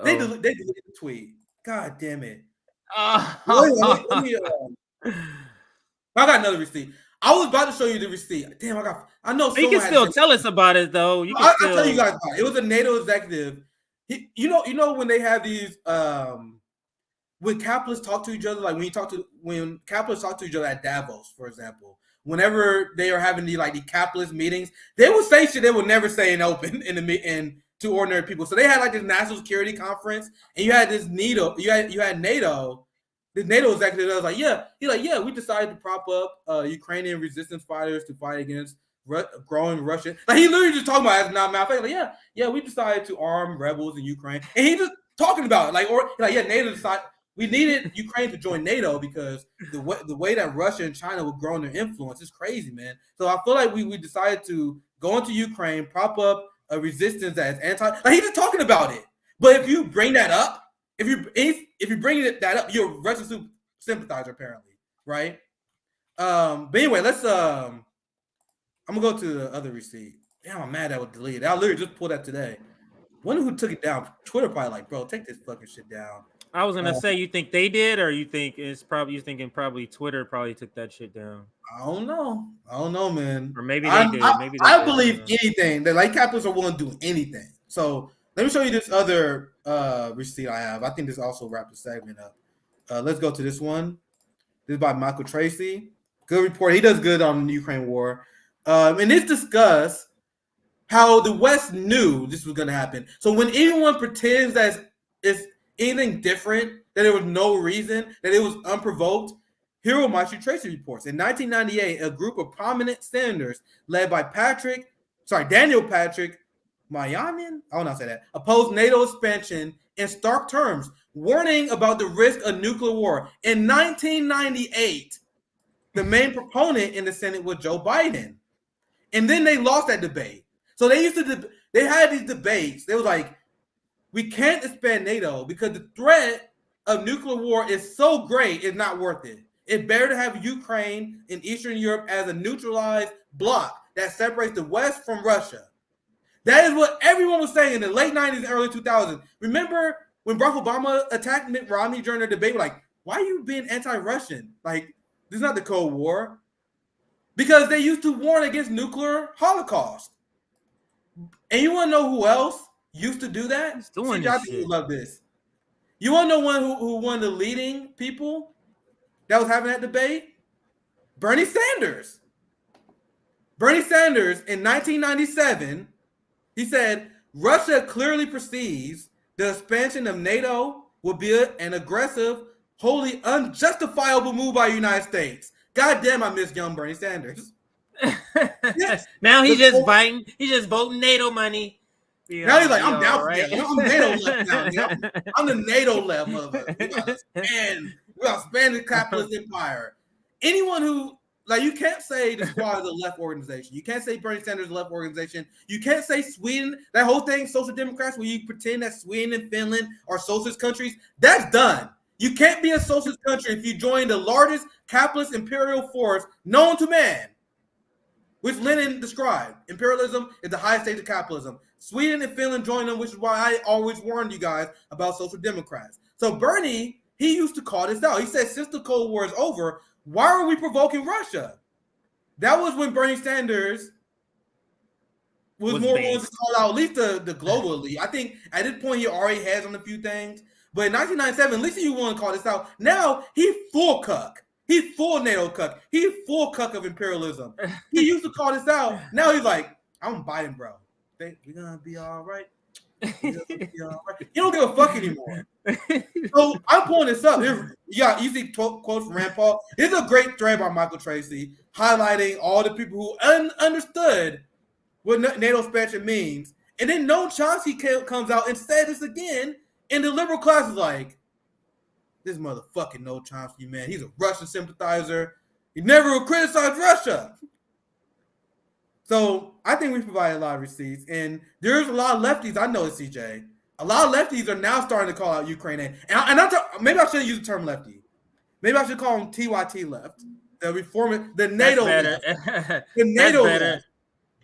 They deleted the tweet. God damn it. I got another receipt. I was about to show you the receipt. Damn, I know. You can still tell us about it though. I'll tell you guys about it. It was a NATO executive. You know when they have these when capitalists talk to each other, like when capitalists talk to each other at Davos, for example. Whenever they are having the capitalist meetings, they will say shit they will never say in open in to ordinary people. So they had like this national security conference, and you had this NATO, you had NATO. The NATO executive was like, yeah, we decided to prop up Ukrainian resistance fighters to fight against growing Russian. Like he literally just talking about it as not mouth. Like, yeah, we decided to arm rebels in Ukraine, and he just talking about it. NATO decided we needed Ukraine to join NATO because the way that Russia and China were growing their influence is crazy, man. So I feel like we decided to go into Ukraine, prop up a resistance that is anti. Like he's just talking about it. But if you bring that up, if you bring that up, you're a Russian sympathizer apparently, right? But anyway, let's I'm gonna go to the other receipt. Damn, I'm mad that was deleted. I literally just pulled that today. Wonder who took it down. Twitter probably like, bro, take this fucking shit down. I was gonna say, you think they did, or you think it's probably you thinking probably Twitter probably took that shit down. I don't know, man. Or maybe they did. Maybe I believe anything. That like capitalists are willing to do anything. So let me show you this other receipt I have. I think this also wraps the segment up. Let's go to this one. This is by Michael Tracy. Good report. He does good on the Ukraine war. And this discuss how the West knew this was going to happen. So when anyone pretends that it's anything different, that there was no reason, that it was unprovoked, here are Michael Tracy reports. In 1998, a group of prominent senators led by Daniel Patrick Moynihan, I will not say that, opposed NATO expansion in stark terms, warning about the risk of nuclear war. In 1998, the main proponent in the Senate was Joe Biden. And then they lost that debate. So they had these debates. They was like, we can't expand NATO because the threat of nuclear war is so great, it's not worth it. It's better to have Ukraine and Eastern Europe as a neutralized bloc that separates the West from Russia. That is what everyone was saying in the late 90s and early 2000s. Remember when Barack Obama attacked Mitt Romney during their debate? Like, why are you being anti-Russian? Like, this is not the Cold War. Because they used to warn against nuclear holocaust. And you want to know who else used to do that? He's doing this shit. You love this. You want to know who one of the leading people that was having that debate? Bernie Sanders. Bernie Sanders in 1997, he said, Russia clearly perceives the expansion of NATO will be an aggressive, wholly unjustifiable move by the United States. God damn, I miss young Bernie Sanders. Yes. Now he's just biting. He's just voting NATO money. Now he's like, I'm down for that. I'm NATO left now. I'm the NATO left of it. We got to expand the capitalist empire. Anyone who, like, you can't say the Squad is a left organization. You can't say Bernie Sanders is a left organization. You can't say Sweden, that whole thing, Social Democrats, where you pretend that Sweden and Finland are socialist countries. That's done. You can't be a socialist country if you join the largest capitalist imperial force known to man, which Lenin described. Imperialism is the highest stage of capitalism. Sweden and Finland joined them, which is why I always warned you guys about social democrats. So Bernie, he used to call this out. He said, since the Cold War is over, why are we provoking Russia? That was when Bernie Sanders was more willing to call out at least the global elite. I think at this point he already has on a few things. But in 1997, at least you want to call this out. Now he full cuck. He's full NATO cuck. He's full cuck of imperialism. He used to call this out. Now he's like, I'm Biden, bro. Think we're gonna be all right. He don't give a fuck anymore. So I'm pulling this up. You see quotes from Rand Paul. This is a great thread by Michael Tracy highlighting all the people who understood what NATO expansion means. And then Noam Chomsky comes out and said this again. And the liberal class is like, this motherfucking Noam Chomsky, man. He's a Russian sympathizer. He never will criticize Russia. So I think we provide a lot of receipts. And there's a lot of lefties. I know it, CJ. A lot of lefties are now starting to call out Ukraine. Maybe I shouldn't use the term lefty. Maybe I should call them TYT left. The reformer, the NATO left. The NATO left.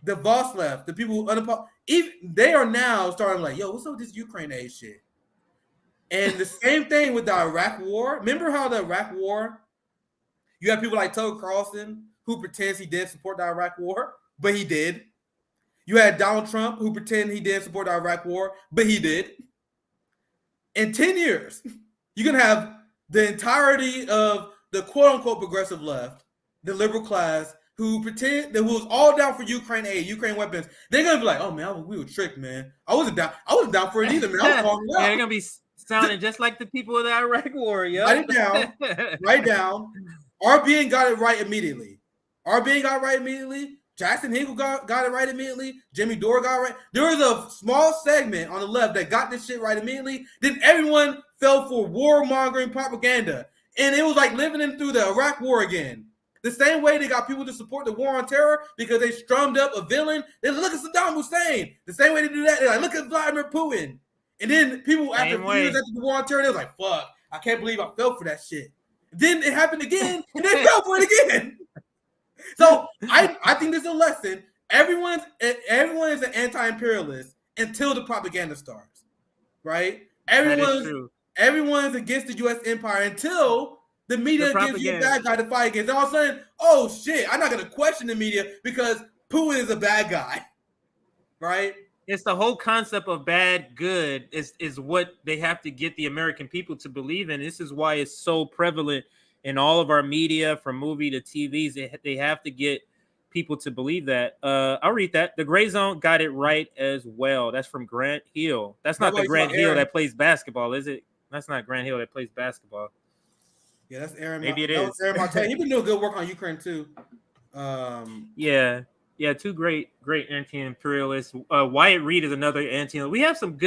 The Voss left. The people who they are now starting like, yo, what's up with this Ukraine aid shit? And the same thing with the Iraq war. Remember how the Iraq war, you have people like Tucker Carlson who pretends he didn't support the Iraq war, but he did. You had Donald Trump who pretended he didn't support the Iraq war, but he did. In 10 years, you're going to have the entirety of the quote-unquote progressive left, the liberal class, who was all down for Ukraine aid, Ukraine weapons, they're gonna be like, "Oh man, we were tricked, man. I wasn't down for it either, man. I was calling it out." Yeah, they're gonna be sounding just like the people of the Iraq War. Yep. Write it down. Write down. RBN got it right immediately. RBN got it right immediately. Jackson Hinkle got it right immediately. Jimmy Dore got it right. There was a small segment on the left that got this shit right immediately. Then everyone fell for warmongering propaganda. And it was like living in through the Iraq War again. The same way they got people to support the war on terror because they strummed up a villain. They look at Saddam Hussein. The same way they do that, they're like, look at Vladimir Putin. And then people after years after the war on terror, they was like, fuck, I can't believe I fell for that shit. Then it happened again, and they fell for it again. So I think there's a lesson. Everyone is an anti-imperialist until the propaganda starts, right? Everyone's against the U.S. empire until the media gives you a bad guy to fight against. And all of a sudden, oh shit, I'm not going to question the media because Putin is a bad guy, right? It's the whole concept of bad good is what they have to get the American people to believe in. This is why it's so prevalent in all of our media, from movie to TVs. They have to get people to believe that. I'll read that. The Gray Zone got it right as well. That's from Grant Hill. That's not the Grant Hill that plays basketball, is it? That's not Grant Hill that plays basketball. Yeah, that's Aaron. Maybe it is. Aaron Martin. He's been doing good work on Ukraine too. Yeah, two great anti-imperialists. Wyatt Reed is another anti. We have some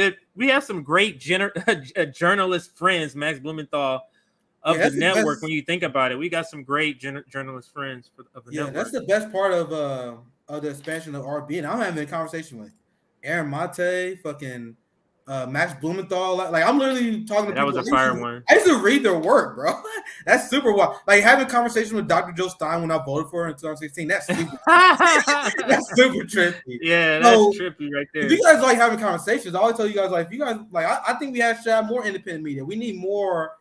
great journalist friends. Max Blumenthal of the network. When you think about it, we got some great journalist friends of the network. That's the best part of the expansion of RB. And I'm having a conversation with Aaron Mate, fucking Max Blumenthal. Like I'm literally talking to people. That was a fire one. I used to read their work, bro. That's super wild. Like having a conversation with Dr. Joe Stein when I voted for her in 2016. That's super. That's super trippy. Yeah, that's trippy right there. If you guys like having conversations, I always tell you guys, like, if you guys like, I think we should have more independent media. We need more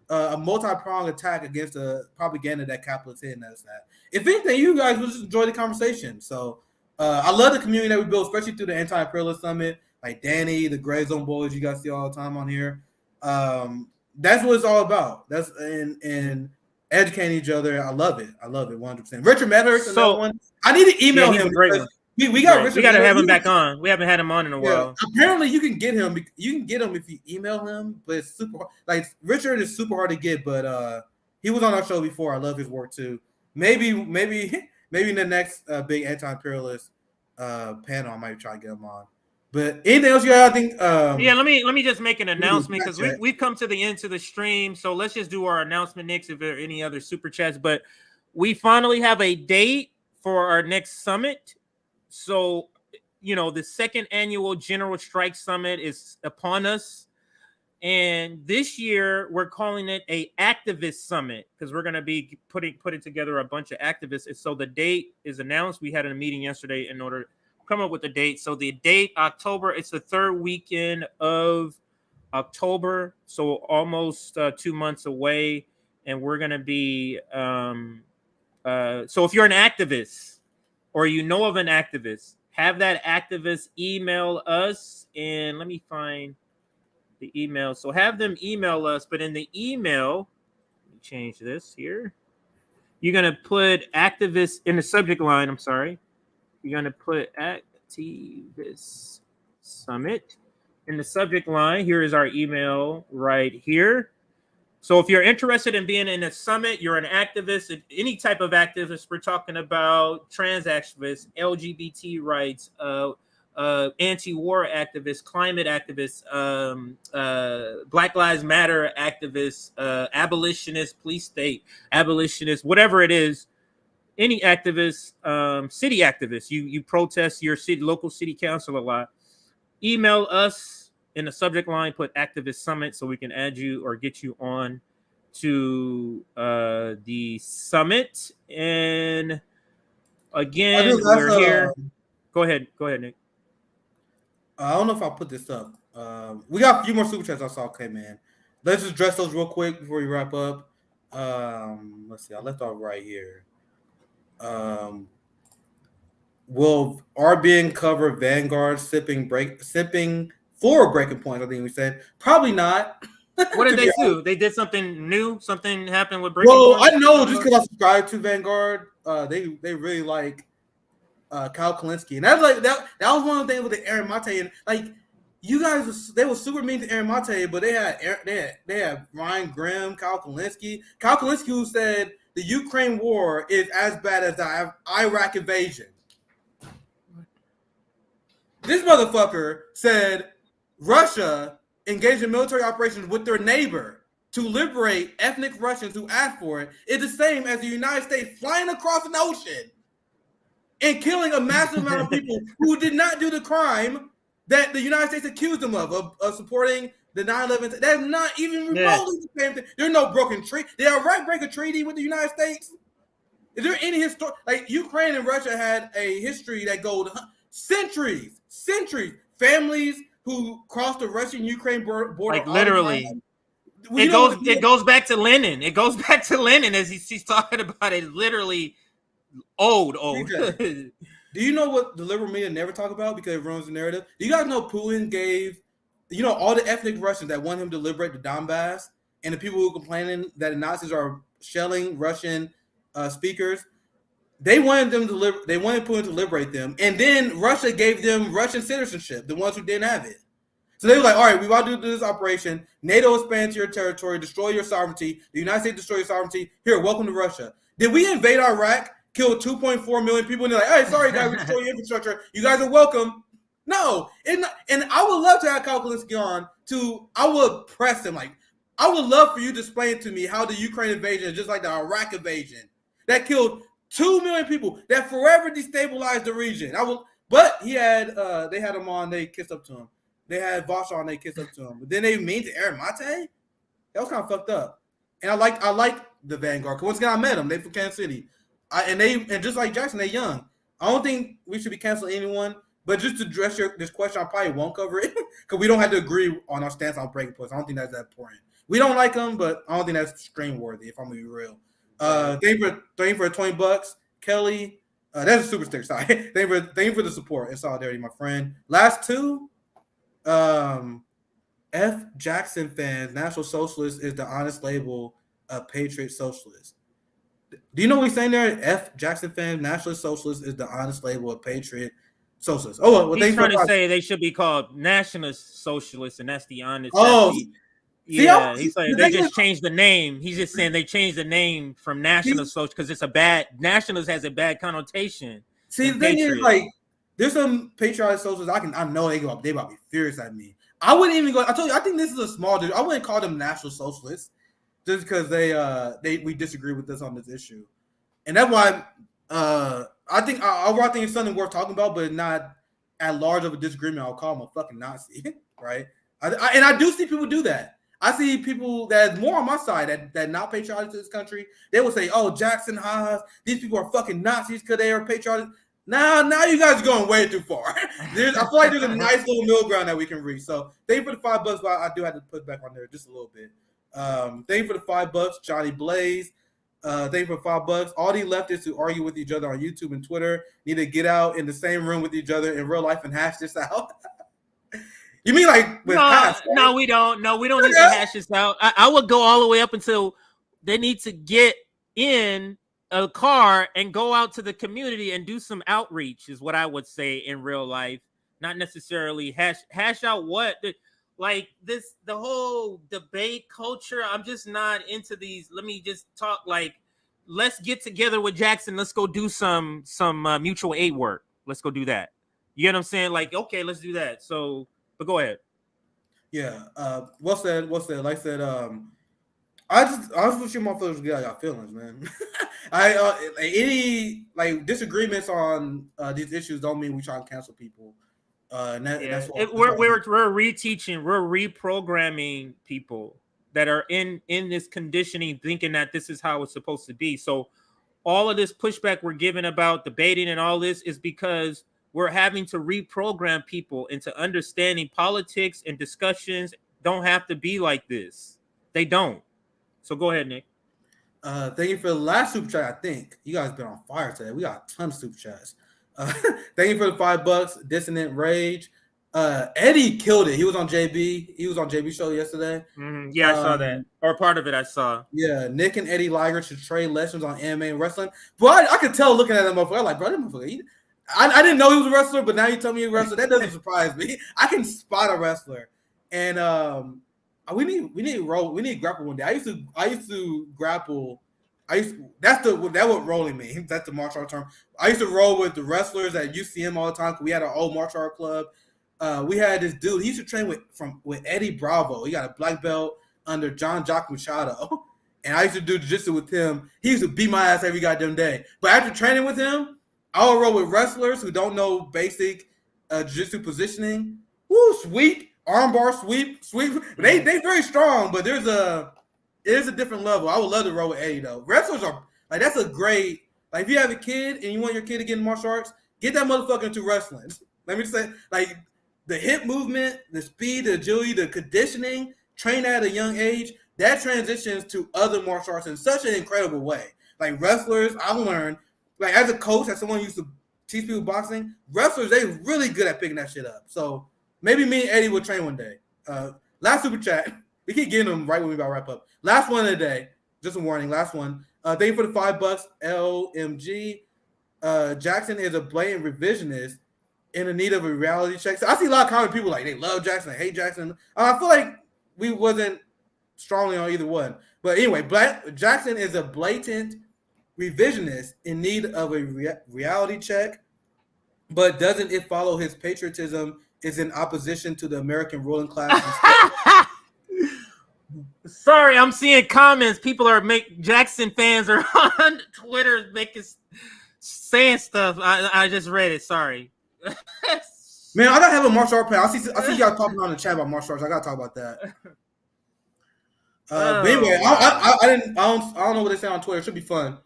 a multi-pronged attack against the propaganda that capitalists hitting us at. If anything, you guys will just enjoy the conversation. So I love the community that we built, especially through the Anti-Imperialist Summit. Like Danny, the Gray Zone boys, you guys see all the time on here. That's what it's all about. That's and educating each other. I love it. 100%. Richard Medhurst, another one. I need to email him. We got Richard. We got to have him back on. We haven't had him on in a while. Apparently, you can get him. You can get him if you email him, but it's super hard. Like Richard is super hard to get. But he was on our show before. I love his work too. Maybe in the next big anti-imperialist panel, I might try to get him on. But anything else you got? I think. Let me just make an announcement because we've come to the end of the stream. So let's just do our announcement next. If there are any other super chats, but we finally have a date for our next summit. So, the second annual General Strike Summit is upon us. And this year, we're calling it a activist summit because we're going to be putting together a bunch of activists. And so the date is announced. We had a meeting yesterday in order to come up with the date. So the date, October, it's the third weekend of October. So almost 2 months away. And we're going to be, so if you're an activist, or you know of an activist, have that activist email us. And let me find the email. So have them email us. But in the email, let me change this here. You're going to put activist in the subject line. I'm sorry. You're going to put activist summit in the subject line. Here is our email right here. So if you're interested in being in a summit, you're an activist, any type of activist. We're talking about trans activists, LGBT rights, anti-war activists, climate activists, Black Lives Matter activists, abolitionists, police state abolitionists, whatever it is. Any activist, city activists, you protest your local city council a lot. Email us. In the subject line, put activist summit so we can add you or get you on to the summit. And again, we're here. Go ahead, Nick. I don't know if I'll put this up. We got a few more super chats I saw. Okay, man. Let's just address those real quick before we wrap up. Let's see. I left off right here. Will RBN cover Vanguard sipping for breaking point? I think we said probably not. What did To they be sue? They did something new. Something happened with Breaking Well, Point? I know just because I subscribe to Vanguard, they really like Kyle Kalinske, and that's like that was one of the things with the Aaron Mate, and like you guys, they were super mean to Aaron Mate, but they had Ryan Grimm, Kyle Kalinske who said the Ukraine war is as bad as the Iraq invasion. This motherfucker said Russia engaged in military operations with their neighbor to liberate ethnic Russians who asked for it is the same as the United States flying across an ocean and killing a massive amount of people who did not do the crime that the United States accused them of supporting the 9/11. That's not even remotely the same thing. There's no broken treaty. Did Iraq break a treaty with the United States? Is there any history? Like Ukraine and Russia had a history that goes centuries. Families who crossed the Russian-Ukraine border, Like literally. It goes back to Lenin. It goes back to Lenin as he's talking about it. Literally old. Do you know what the liberal media never talk about because it ruins the narrative? Do you guys know Putin gave, all the ethnic Russians that want him to liberate the Donbass and the people who are complaining that the Nazis are shelling Russian speakers? They wanted Putin to liberate them, and then Russia gave them Russian citizenship, the ones who didn't have it. So they were like, all right, we want to do this operation. NATO expands your territory, destroy your sovereignty. The United States destroy your sovereignty. Here, welcome to Russia. Did we invade Iraq, kill 2.4 million people, and they're like, hey, sorry, guys, we destroy your infrastructure. You guys are welcome. No. And I would love to have Kyle Kalinske on I would press him. Like, I would love for you to explain to me how the Ukraine invasion is just like the Iraq invasion that killed 2 million people, that forever destabilized the region. But they had him on, they kissed up to him. They had Vosh on, they kissed up to him. But then they mean to Aaron Mate? That was kind of fucked up. And I like the Vanguard. Because once again, I met them. They from Kansas City. And just like Jackson, they young. I don't think we should be canceling anyone. But just to address this question, I probably won't cover it. Because we don't have to agree on our stance on breaking points. I don't think that's that important. We don't like them, but I don't think that's stream worthy, if I'm going to be real. Thank you for $20. Kelly. That's a super sticker. Sorry. Thank you for the support and solidarity, my friend. Last two. F. Jackson fans, National Socialist is the honest label of Patriot Socialist. Do you know what he's saying there? F. Jackson fans, National Socialist is the honest label of Patriot Socialist. Oh, well, he's trying to say they should be called Nationalist Socialists, and that's the honest. He's like they just changed the name. He's just saying they changed the name from National Socialist because it's a bad nationalist has a bad connotation. See, the thing is, like, there's some patriotic socialists I know they about to be furious at me. I wouldn't even go. I told you, I think this is a small dude. I wouldn't call them National Socialists just because we disagree with us on this issue, and that's why I think it's something worth talking about, but not at large of a disagreement. I'll call them a fucking Nazi, right? And I do see people do that. I see people that's more on my side that not patriotic to this country. They will say, "Oh, Jackson Haas, these people are fucking Nazis because they are patriotic." Now you guys are going way too far. I feel like there's a nice little middle ground that we can reach. So thank you for the $5, but I do have to put back on there just a little bit. Thank you for the $5, Johnny Blaze. Thank you for $5. All these leftists who argue with each other on YouTube and Twitter need to get out in the same room with each other in real life and hash this out. You mean like with hash? Right? No, we don't. No, we don't need to hash this out. I would go all the way up until they need to get in a car and go out to the community and do some outreach is what I would say in real life, not necessarily hash out what like this, the whole debate culture. I'm just not into these. Let me just talk like, let's get together with Jackson. Let's go do some mutual aid work. Let's go do that. You know what I'm saying? Like, okay, let's do that. So, but go ahead. Yeah. What's that? Like I said, I just wish you motherfuckers got feelings, man. Any like disagreements on these issues don't mean we try to cancel people. That's what we're reteaching, we're reprogramming people that are in this conditioning, thinking that this is how it's supposed to be. So all of this pushback we're giving about debating and all this is because we're having to reprogram people into understanding politics and discussions don't have to be like this. They don't. So go ahead, Nick. Thank you for the last super chat. I think you guys been on fire today. We got a ton of super chats. Thank you for the $5. Dissonant Rage. Eddie killed it. He was on JB. He was on JB show yesterday. Yeah, I saw that. Or part of it I saw. Yeah, Nick and Eddie Liger should trade lessons on anime and wrestling. But I could tell looking at that motherfucker, I'm like, bro, that motherfucker, I didn't know he was a wrestler, but now you tell me he's a wrestler. That doesn't surprise me. I can spot a wrestler. And we need grapple one day. I used to grapple. That what rolling means. That's the martial art term. I used to roll with the wrestlers at UCM all the time. We had our old martial art club. We had this dude. He used to train with Eddie Bravo. He got a black belt under John Jock Machado, and I used to do jiu-jitsu with him. He used to beat my ass every goddamn day. But after training with him, I would roll with wrestlers who don't know basic jiu-jitsu positioning. Woo, sweep, armbar, sweep. They very strong, but there's a different level. I would love to roll with Eddie though. Wrestlers are like, that's a great, like, if you have a kid and you want your kid to get in martial arts, get that motherfucker into wrestling. Let me say, like, the hip movement, the speed, the agility, the conditioning, train at a young age, that transitions to other martial arts in such an incredible way. Like wrestlers, I learned, like as a coach, as someone who used to teach people boxing, wrestlers, they really good at picking that shit up. So maybe me and Eddie will train one day. Last super chat. We keep getting them right when we about to wrap up. Last one of the day. Just a warning. Last one. Thank you for the $5. LMG. Jackson is a blatant revisionist in the need of a reality check. So I see a lot of common people like they love Jackson, they hate Jackson. I feel like we wasn't strongly on either one. But anyway, Jackson is a blatant revisionist in need of a reality check, but doesn't it follow his patriotism is in opposition to the American ruling class? Sorry, I'm seeing comments. People are Jackson fans are on Twitter saying stuff. I just read it. Sorry. Man, I gotta have a martial art plan. I see y'all talking on the chat about martial arts. I gotta talk about that. But anyway, I don't know what they say on Twitter. It should be fun.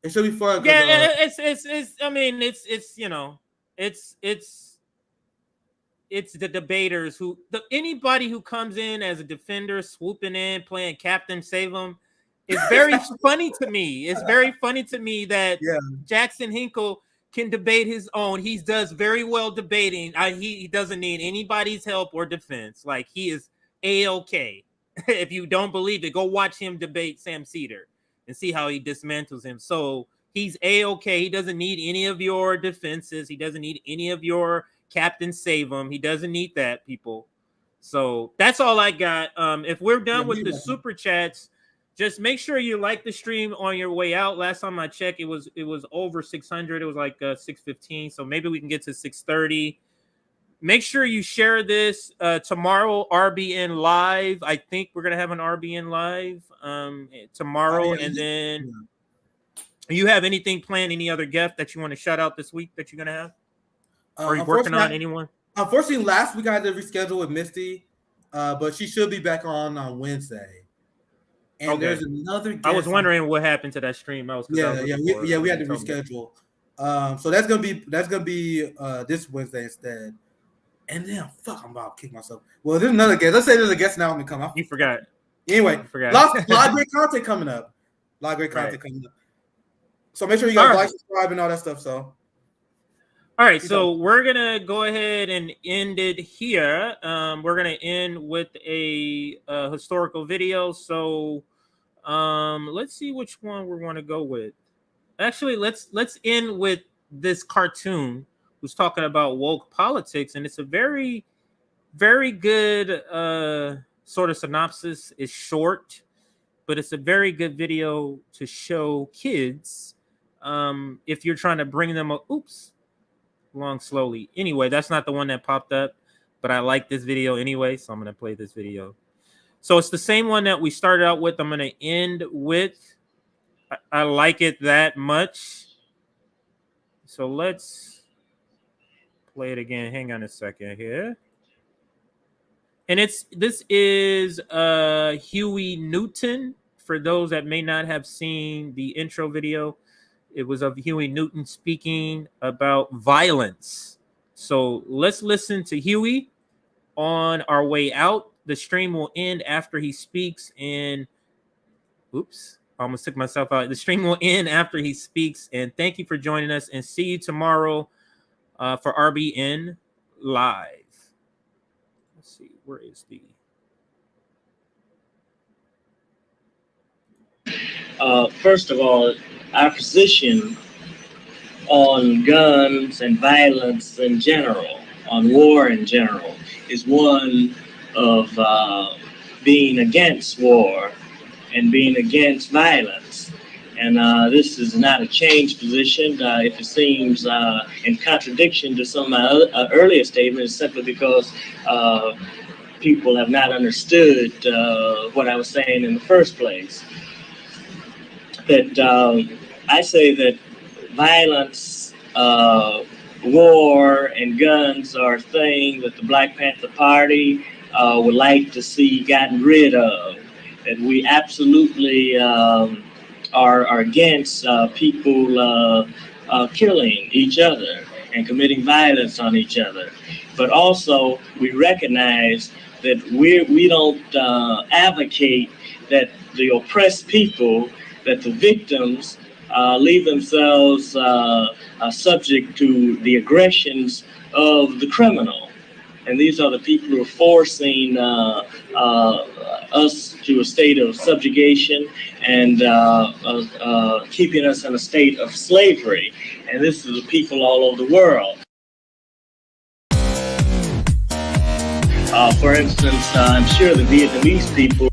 It should be fun. Yeah, it's the debaters anybody who comes in as a defender, swooping in, playing Captain Save 'em. It's very funny to me. It's very funny to me that Jackson Hinkle can debate his own. He does very well debating. He doesn't need anybody's help or defense. Like, he is A-okay. If you don't believe it, go watch him debate Sam Cedar and see how he dismantles him. So he's A-okay. He doesn't need any of your defenses. He doesn't need any of your Captain Save 'em. He doesn't need that, people. So that's all I got. If we're done with the super chats, just make sure you like the stream on your way out. Last time I checked, it was over 600. It was like 615. So maybe we can get to 630. Make sure you share this tomorrow. RBN live. I think we're gonna have an RBN live tomorrow. And then, you have anything planned? Any other guest that you want to shout out this week that you're gonna have? Are you working on anyone? Unfortunately, last week I had to reschedule with Misty, but she should be back on Wednesday. And there's another guest. I was wondering what happened to that stream. We had to reschedule. So that's gonna be this Wednesday instead. And then I'm about to kick myself. Well, there's another guest. Let's say there's a guest now to come up. You forgot. Anyway, a lot of great content coming up. So make sure you guys like, subscribe, and all that stuff. So. All right, so we're going to go ahead and end it here. We're going to end with a historical video. So let's see which one we want to go with. Actually, let's end with this cartoon who's talking about woke politics. And it's a very, very good sort of synopsis. It's short, but it's a very good video to show kids if you're trying to bring them along slowly. Anyway, that's not the one that popped up, but I like this video anyway, so I'm going to play this video. So it's the same one that we started out with. I'm going to end with. I like it that much. So let's play it again. Hang on a second here. And this is Huey Newton. For those that may not have seen the intro video, it was of Huey Newton speaking about violence. So let's listen to Huey on our way out. The stream will end after he speaks in... Oops, I almost took myself out. The stream will end after he speaks. And thank you for joining us. And see you tomorrow for RBN Live. let's see, where is the? First of all, our position on guns and violence in general, on war in general, is one of being against war and being against violence. And this is not a changed position. If it seems in contradiction to some of my earlier statements, simply because people have not understood what I was saying in the first place. That I say that violence, war, and guns are a thing that the Black Panther Party would like to see gotten rid of. That we absolutely are against people killing each other and committing violence on each other. But also we recognize that we don't advocate that the oppressed people, that the victims leave themselves subject to the aggressions of the criminal. And these are the people who are forcing us to a state of subjugation and keeping us in a state of slavery. And this is the people all over the world. For instance, I'm sure the Vietnamese people